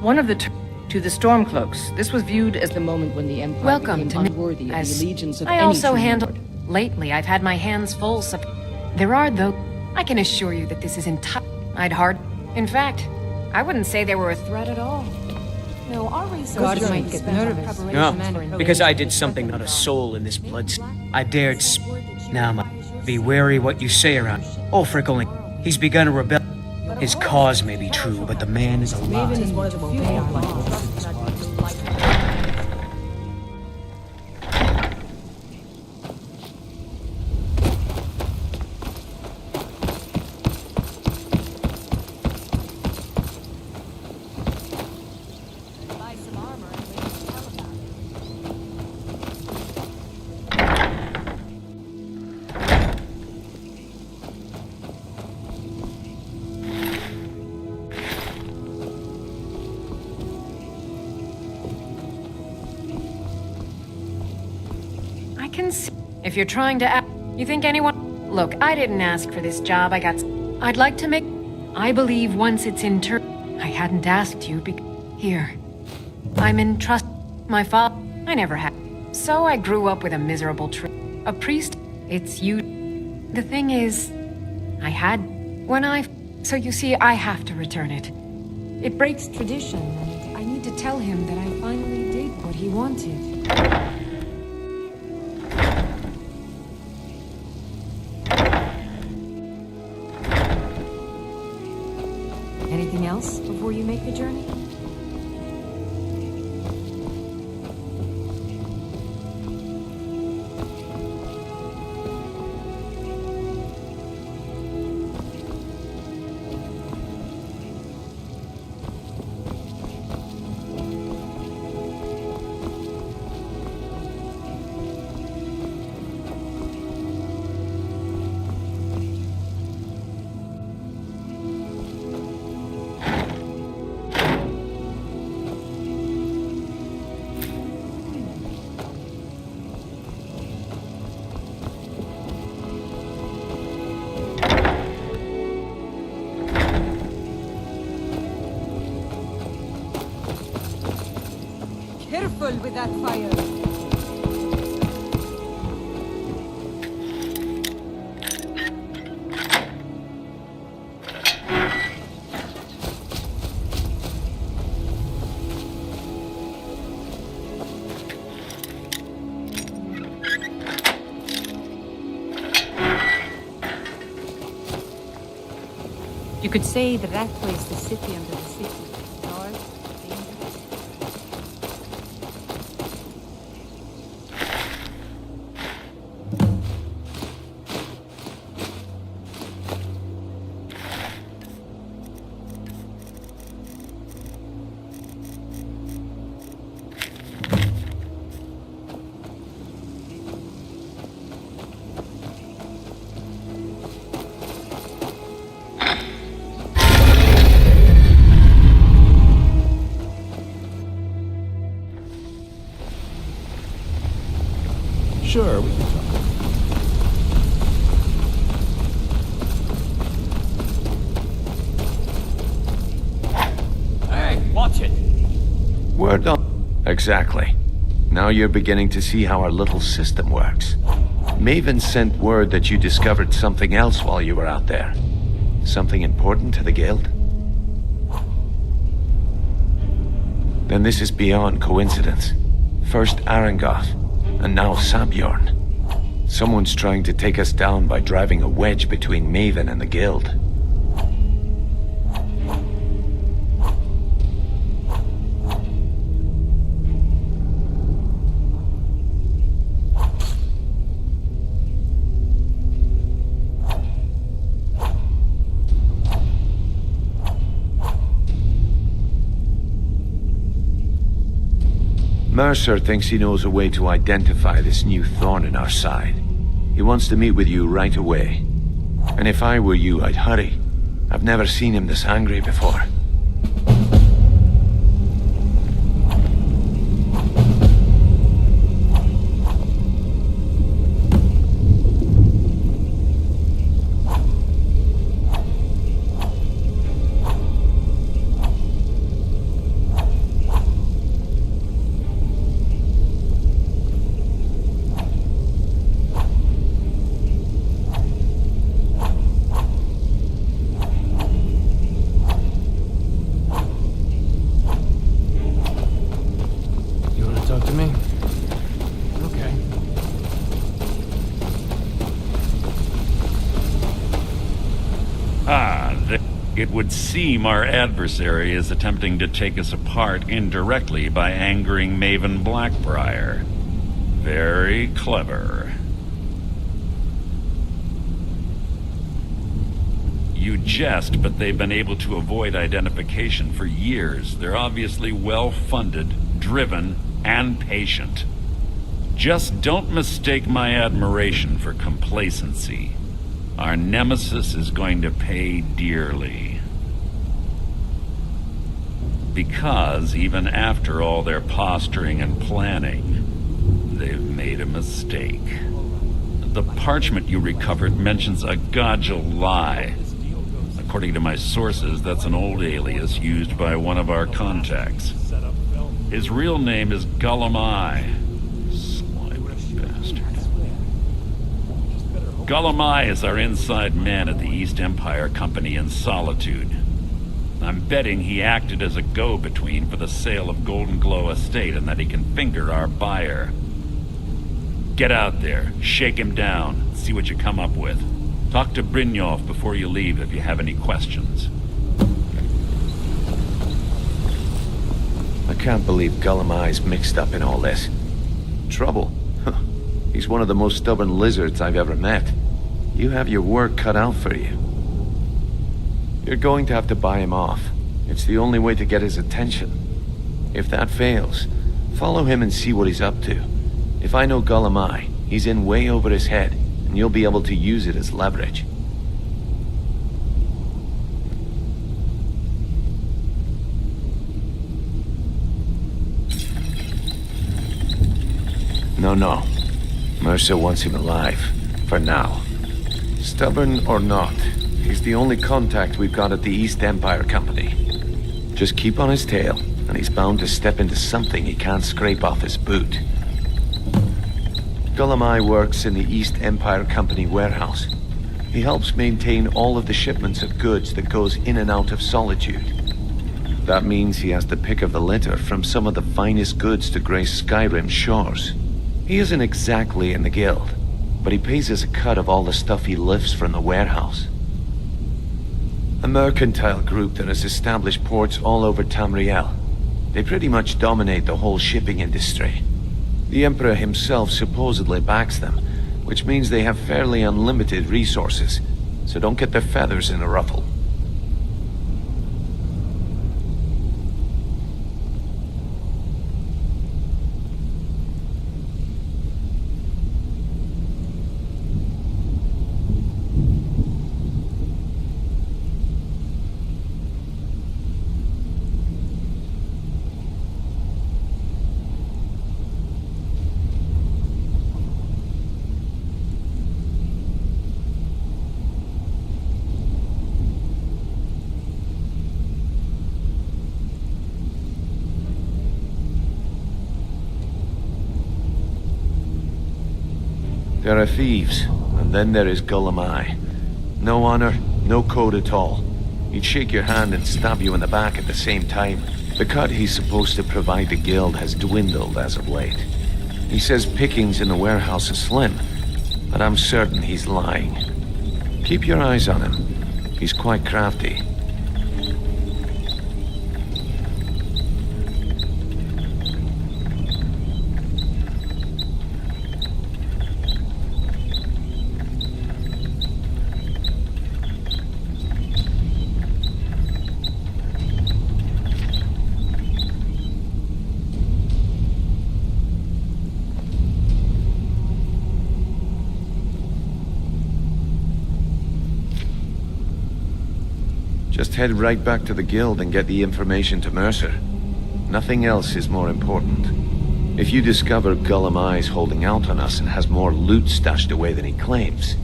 one of the... To the Stormcloaks, this was viewed as the moment when the Empire Welcome became to unworthy of the allegiance of I any also true handle... lord. Lately, I've had my hands full, there are, though... I can assure you that this is In fact, I wouldn't say they were a threat at all. No, our research God journey might get spent on nervous. preparation No, because I did something not a soul in this blood. I dared Now, be wary what you say around. Ulfric only... He's begun a rebellion. His cause may be true, but the man is alive. Maven is one of the few outlaws. If you're trying to act... You think anyone... Look, I didn't ask for this job. I'd like to make... I believe once it's in turn... I hadn't asked you Here. I'm in trust... My father... I never had... So I grew up with a miserable A priest... It's you... The thing is... I had... When So you see, I have to return it. It breaks tradition, and I need to tell him that I finally did what he wanted. Anything else before you make the journey? Careful with that fire. You could say that that place the city under the city. Dark, dangerous. Sure, we can talk. Hey, watch it! Word on. Exactly. Now you're beginning to see how our little system works. Maven sent word that you discovered something else while you were out there. Something important to the guild? Then this is beyond coincidence. First Arangoth, and now Sabjorn. Someone's trying to take us down by driving a wedge between Maven and the guild. Mercer thinks he knows a way to identify this new thorn in our side. He wants to meet with you right away. And if I were you, I'd hurry. I've never seen him this angry before. It would seem our adversary is attempting to take us apart indirectly by angering Maven Blackbriar. Very clever. You jest, but they've been able to avoid identification for years. They're obviously well-funded, driven, and patient. Just don't mistake my admiration for complacency. Our nemesis is going to pay dearly. Because even after all their posturing and planning, they've made a mistake. The parchment you recovered mentions a Godjal lie. According to my sources, that's an old alias used by one of our contacts. His real name is Gullum-Eye. Gullum-Eye is our inside man at the East Empire Company in Solitude. I'm betting he acted as a go-between for the sale of Golden Glow Estate and that he can finger our buyer. Get out there, shake him down, see what you come up with. Talk to Brynjolf before you leave if you have any questions. I can't believe Gullum-Eye's mixed up in all this. Trouble? He's one of the most stubborn lizards I've ever met. You have your work cut out for you. You're going to have to buy him off. It's the only way to get his attention. If that fails, follow him and see what he's up to. If I know Gullum-Eye, he's in way over his head, and you'll be able to use it as leverage. No. Mercer wants him alive. For now. Stubborn or not, he's the only contact we've got at the East Empire Company. Just keep on his tail, and he's bound to step into something he can't scrape off his boot. Gullum-Eye works in the East Empire Company warehouse. He helps maintain all of the shipments of goods that goes in and out of Solitude. That means he has to pick of the litter from some of the finest goods to grace Skyrim's shores. He isn't exactly in the guild, but he pays us a cut of all the stuff he lifts from the warehouse. A mercantile group that has established ports all over Tamriel. They pretty much dominate the whole shipping industry. The Emperor himself supposedly backs them, which means they have fairly unlimited resources, so don't get their feathers in a ruffle. There are thieves, and then there is Gullum-Eye. No honor, no code at all. He'd shake your hand and stab you in the back at the same time. The cut he's supposed to provide the guild has dwindled as of late. He says pickings in the warehouse are slim, but I'm certain he's lying. Keep your eyes on him. He's quite crafty. Just head right back to the guild and get the information to Mercer. Nothing else is more important. If you discover Gullum-Eye's holding out on us and has more loot stashed away than he claims,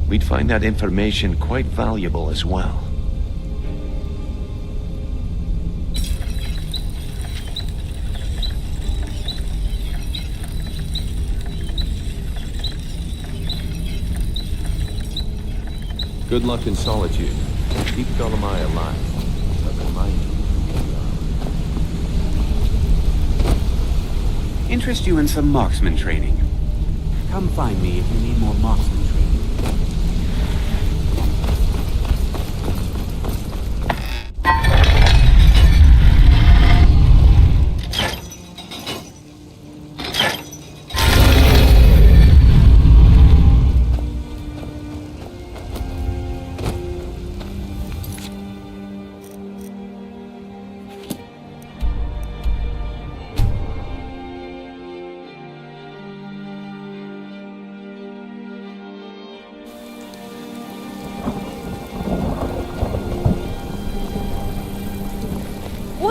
we'd find that information quite valuable as well. Good luck in Solitude. Keep Gullum-Eye alive. But remind you. Interest you in some marksman training? Come find me if you need more marksman training.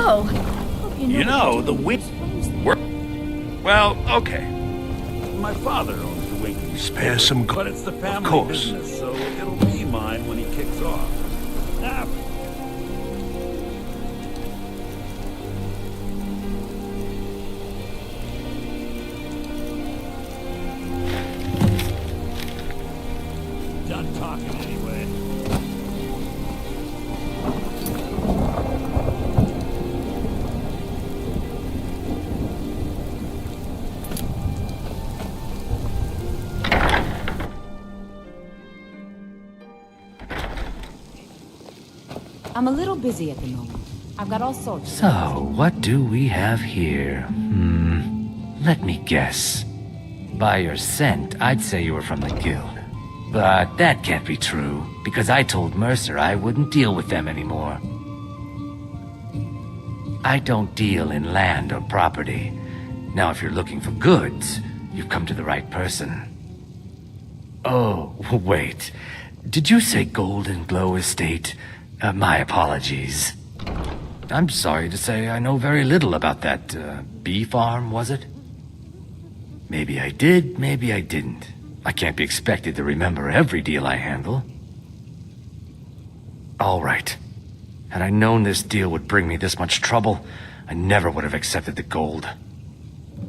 Whoa! Hope You know, the wing... Well, okay. My father owns the wing. Spare some but it's the family course. business, so it'll be mine when he kicks off. Ah, done talking anyway. I'm a little busy at the moment. I've got all sorts. So, what do we have here? Let me guess. By your scent, I'd say you were from the guild. But that can't be true, because I told Mercer I wouldn't deal with them anymore. I don't deal in land or property. Now, if you're looking for goods, you've come to the right person. Oh, wait. Did you say Golden Glow Estate? My apologies. I'm sorry to say I know very little about that, bee farm, was it? Maybe I did, maybe I didn't. I can't be expected to remember every deal I handle. All right. Had I known this deal would bring me this much trouble, I never would have accepted the gold.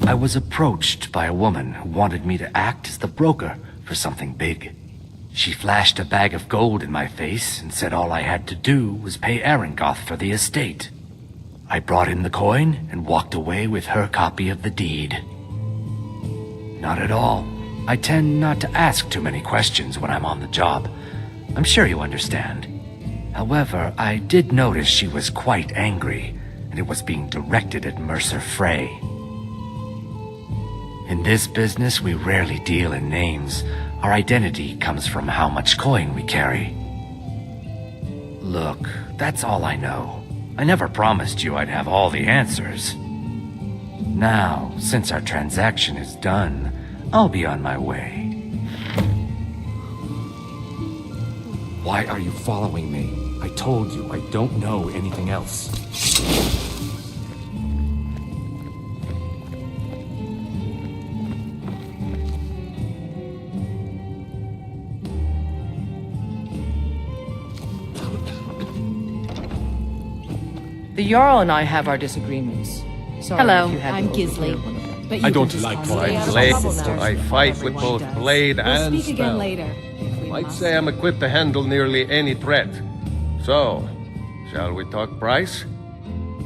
I was approached by a woman who wanted me to act as the broker for something big. She flashed a bag of gold in my face and said all I had to do was pay Arangoth for the estate. I brought in the coin and walked away with her copy of the deed. Not at all. I tend not to ask too many questions when I'm on the job. I'm sure you understand. However, I did notice she was quite angry, and it was being directed at Mercer Frey. In this business, we rarely deal in names. Our identity comes from how much coin we carry. Look, that's all I know. I never promised you I'd have all the answers. Now, since our transaction is done, I'll be on my way. Why are you following me? I told you I don't know anything else. The Jarl and I have our disagreements. Sorry Hello, if you had to I'm overhear Gisli. one of them. But you I don't can just like call me what I Gisli. blade. Trouble now. I fight with both blade We'll and speak again spell. later. Might say I'm equipped to handle nearly any threat. So, shall we talk price?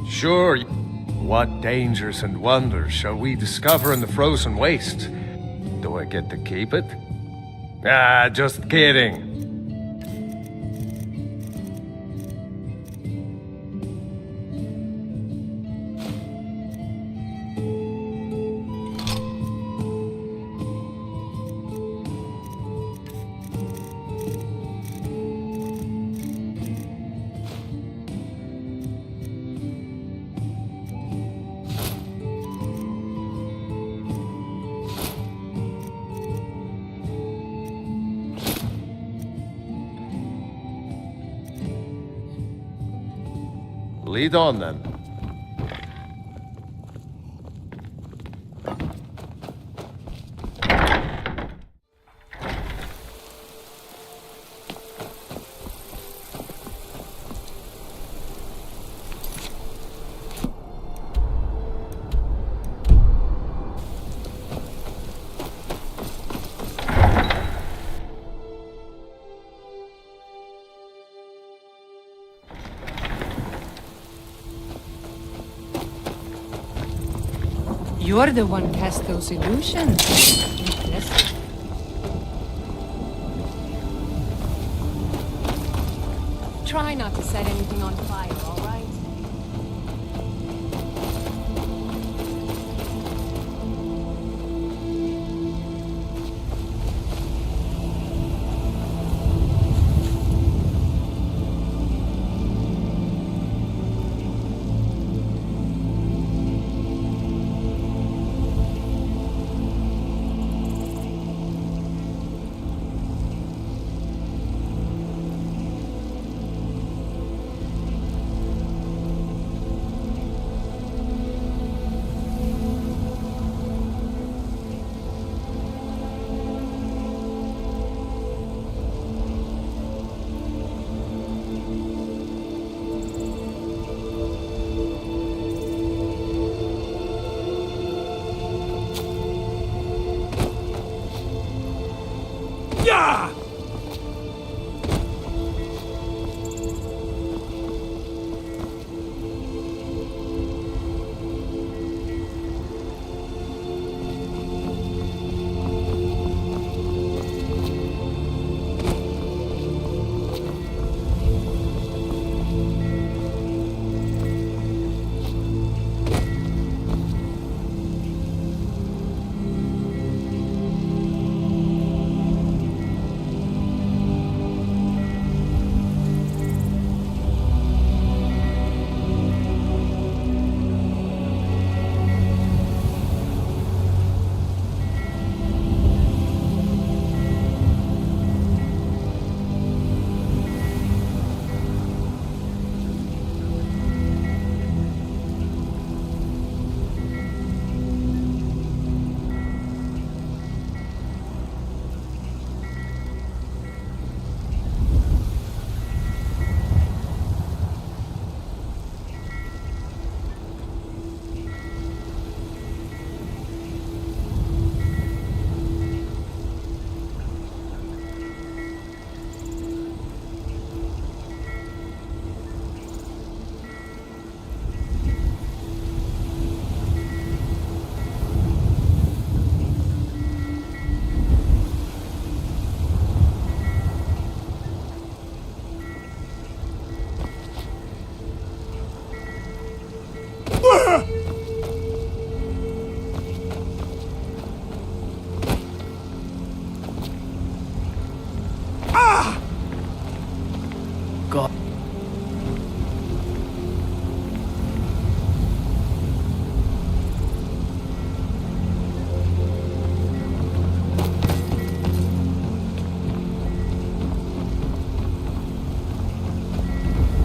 Sure. What dangers and wonders shall we discover in the frozen waste? Do I get to keep it? Ah, just kidding. Lead on, then. You're the one cast those illusions. Impressive. Try not to set anything on fire, all right?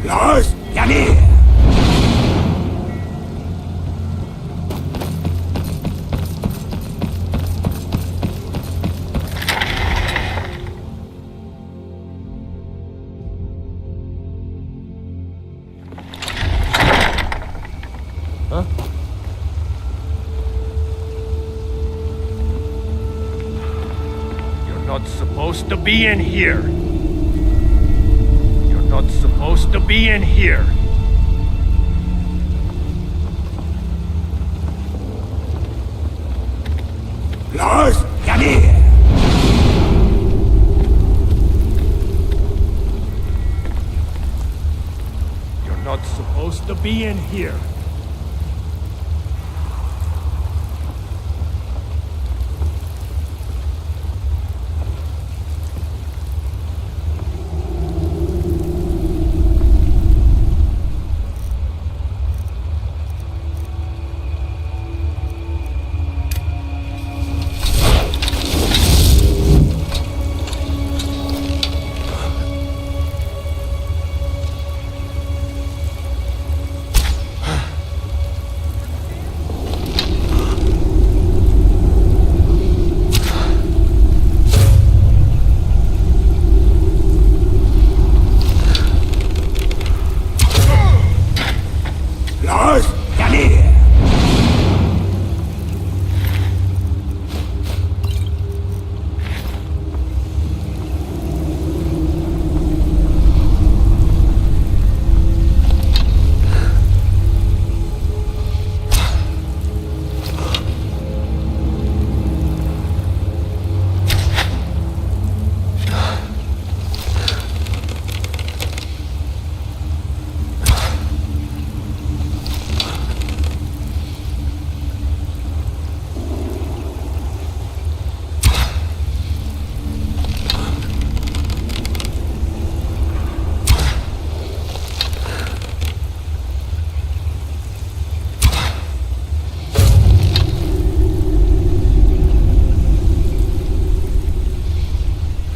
Lars, Janir! Huh? You're not supposed to be in here. You're not supposed to be in here. Lars, Janir! You're not supposed to be in here. Lars, Janir!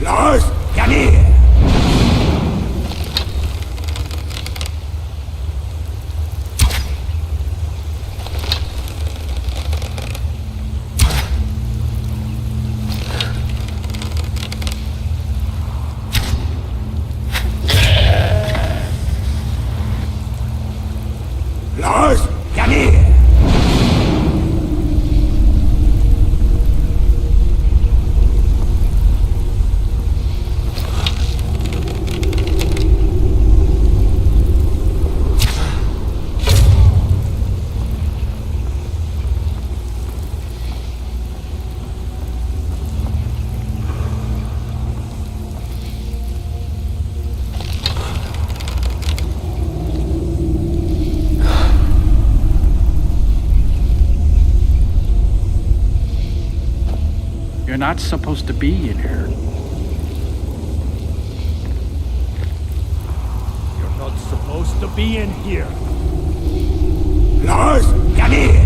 Lars, Janir! Lars, Janir! You're not supposed to be in here. You're not supposed to be in here. Lars, Janir!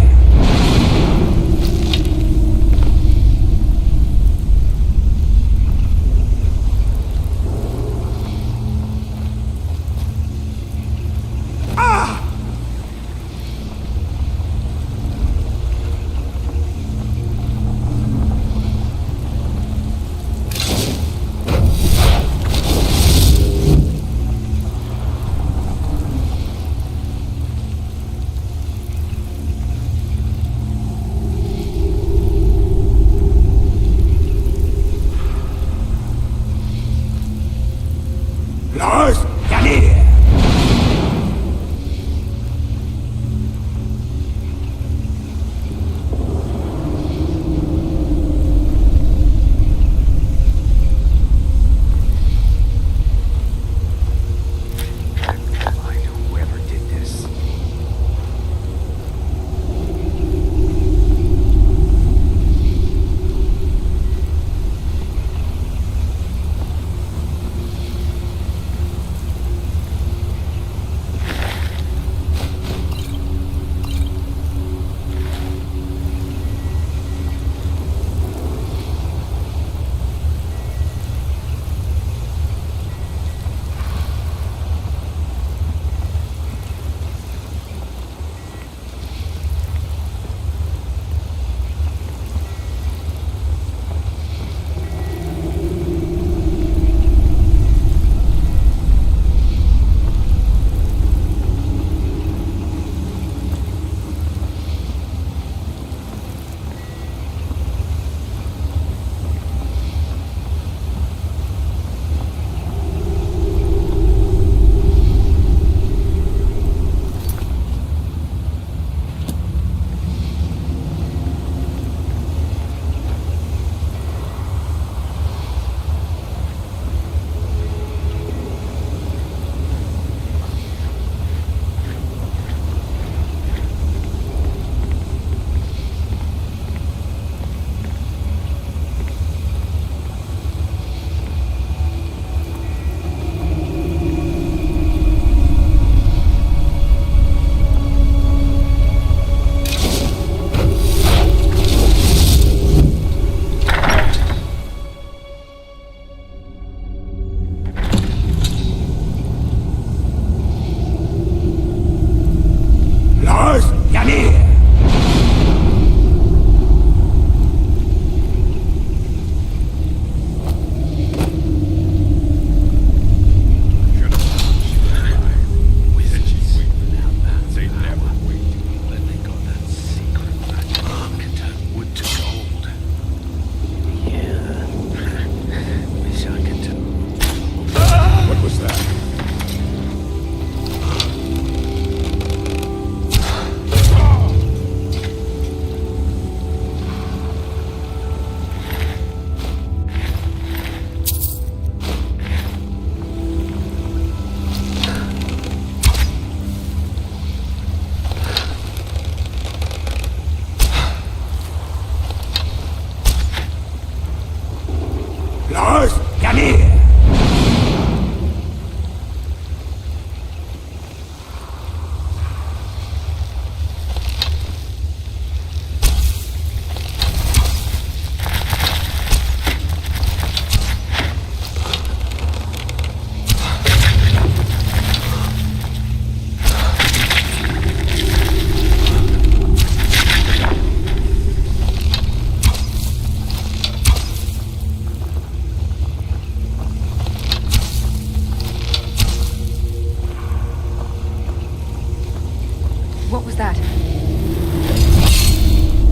What was that?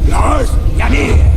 Lars, Janir!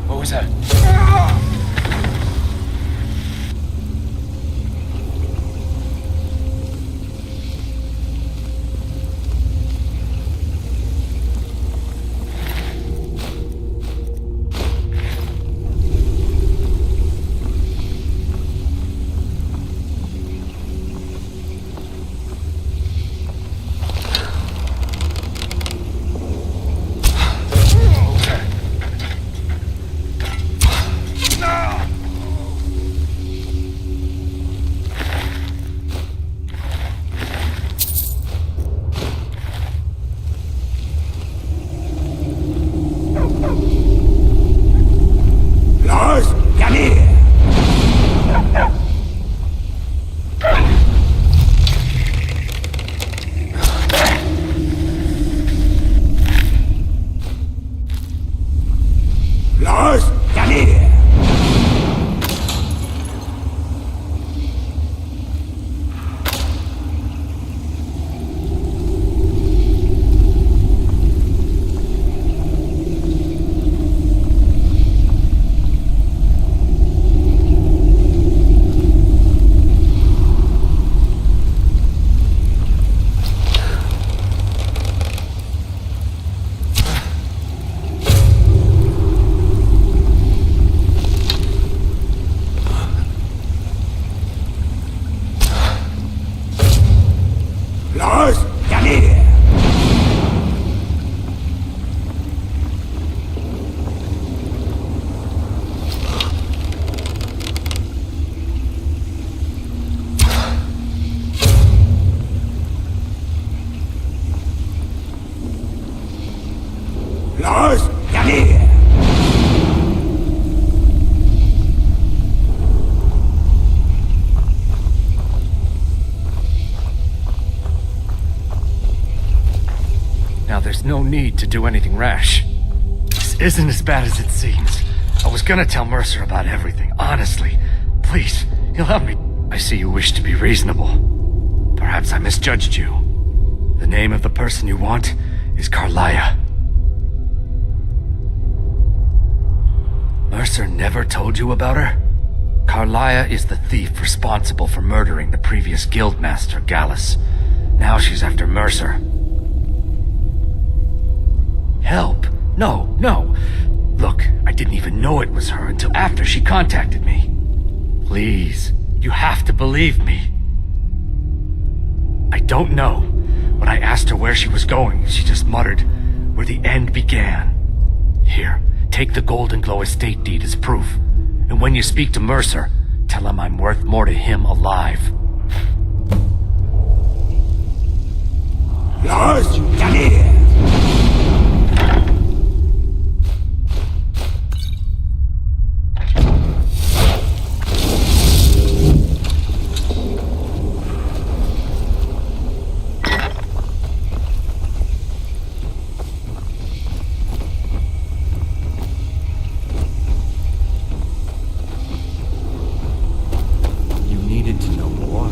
What was that? Now there's no need to do anything rash. This isn't as bad as it seems. I was gonna tell Mercer about everything, honestly. Please, he'll help me. I see you wish to be reasonable. Perhaps I misjudged you. The name of the person you want is Carlia. Mercer never told you about her? Carlia is the thief responsible for murdering the previous guildmaster, Gallus. Now she's after Mercer. Help? No, no. Look, I didn't even know it was her until after she contacted me. Please, you have to believe me. I don't know. When I asked her where she was going, she just muttered, "Where the end began." Here, take the Golden Glow estate deed as proof. And when you speak to Mercer, tell him I'm worth more to him alive. Lars, come here! You needed to know more?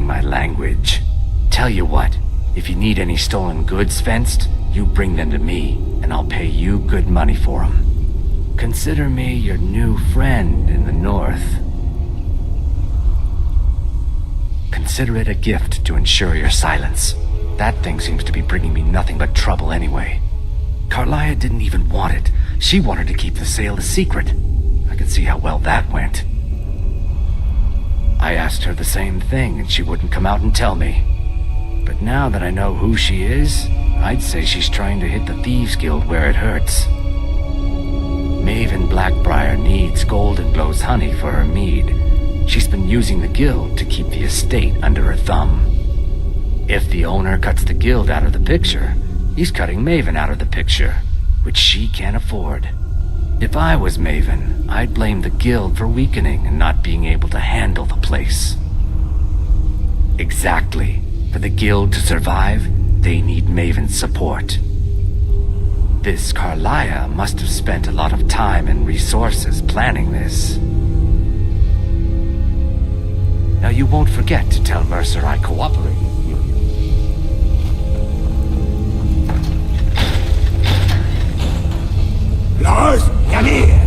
my language. Tell you what, if you need any stolen goods fenced, you bring them to me, and I'll pay you good money for them. Consider me your new friend in the north. Consider it a gift to ensure your silence. That thing seems to be bringing me nothing but trouble anyway. Carlia didn't even want it. She wanted to keep the sale a secret. I could see how well that went. I asked her the same thing, and she wouldn't come out and tell me. But now that I know who she is, I'd say she's trying to hit the Thieves Guild where it hurts. Maven Blackbriar needs Goldenglow's honey for her mead. She's been using the guild to keep the estate under her thumb. If the owner cuts the guild out of the picture, he's cutting Maven out of the picture, which she can't afford. If I was Maven, I'd blame the guild for weakening and not being able to handle the place. Exactly. For the guild to survive, they need Maven's support. This Carlia must have spent a lot of time and resources planning this. Now you won't forget to tell Mercer I cooperated, will you? Lars, come here!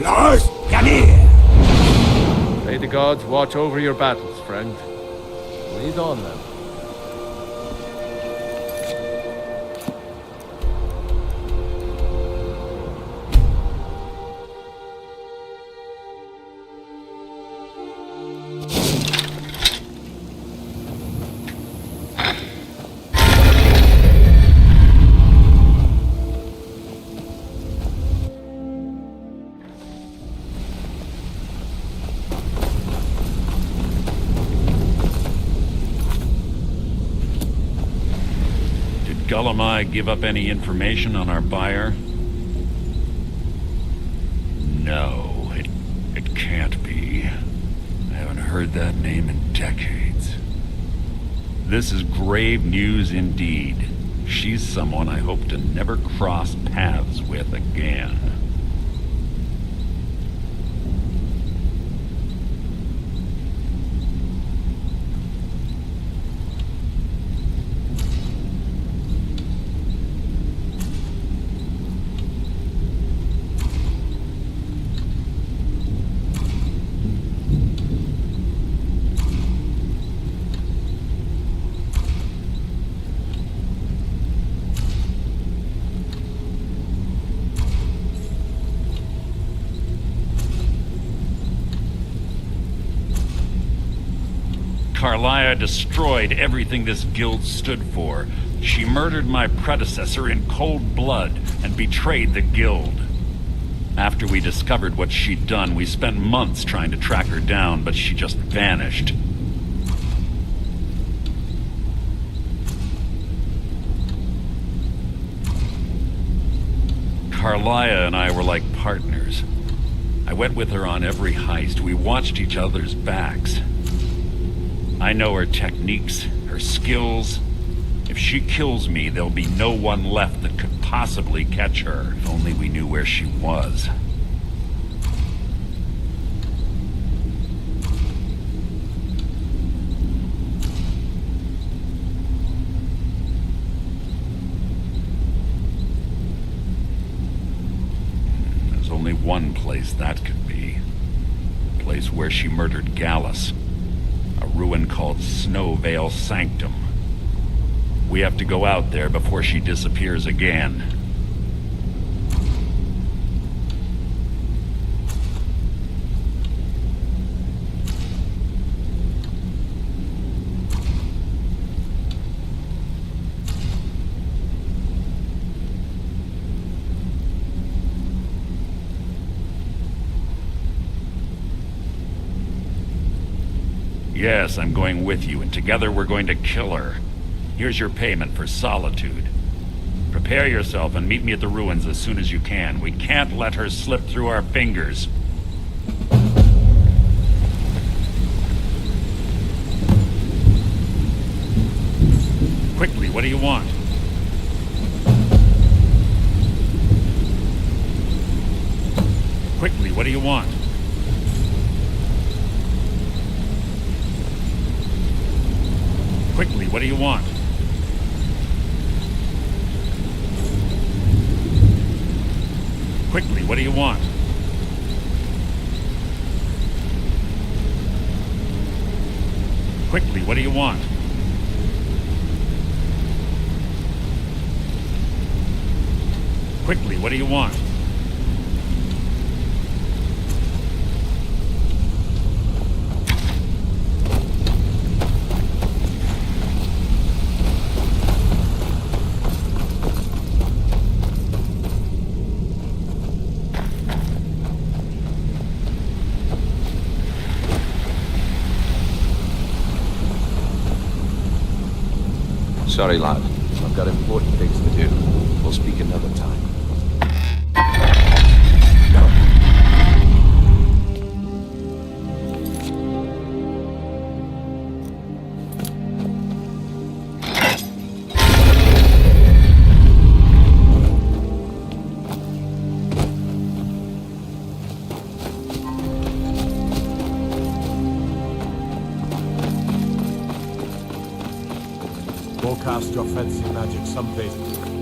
Lars, come here! May the gods watch over your battles, friend. Lead on then. Scullamy give up any information on our buyer? No, it can't be. I haven't heard that name in decades. This is grave news indeed. She's someone I hope to never cross paths with again. Carlia destroyed everything this guild stood for. She murdered my predecessor in cold blood and betrayed the guild. After we discovered what she'd done, we spent months trying to track her down, but she just vanished. Carlia and I were like partners. I went with her on every heist. We watched each other's backs. I know her techniques, her skills. If she kills me, there'll be no one left that could possibly catch her. If only we knew where she was. There's only one place that could be. The place where she murdered Gallus. A ruin called Snowvale Sanctum. We have to go out there before she disappears again. Yes, I'm going with you, and together we're going to kill her. Here's your payment for solitude. Prepare yourself and meet me at the ruins as soon as you can. We can't let her slip through our fingers. Quickly, what do you want? Quickly, what do you want? Quickly, what do you want? Quickly, what do you want? Quickly, what do you want? Quickly, what do you want? Sorry, lad. I've got important things to do. We'll speak another time. Go cast your fancy magic someplace.